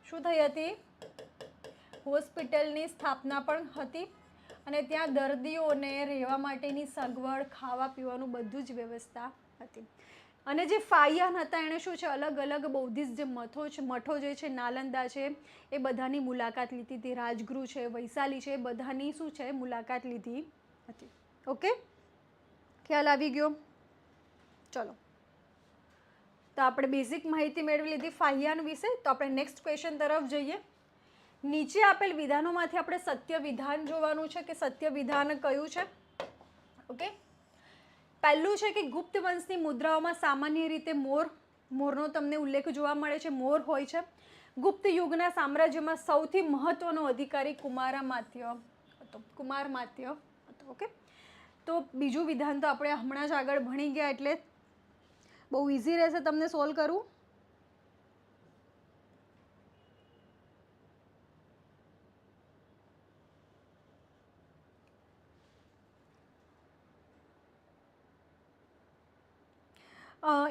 શું થઈ હતી? હોસ્પિટલની સ્થાપના પણ હતી અને ત્યાં દર્દીઓને રહેવા માટેની સગવડ, ખાવા પીવાનું બધું જ વ્યવસ્થા હતી. અને જે ફાહિયાન હતા એણે શું છે, અલગ અલગ બૌદ્ધિસ્ટ જે મઠો જે છે, નાલંદા છે, એ બધાની મુલાકાત લીધી હતી. રાજગૃહ છે, વૈશાલી છે, એ બધાની શું છે, મુલાકાત લીધી હતી. ઓકે, ખ્યાલ આવી ગયો? ચલો, તો આપણે બેઝિક માહિતી મેળવી લીધી ફાહિયાન વિશે. તો આપણે નેક્સ્ટ ક્વેશ્ચન તરફ જઈએ. નીચે આપેલ વિધાનોમાંથી આપણે સત્ય વિધાન જોવાનું છે કે સત્ય વિધાન કયું છે. ઓકે, પહેલું છે કે ગુપ્ત વંશની મુદ્રાઓમાં સામાન્ય રીતે મોરનો તમને ઉલ્લેખ જોવા મળે છે. મોર હોય છે. ગુપ્ત યુગના સામ્રાજ્યમાં સૌથી મહત્વનો અધિકારી કુમારમાત્ય હતો. ઓકે, તો બીજું વિધાન તો આપણે હમણાં જ આગળ ભણી ગયા એટલે બહુ ઇઝી રહેશે તમને સોલ્વ કરવું.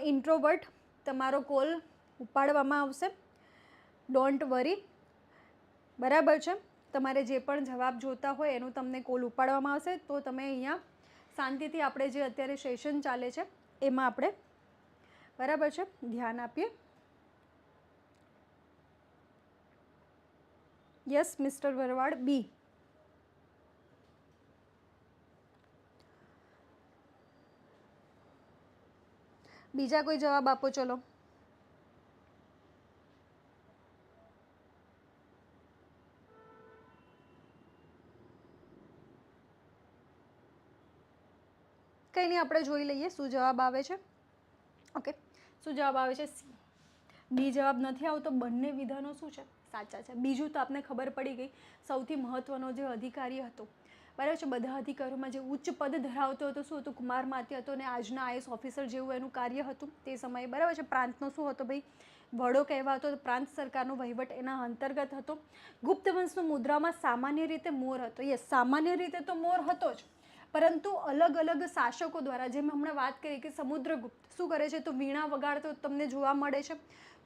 ઇન્ટ્રોવર્ટ, તમારો કોલ ઉપાડવામાં આવશે. ડોન્ટ વરી, બરાબર છે. તમારે જે પણ જવાબ જોતા હોય એનું તમને કોલ ઉપાડવામાં આવશે. તો તમે અહીંયા શાંતિથી આપણે જે અત્યારે સેશન ચાલે છે એમાં આપણે, બરાબર છે, ધ્યાન આપીએ. યસ મિસ્ટર ભરવાડ, બી. બીજા કોઈ જવાબ આપો. ચલો, કંઈ નહીં, આપણે જોઈ લઈએ શું જવાબ આવે છે. ઓકે, શું જવાબ આવે છે? સી. બી જવાબ નથી આવતો. બંને વિધાનો શું છે? સાચા છે. બીજું તો આપને ખબર પડી ગઈ. સૌથી મહત્વનો જે અધિકારી હતો, બરાબર છે, બધા અધિકારીઓમાં જે ઉચ્ચ પદ ધરાવતો હતો શું હતું? કુમારમાત્ય હતો. અને આજના આઈએસ ઓફિસર જેવું એનું કાર્ય હતું તે સમયે, બરાબર છે. પ્રાંતનો શું હતો ભાઈ? વડો કહેવાતો. પ્રાંત સરકારનો વહીવટ એના અંતર્ગત હતો. ગુપ્ત વંશનો મુદ્રામાં સામાન્ય રીતે મોર હતો. યસ, સામાન્ય રીતે તો મોર હતો જ, પરંતુ અલગ અલગ શાસકો દ્વારા, જેમ હમણાં વાત કરી કે સમુદ્રગુપ્ત શું કરે છે, તો વીણા વગાડતો તમને જોવા મળે છે.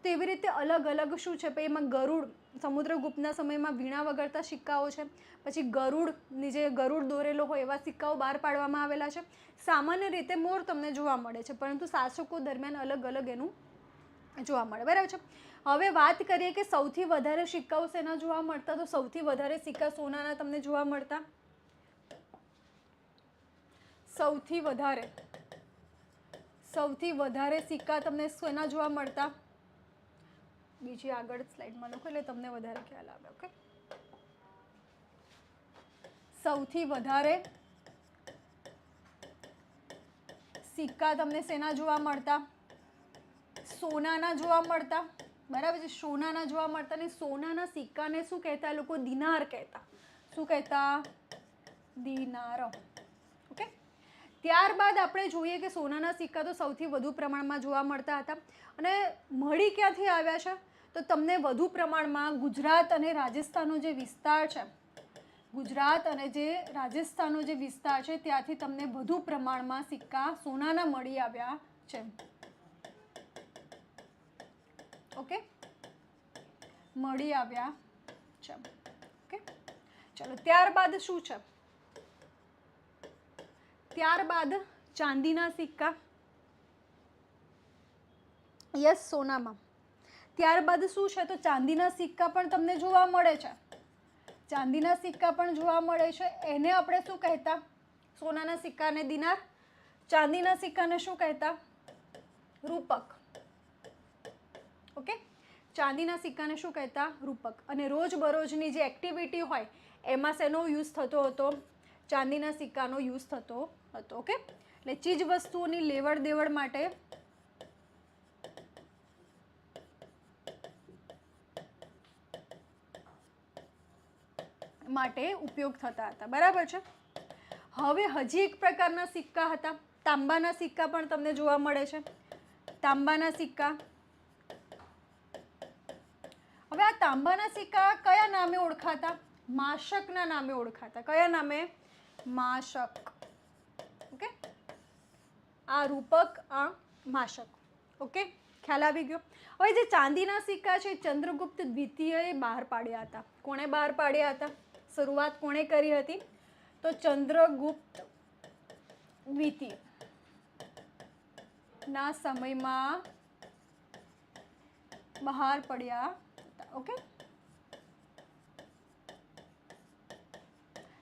તો એવી રીતે અલગ અલગ શું છે, એમાં ગરુડ, સમુદ્રગુપ્તના સમયમાં વીણા વગાડતા સિક્કાઓ છે. પછી ગરુડની જે ગરુડ દોરેલો હોય એવા સિક્કાઓ બહાર પાડવામાં આવેલા છે. સામાન્ય રીતે મોર તમને જોવા મળે છે, પરંતુ શાસકો દરમિયાન અલગ અલગ એનું જોવા મળે, બરાબર છે. હવે વાત કરીએ કે સૌથી વધારે સિક્કાઓ શેના જોવા મળતા? તો સૌથી વધારે સિક્કા સોનાના તમને જોવા મળતા. સૌથી વધારે સિક્કા તમને શેના જોવા મળતા? બીજી આગળ સ્લાઇડમાં લખો એટલે તમને વધારે ખ્યાલ આવે. ઓકે, સૌથી વધારે સિક્કા તમને શેના જોવા મળતા? સોનાના જોવા મળતા. બરાબર છે, સોનાના જોવા મળતા. ને સોનાના સિક્કાને શું કહેતા? લોકો દિનાર કહેતા. શું કહેતા? દિનાર. ઓકે, ત્યારબાદ આપણે જોઈએ કે સોનાના સિક્કા તો સૌથી વધુ પ્રમાણમાં જોવા મળતા હતા. અને મળી ક્યાંથી આવ્યા છે? તો તમને વધુ પ્રમાણમાં ગુજરાત અને રાજસ્થાનનો જે વિસ્તાર છે, ગુજરાત અને જે રાજસ્થાનનો જે વિસ્તાર છે ત્યાંથી તમને વધુ પ્રમાણમાં સિક્કા સોનાના મળી આવ્યા છે. ઓકે, મળી આવ્યા છે. ઓકે, ચલો ત્યારબાદ શું છે? ત્યારબાદ ચાંદીના સિક્કા. યસ, સોનામાં. ત્યારબાદ શું છે? તો ચાંદીના સિક્કા પણ તમને જોવા મળે છે. ચાંદીના સિક્કા પણ જોવા મળે છે. એને આપણે શું કહેતા? સોનાના સિક્કાને દિનાર, ચાંદીના સિક્કાને શું કહેતા? રૂપક. ઓકે, ચાંદીના સિક્કાને શું કહેતા? રૂપક. અને રોજબરોજની જે એક્ટિવિટી હોય એમાં શેનો યુઝ થતો હતો? ચાંદીના સિક્કાનો યુઝ થતો હતો. ઓકે, એટલે ચીજ વસ્તુઓની લેવડ દેવડ માટે ઉપયોગ થતા હતા. બરાબર છે. હવે હજી એક પ્રકારના સિક્કા હતા, તાંબાના સિક્કા પણ તમને જોવા મળે છે. તાંબાના સિક્કા. હવે આ તાંબાના સિક્કા કયા નામે ઓળખાતા? માશકના નામે ઓળખાતા. કયા નામે? માશક. ઓકે, આ રૂપક, આ માશક. ઓકે, ખ્યાલ આવી ગયો. હવે જે ચાંદીના સિક્કા છે ચંદ્રગુપ્ત દ્વિતીયએ બહાર પાડ્યા હતા. કોણે બહાર પાડ્યા હતા? શરૂઆત કોણે કરી હતી? તો ચંદ્રગુપ્ત દ્વિતીય ના સમયમાં બહાર પડ્યા હતા. ઓકે,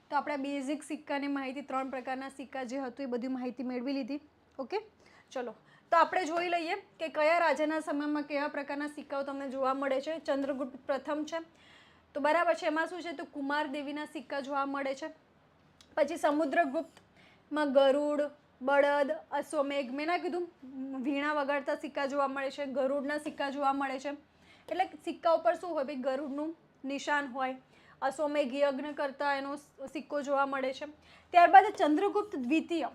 તો આપણે બેઝિક સિક્કાની માહિતી, 3 પ્રકારના સિક્કા જે હતું એ બધી માહિતી મેળવી લીધી. ઓકે, ચલો તો આપણે જોઈ લઈએ કે કયા રાજાના સમયમાં કેવા પ્રકારના સિક્કાઓ તમને જોવા મળે છે. ચંદ્રગુપ્ત પ્રથમ છે તો બરાબર છે. એમાં શું છે? તો કુમાર દેવીના સિક્કા જોવા મળે છે. પછી સમુદ્રગુપ્તમાં ગરુડ, બળદ, અશ્વમેઘ, મેં ના કીધું વીણા વગાડતા સિક્કા જોવા મળે છે. ગરુડના સિક્કા જોવા મળે છે. એટલે સિક્કા ઉપર શું હોય? ભાઈ ગરુડનું નિશાન હોય. અશ્વમેઘ યજ્ઞ કરતા એનો સિક્કો જોવા મળે છે. ત્યારબાદ ચંદ્રગુપ્ત દ્વિતીય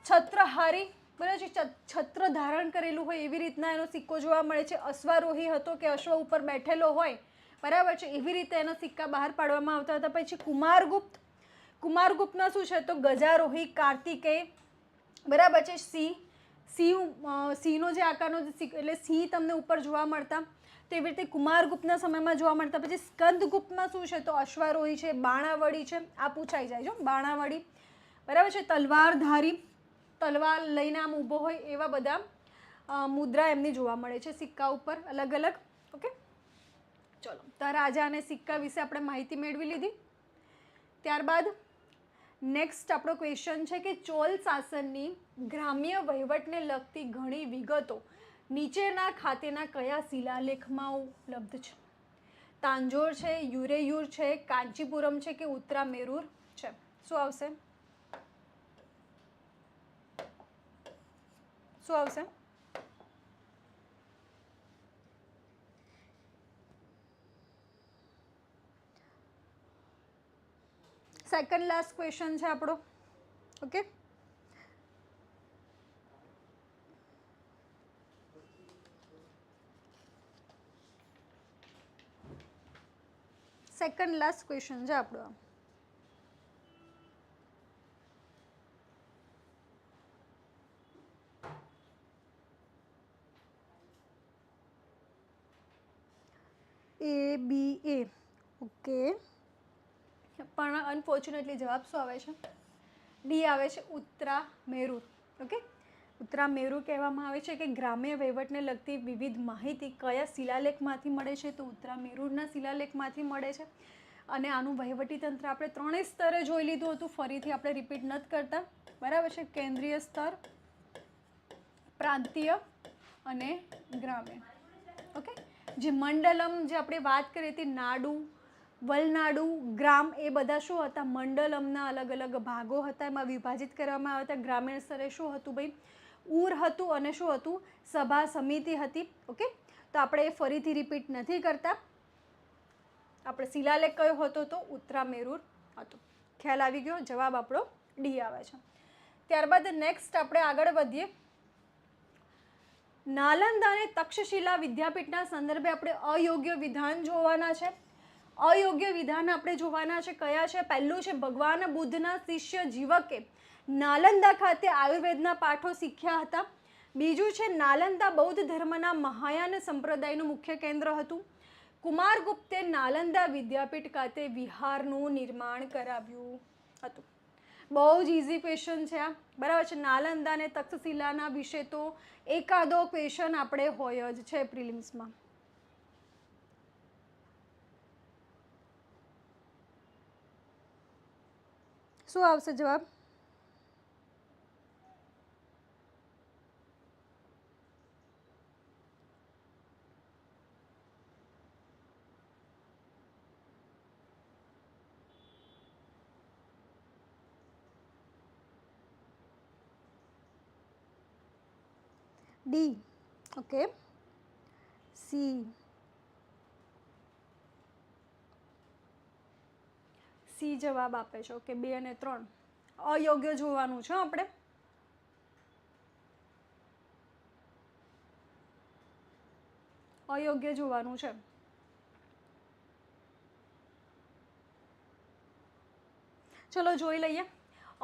છત્રહારી, બરાબર છે, છત્ર ધારણ કરેલું હોય એવી રીતના એનો સિક્કો જોવા મળે છે. અશ્વારોહી હતો કે અશ્વ ઉપર બેઠેલો હોય, બરાબર છે, એવી રીતે એના સિક્કા બહાર પાડવામાં આવતા હતા. પછી કુમારગુપ્ત. કુમારગુપ્તના શું છે? તો ગજારોહી, કાર્તિકેય, બરાબર છે, સિંહનો જે આકારનો એટલે સિંહ તમને ઉપર જોવા મળતા. તો એવી રીતે કુમારગુપ્તના સમયમાં જોવા મળતા. પછી સ્કંદગુપ્તમાં શું છે? તો અશ્વારોહી છે, બાણાવળી છે. આ પૂછાઈ જાય છે, બાણાવળી, બરાબર છે, તલવારધારી, તલવાર લઈને આમ ઊભો હોય એવા બધા મુદ્રા એમની જોવા મળે છે સિક્કા ઉપર અલગ અલગ. ઓકે, ચલો તો રાજા અને સિક્કા વિશે આપણે માહિતી મેળવી લીધી. ત્યારબાદ નેક્સ્ટ આપણો ક્વેશ્ચન છે કે ચોલ શાસનની ગ્રામ્ય વહીવટને લગતી ઘણી વિગતો નીચેના ખાતેના કયા શિલાલેખમાં ઉપલબ્ધ છે? તાંજોર છે, યુરેયુર છે, કાંચીપુરમ છે કે ઉત્તરામેરુર છે? શું આવશે? શું આવશે? સેકન્ડ લાસ્ટ ક્વેશ્ચન છે આપણો. ઓકે, સેકન્ડ લાસ્ટ ક્વેશ્ચન છે આપણો. ABA. ઓકે, પણ અનફોર્ચ્યુનેટલી જવાબ શું આવે છે? ડી આવે છે, ઉત્તરામેરુર. ઓકે, ઉત્તરામેરુર કહેવામાં આવે છે કે ગ્રામ્ય વહીવટને લગતી વિવિધ માહિતી કયા શિલાલેખમાંથી મળે છે? તો ઉત્તરામેરુરના શિલાલેખમાંથી મળે છે. અને આનું વહીવટી તંત્ર આપણે 3 સ્તરે જોઈ લીધું હતું. ફરીથી આપણે રિપીટ નથી કરતા, બરાબર છે. કેન્દ્રીય સ્તર, પ્રાંતીય અને ગ્રામ્ય. ઓકે, જે મંડલમ જે આપણે વાત કરી હતી, નાડુ, વલનાડુ, ગ્રામ, એ બધા શું હતા? મંડલમના અલગ અલગ ભાગો હતા, એમાં વિભાજિત કરવામાં આવ્યા હતા. ગ્રામીણ સ્તરે શું હતું ભાઈ? ઉર હતું અને શું હતું? સભા સમિતિ હતી. ઓકે, તો આપણે ફરીથી રિપીટ નથી કરતા. આપણે શિલાલેખ કયો હતો? તો ઉત્તરામેરુર હતો. ખ્યાલ આવી ગયો? જવાબ આપણો ડી આવે છે. ત્યારબાદ નેક્સ્ટ આપણે આગળ વધીએ. નાલંદા અને તક્ષશિલા વિદ્યાપીઠના સંદર્ભે આપણે અયોગ્ય વિધાન જોવાના છે. અયોગ્ય વિધાન આપણે જોવાના છે. કયા છે? પહેલું છે, ભગવાન બુદ્ધના શિષ્ય જીવકે નાલંદા ખાતે આયુર્વેદના પાઠો શીખ્યા હતા. બીજું છે, નાલંદા બૌદ્ધ ધર્મના મહાયાન સંપ્રદાયનું મુખ્ય કેન્દ્ર હતું. કુમારગુપ્તે નાલંદા વિદ્યાપીઠ ખાતે વિહારનું નિર્માણ કરાવ્યું હતું. બહુ જ ઇઝી ક્વેશ્ચન છે આ, બરાબર છે. નાલંદા અને તક્ષશિલાના વિશે તો એકાદો ક્વેશ્ચન આપણે હોય જ છે પ્રિલિમ્સમાં. શું આવશે જવાબ? ડી. Okay, C. સી જવાબ આપે છે. ઓકે, 2 અને 3 અયોગ્ય જોવાનું છે આપણે. અયોગ્ય જોવાનું છે. ચલો જોઈ લઈએ.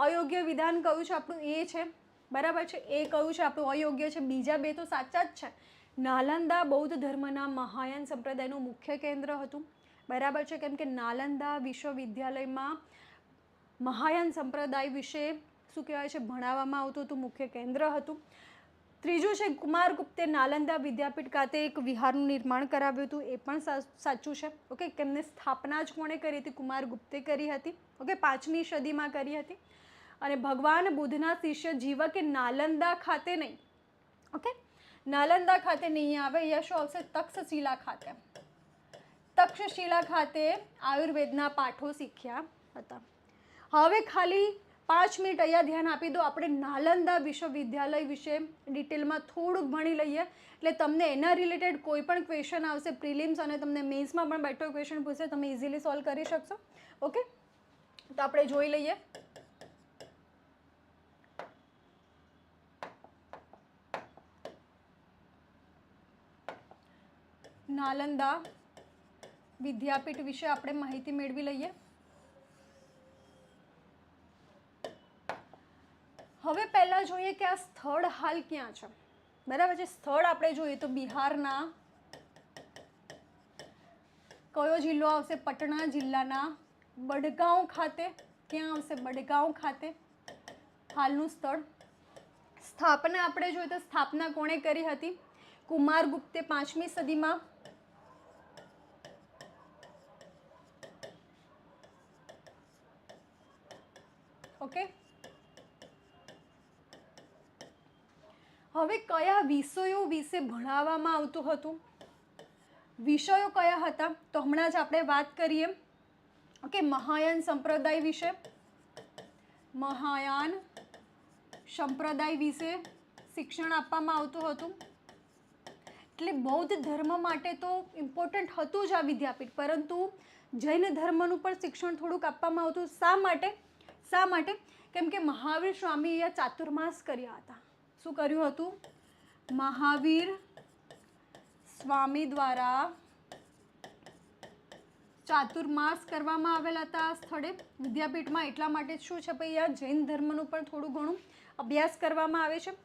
અયોગ્ય વિધાન કયું છે આપણું? એ છે, બરાબર છે. એ કયું છે આપણું? અયોગ્ય છે. બીજા 2 તો સાચા જ છે. નાલંદા બૌદ્ધ ધર્મના મહાયાન સંપ્રદાયનું મુખ્ય કેન્દ્ર હતું, બરાબર છે. કેમ કે નાલંદા વિશ્વવિદ્યાલયમાં મહાયાન સંપ્રદાય વિશે શું કહેવાય છે? ભણાવવામાં આવતું હતું, મુખ્ય કેન્દ્ર હતું. ત્રીજું છે, કુમારગુપ્તે નાલંદા વિદ્યાપીઠ ખાતે એક વિહારનું નિર્માણ કરાવ્યું હતું. એ પણ સાચું છે. ઓકે, કેમની સ્થાપના જ કોણે કરી હતી? કુમારગુપ્તે કરી હતી. ઓકે, 5મી સદીમાં કરી હતી. અને ભગવાન બુદ્ધના શિષ્ય જીવકે નાલંદા ખાતે નહીં, ઓકે, નાલંદા ખાતે નહીં આવે. અહીંયા શું આવશે? તક્ષશિલા ખાતે. તક્ષશિલા ખાતે આયુર્વેદના પાઠો શીખ્યા હતા. હવે ખાલી 5 મિનિટ અહીંયા ધ્યાન આપી દો. આપણે નાલંદા વિશ્વવિદ્યાલય વિશે ડિટેલમાં થોડુંક ભણી લઈએ, એટલે તમને એના રિલેટેડ કોઈ પણ ક્વેશ્ચન આવશે પ્રિલિમ્સ અને તમને મેન્સમાં પણ બેઠો ક્વેશ્ચન પૂછશે, તમે ઇઝીલી સોલ્વ કરી શકશો. ઓકે, તો આપણે જોઈ લઈએ. નાલંદા વિદ્યાપીઠ વિશે આપણે માહિતી મેળવી લઈએ. હવે પહેલાં જોઈએ કે આ સ્થળ હાલ ક્યાં છે, બરાબર છે. સ્થળ આપણે જોઈએ તો બિહારના કયો જિલ્લો આવશે? પટના જિલ્લાના બડગાંવ ખાતે. ક્યાં આવશે? બડગાંવ ખાતે હાલનું સ્થળ. સ્થાપના આપણે જોઈએ તો સ્થાપના કોણે કરી હતી? કુમારગુપ્તે 5મી સદીમાં. ઓકે, હવે કયા વિષયો વિશે ભણાવવામાં આવતું હતું? વિષયો કયા હતા? તો હમણાં જ આપણે વાત કરીએ. ઓકે, મહાયાન સંપ્રદાય વિશે. મહાયાન સંપ્રદાય વિશે શિક્ષણ આપવામાં આવતું હતું. એટલે બૌદ્ધ ધર્મ માટે તો ઇમ્પોર્ટન્ટ હતું જ આ વિદ્યાપીઠ, પરંતુ જૈન ધર્મનું પણ શિક્ષણ થોડુંક આપવામાં આવતું. શા માટે? શા માટે? કેમ કે મહાવીર સ્વામીએ ચાતુર્માસ કર્યા હતા. શું કર્યું હતું? મહાવીર સ્વામી દ્વારા ચાતુર્માસ કરવામાં આવેલા હતા આ સ્થળે વિદ્યાપીઠમાં. એટલા માટે શું છે ભાઈ, આ જૈન ધર્મનું પણ થોડું ઘણું અભ્યાસ કરવામાં આવે છે.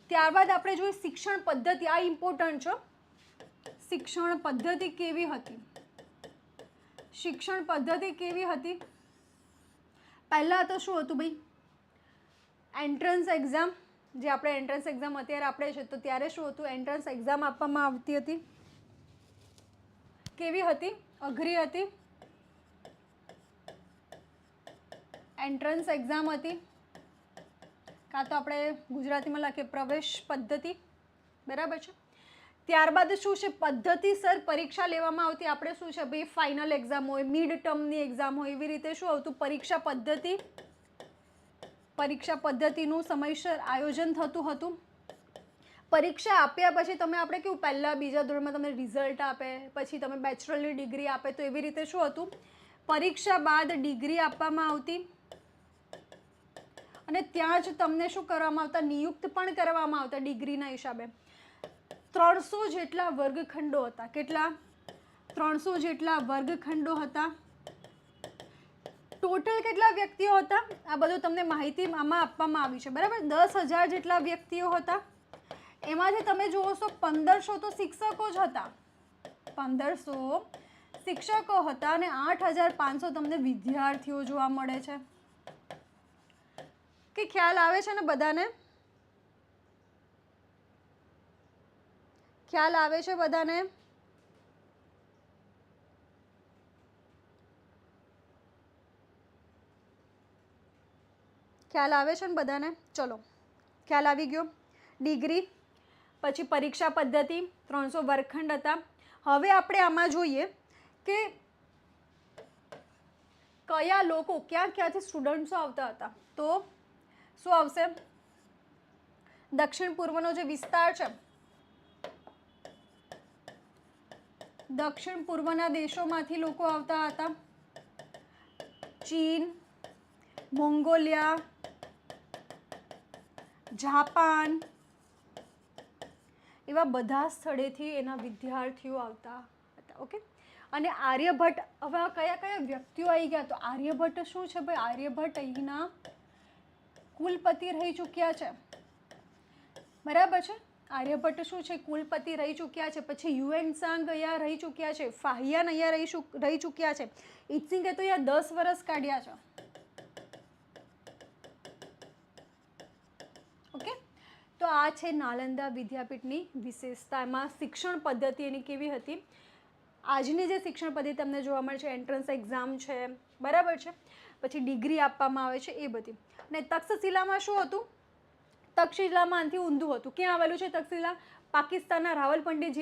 ત્યારબાદ આપણે જોઈએ શિક્ષણ પદ્ધતિ. આ ઇમ્પોર્ટન્ટ છે. શિક્ષણ પદ્ધતિ કેવી હતી? શિક્ષણ પદ્ધતિ કેવી હતી? પહેલાં તો શું હતું ભાઈ? Entrance exam. જે આપણે એન્ટ્રન્સ એક્ઝામ અત્યારે આપણે છે, તો ત્યારે શું હતું? એન્ટ્રન્સ એક્ઝામ આપવામાં આવતી હતી. કેવી હતી? અઘરી હતી. એન્ટ્રન્સ એક્ઝામ હતી, કાં તો આપણે ગુજરાતીમાં લખીએ પ્રવેશ પદ્ધતિ, બરાબર છે. ત્યારબાદ શું છે, પદ્ધતિસર પરીક્ષા લેવામાં આવતી. આપણે શું છે ભાઈ, ફાઇનલ એક્ઝામ હોય, મિડ ટર્મની એક્ઝામ હોય, એવી રીતે શું આવતું, પરીક્ષા પદ્ધતિનું સમયસર આયોજન થતું હતું. પરીક્ષા આપ્યા પછી તમે, આપણે કેવું પહેલાં બીજા ધોરણમાં તમને રિઝલ્ટ આપે, પછી તમે બેચલરની ડિગ્રી આપે, તો એવી રીતે શું હતું, પરીક્ષા બાદ ડિગ્રી આપવામાં આવતી અને ત્યાં જ તમને શું કરવામાં આવતા, નિયુક્ત પણ કરવામાં આવતા ડિગ્રીના હિસાબે. 300 જેટલા વર્ગખંડો હતા. કેટલા? 300 જેટલા વર્ગખંડો હતા. ટોટલ કેટલા વ્યક્તિઓ હતા, આ બધું તમને માહિતી આમાં આપવામાં આવી છે, બરાબર. 10,000 જેટલા વ્યક્તિઓ હતા. એમાંથી તમે જુઓ છો 1500 તો શિક્ષકો જ હતા, 1500 શિક્ષકો હતા અને 8,500 તમને વિદ્યાર્થીઓ જોવા મળે છે. કે ખ્યાલ આવે છે ને બધાને? ખ્યાલ આવે છે બધાને? ખ્યાલ આવે છે ને બધાને? ચલો, ખ્યાલ આવી ગયો. ડિગ્રી પછી પરીક્ષા પદ્ધતિ, 300 વર્ગખંડ હતા. હવે આપણે આમાં જોઈએ કે કયા લોકો, ક્યાંથી સ્ટુડન્ટ્સો આવતા હતા. તો શું આવશે, દક્ષિણ પૂર્વનો જે વિસ્તાર છે, દક્ષિણ પૂર્વના દેશોમાંથી લોકો આવતા હતા. ચીન, મોંગોલિયા, જાપાન, એવા બધા સ્થળેથી એના વિદ્યાર્થીઓ આવતા હતા. ઓકે. અને આર્યભટ્ટ, હવે કયા કયા વ્યક્તિઓ આવી ગયા, તો આર્યભટ્ટ શું છે ભાઈ, આર્યભટ્ટ અહીંના કુલપતિ રહી ચૂક્યા છે, બરાબર છે. આર્યભટ્ટ શું છે, કુલપતિ રહી ચૂક્યા છે. પછી યુએન સાંગ અહીંયા રહી ચૂક્યા છે, ફાહિયાન અહીંયા રહી ચૂક્યા છે. ઇત્સિંગે તો અહીંયા 10 વર્ષ કાઢ્યા છે. ઓકે. તો આ છે નાલંદા વિદ્યાપીઠની વિશેષતા. એમાં શિક્ષણ પદ્ધતિ એની કેવી હતી. આજની જે શિક્ષણ પદ્ધતિ તમને જોવા મળે છે, એન્ટ્રન્સ એક્ઝામ છે, બરાબર છે, પછી ડિગ્રી આપવામાં આવે છે, એ બધી. અને તક્ષશિલામાં શું હતું, તક્ષશિલામાં આનાથી ઊંધું હતું. ક્યાં આવેલું છે તક્ષશિલા? પાકિસ્તાનના રાવલપિંડી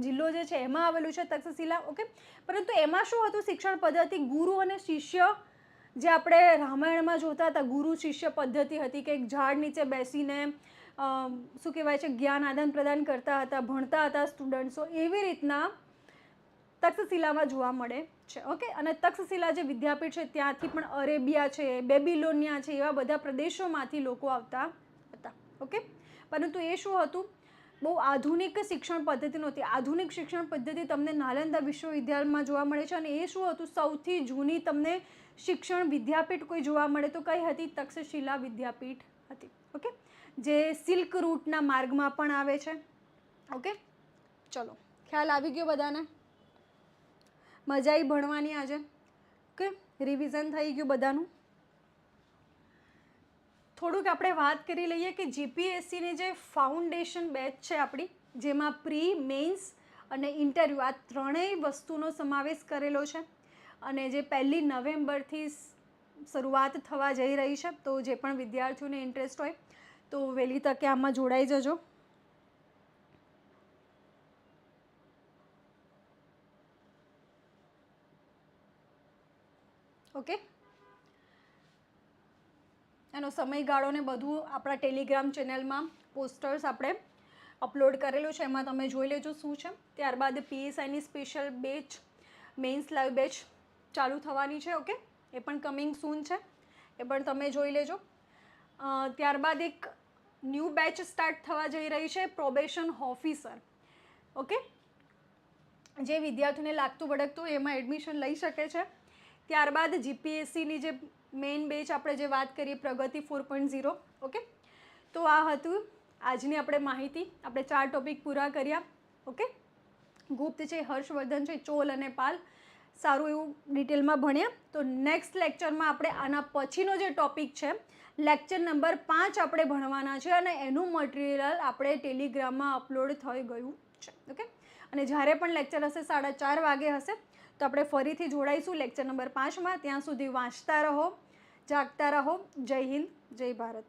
જિલ્લો જે છે એમાં આવેલું છે તક્ષશિલા. ઓકે. પરંતુ એમાં શું હતું, શિક્ષણ પદ્ધતિ ગુરુ અને શિષ્ય, જે આપણે રામાયણમાં જોતા હતા, ગુરુ શિષ્ય પદ્ધતિ હતી કે એક ઝાડ નીચે બેસીને શું કહેવાય છે, જ્ઞાન આદાન પ્રદાન કરતા હતા, ભણતા હતા સ્ટુડન્ટ્સો. એવી રીતના તક્ષશિલામાં જોવા મળે છે. ઓકે. અને તક્ષશિલા જે વિદ્યાપીઠ છે ત્યાંથી પણ અરેબિયા છે, બેબીલોનિયા છે, એવા બધા પ્રદેશોમાંથી લોકો આવતા હતા. ઓકે. પરંતુ એ શું હતું, બહુ આધુનિક શિક્ષણ પદ્ધતિ નહોતી. આધુનિક શિક્ષણ પદ્ધતિ તમને નાલંદા વિશ્વવિદ્યાલયમાં જોવા મળે છે. અને એ શું હતું, સૌથી જૂની તમને શિક્ષણ વિદ્યાપીઠ કોઈ જોવા મળે તો કઈ હતી, તક્ષશિલા વિદ્યાપીઠ હતી. ઓકે. જે સિલ્ક રૂટના માર્ગમાં પણ આવે છે. ઓકે. ચલો, ખ્યાલ આવી ગયો બધાને? મજા આવી ભણવાની આજે? ઓકે. રિવિઝન થઈ ગયું બધાનું? થોડુંક આપણે વાત કરી લઈએ કે જીપીએસસીની જે ફાઉન્ડેશન બેચ છે આપણી, જેમાં પ્રી, મેઇન્સ અને ઇન્ટરવ્યૂ, આ ત્રણેય વસ્તુનો સમાવેશ કરેલો છે. અને જે 1 નવેમ્બરથી શરૂઆત થવા જઈ રહી છે. તો જે પણ વિદ્યાર્થીઓને ઇન્ટરેસ્ટ હોય તો વહેલી તકે આમાં જોડાઈ જજો. ઓકે. એનો સમયગાળો ને બધું આપણા ટેલિગ્રામ ચેનલમાં પોસ્ટર્સ આપણે અપલોડ કરેલું છે, એમાં તમે જોઈ લેજો શું છે. ત્યારબાદ પીએસઆઈની special batch, mains live batch ચાલુ થવાની છે. ઓકે. એ પણ કમિંગ સૂન છે, એ પણ તમે જોઈ લેજો. ત્યારબાદ એક ન્યૂ બેચ સ્ટાર્ટ થવા જઈ રહી છે, પ્રોબેશન ઓફિસર. ઓકે. જે વિદ્યાર્થીઓને લાગતું વળગતું એમાં એડમિશન લઈ શકે છે. ત્યારબાદ જીપીએસસીની જે મેઇન બેચ આપણે જે વાત કરીએ, પ્રગતિ 4.0. ઓકે. તો આ હતું આજની આપણે માહિતી. આપણે 4 ટોપિક પૂરા કર્યા. ઓકે. ગુપ્ત છે, હર્ષવર્ધન છે, ચોલ અને પાલ, સારું એવું ડિટેલમાં ભણ્યા. તો નેક્સ્ટ લેક્ચરમાં આપણે આના પછીનો જે ટોપિક છે, લેક્ચર નંબર 5 આપણે ભણવાના છે. અને એનું મટીરિયલ આપણે ટેલિગ્રામમાં અપલોડ થઈ ગયું છે. ઓકે. અને જ્યારે પણ લેક્ચર હશે 4:30 વાગે હશે, તો આપણે ફરીથી જોડાઈશું લેક્ચર નંબર 5માં. ત્યાં સુધી વાંચતા રહો, જાગતા રહો. જય હિન્દ, જય ભારત.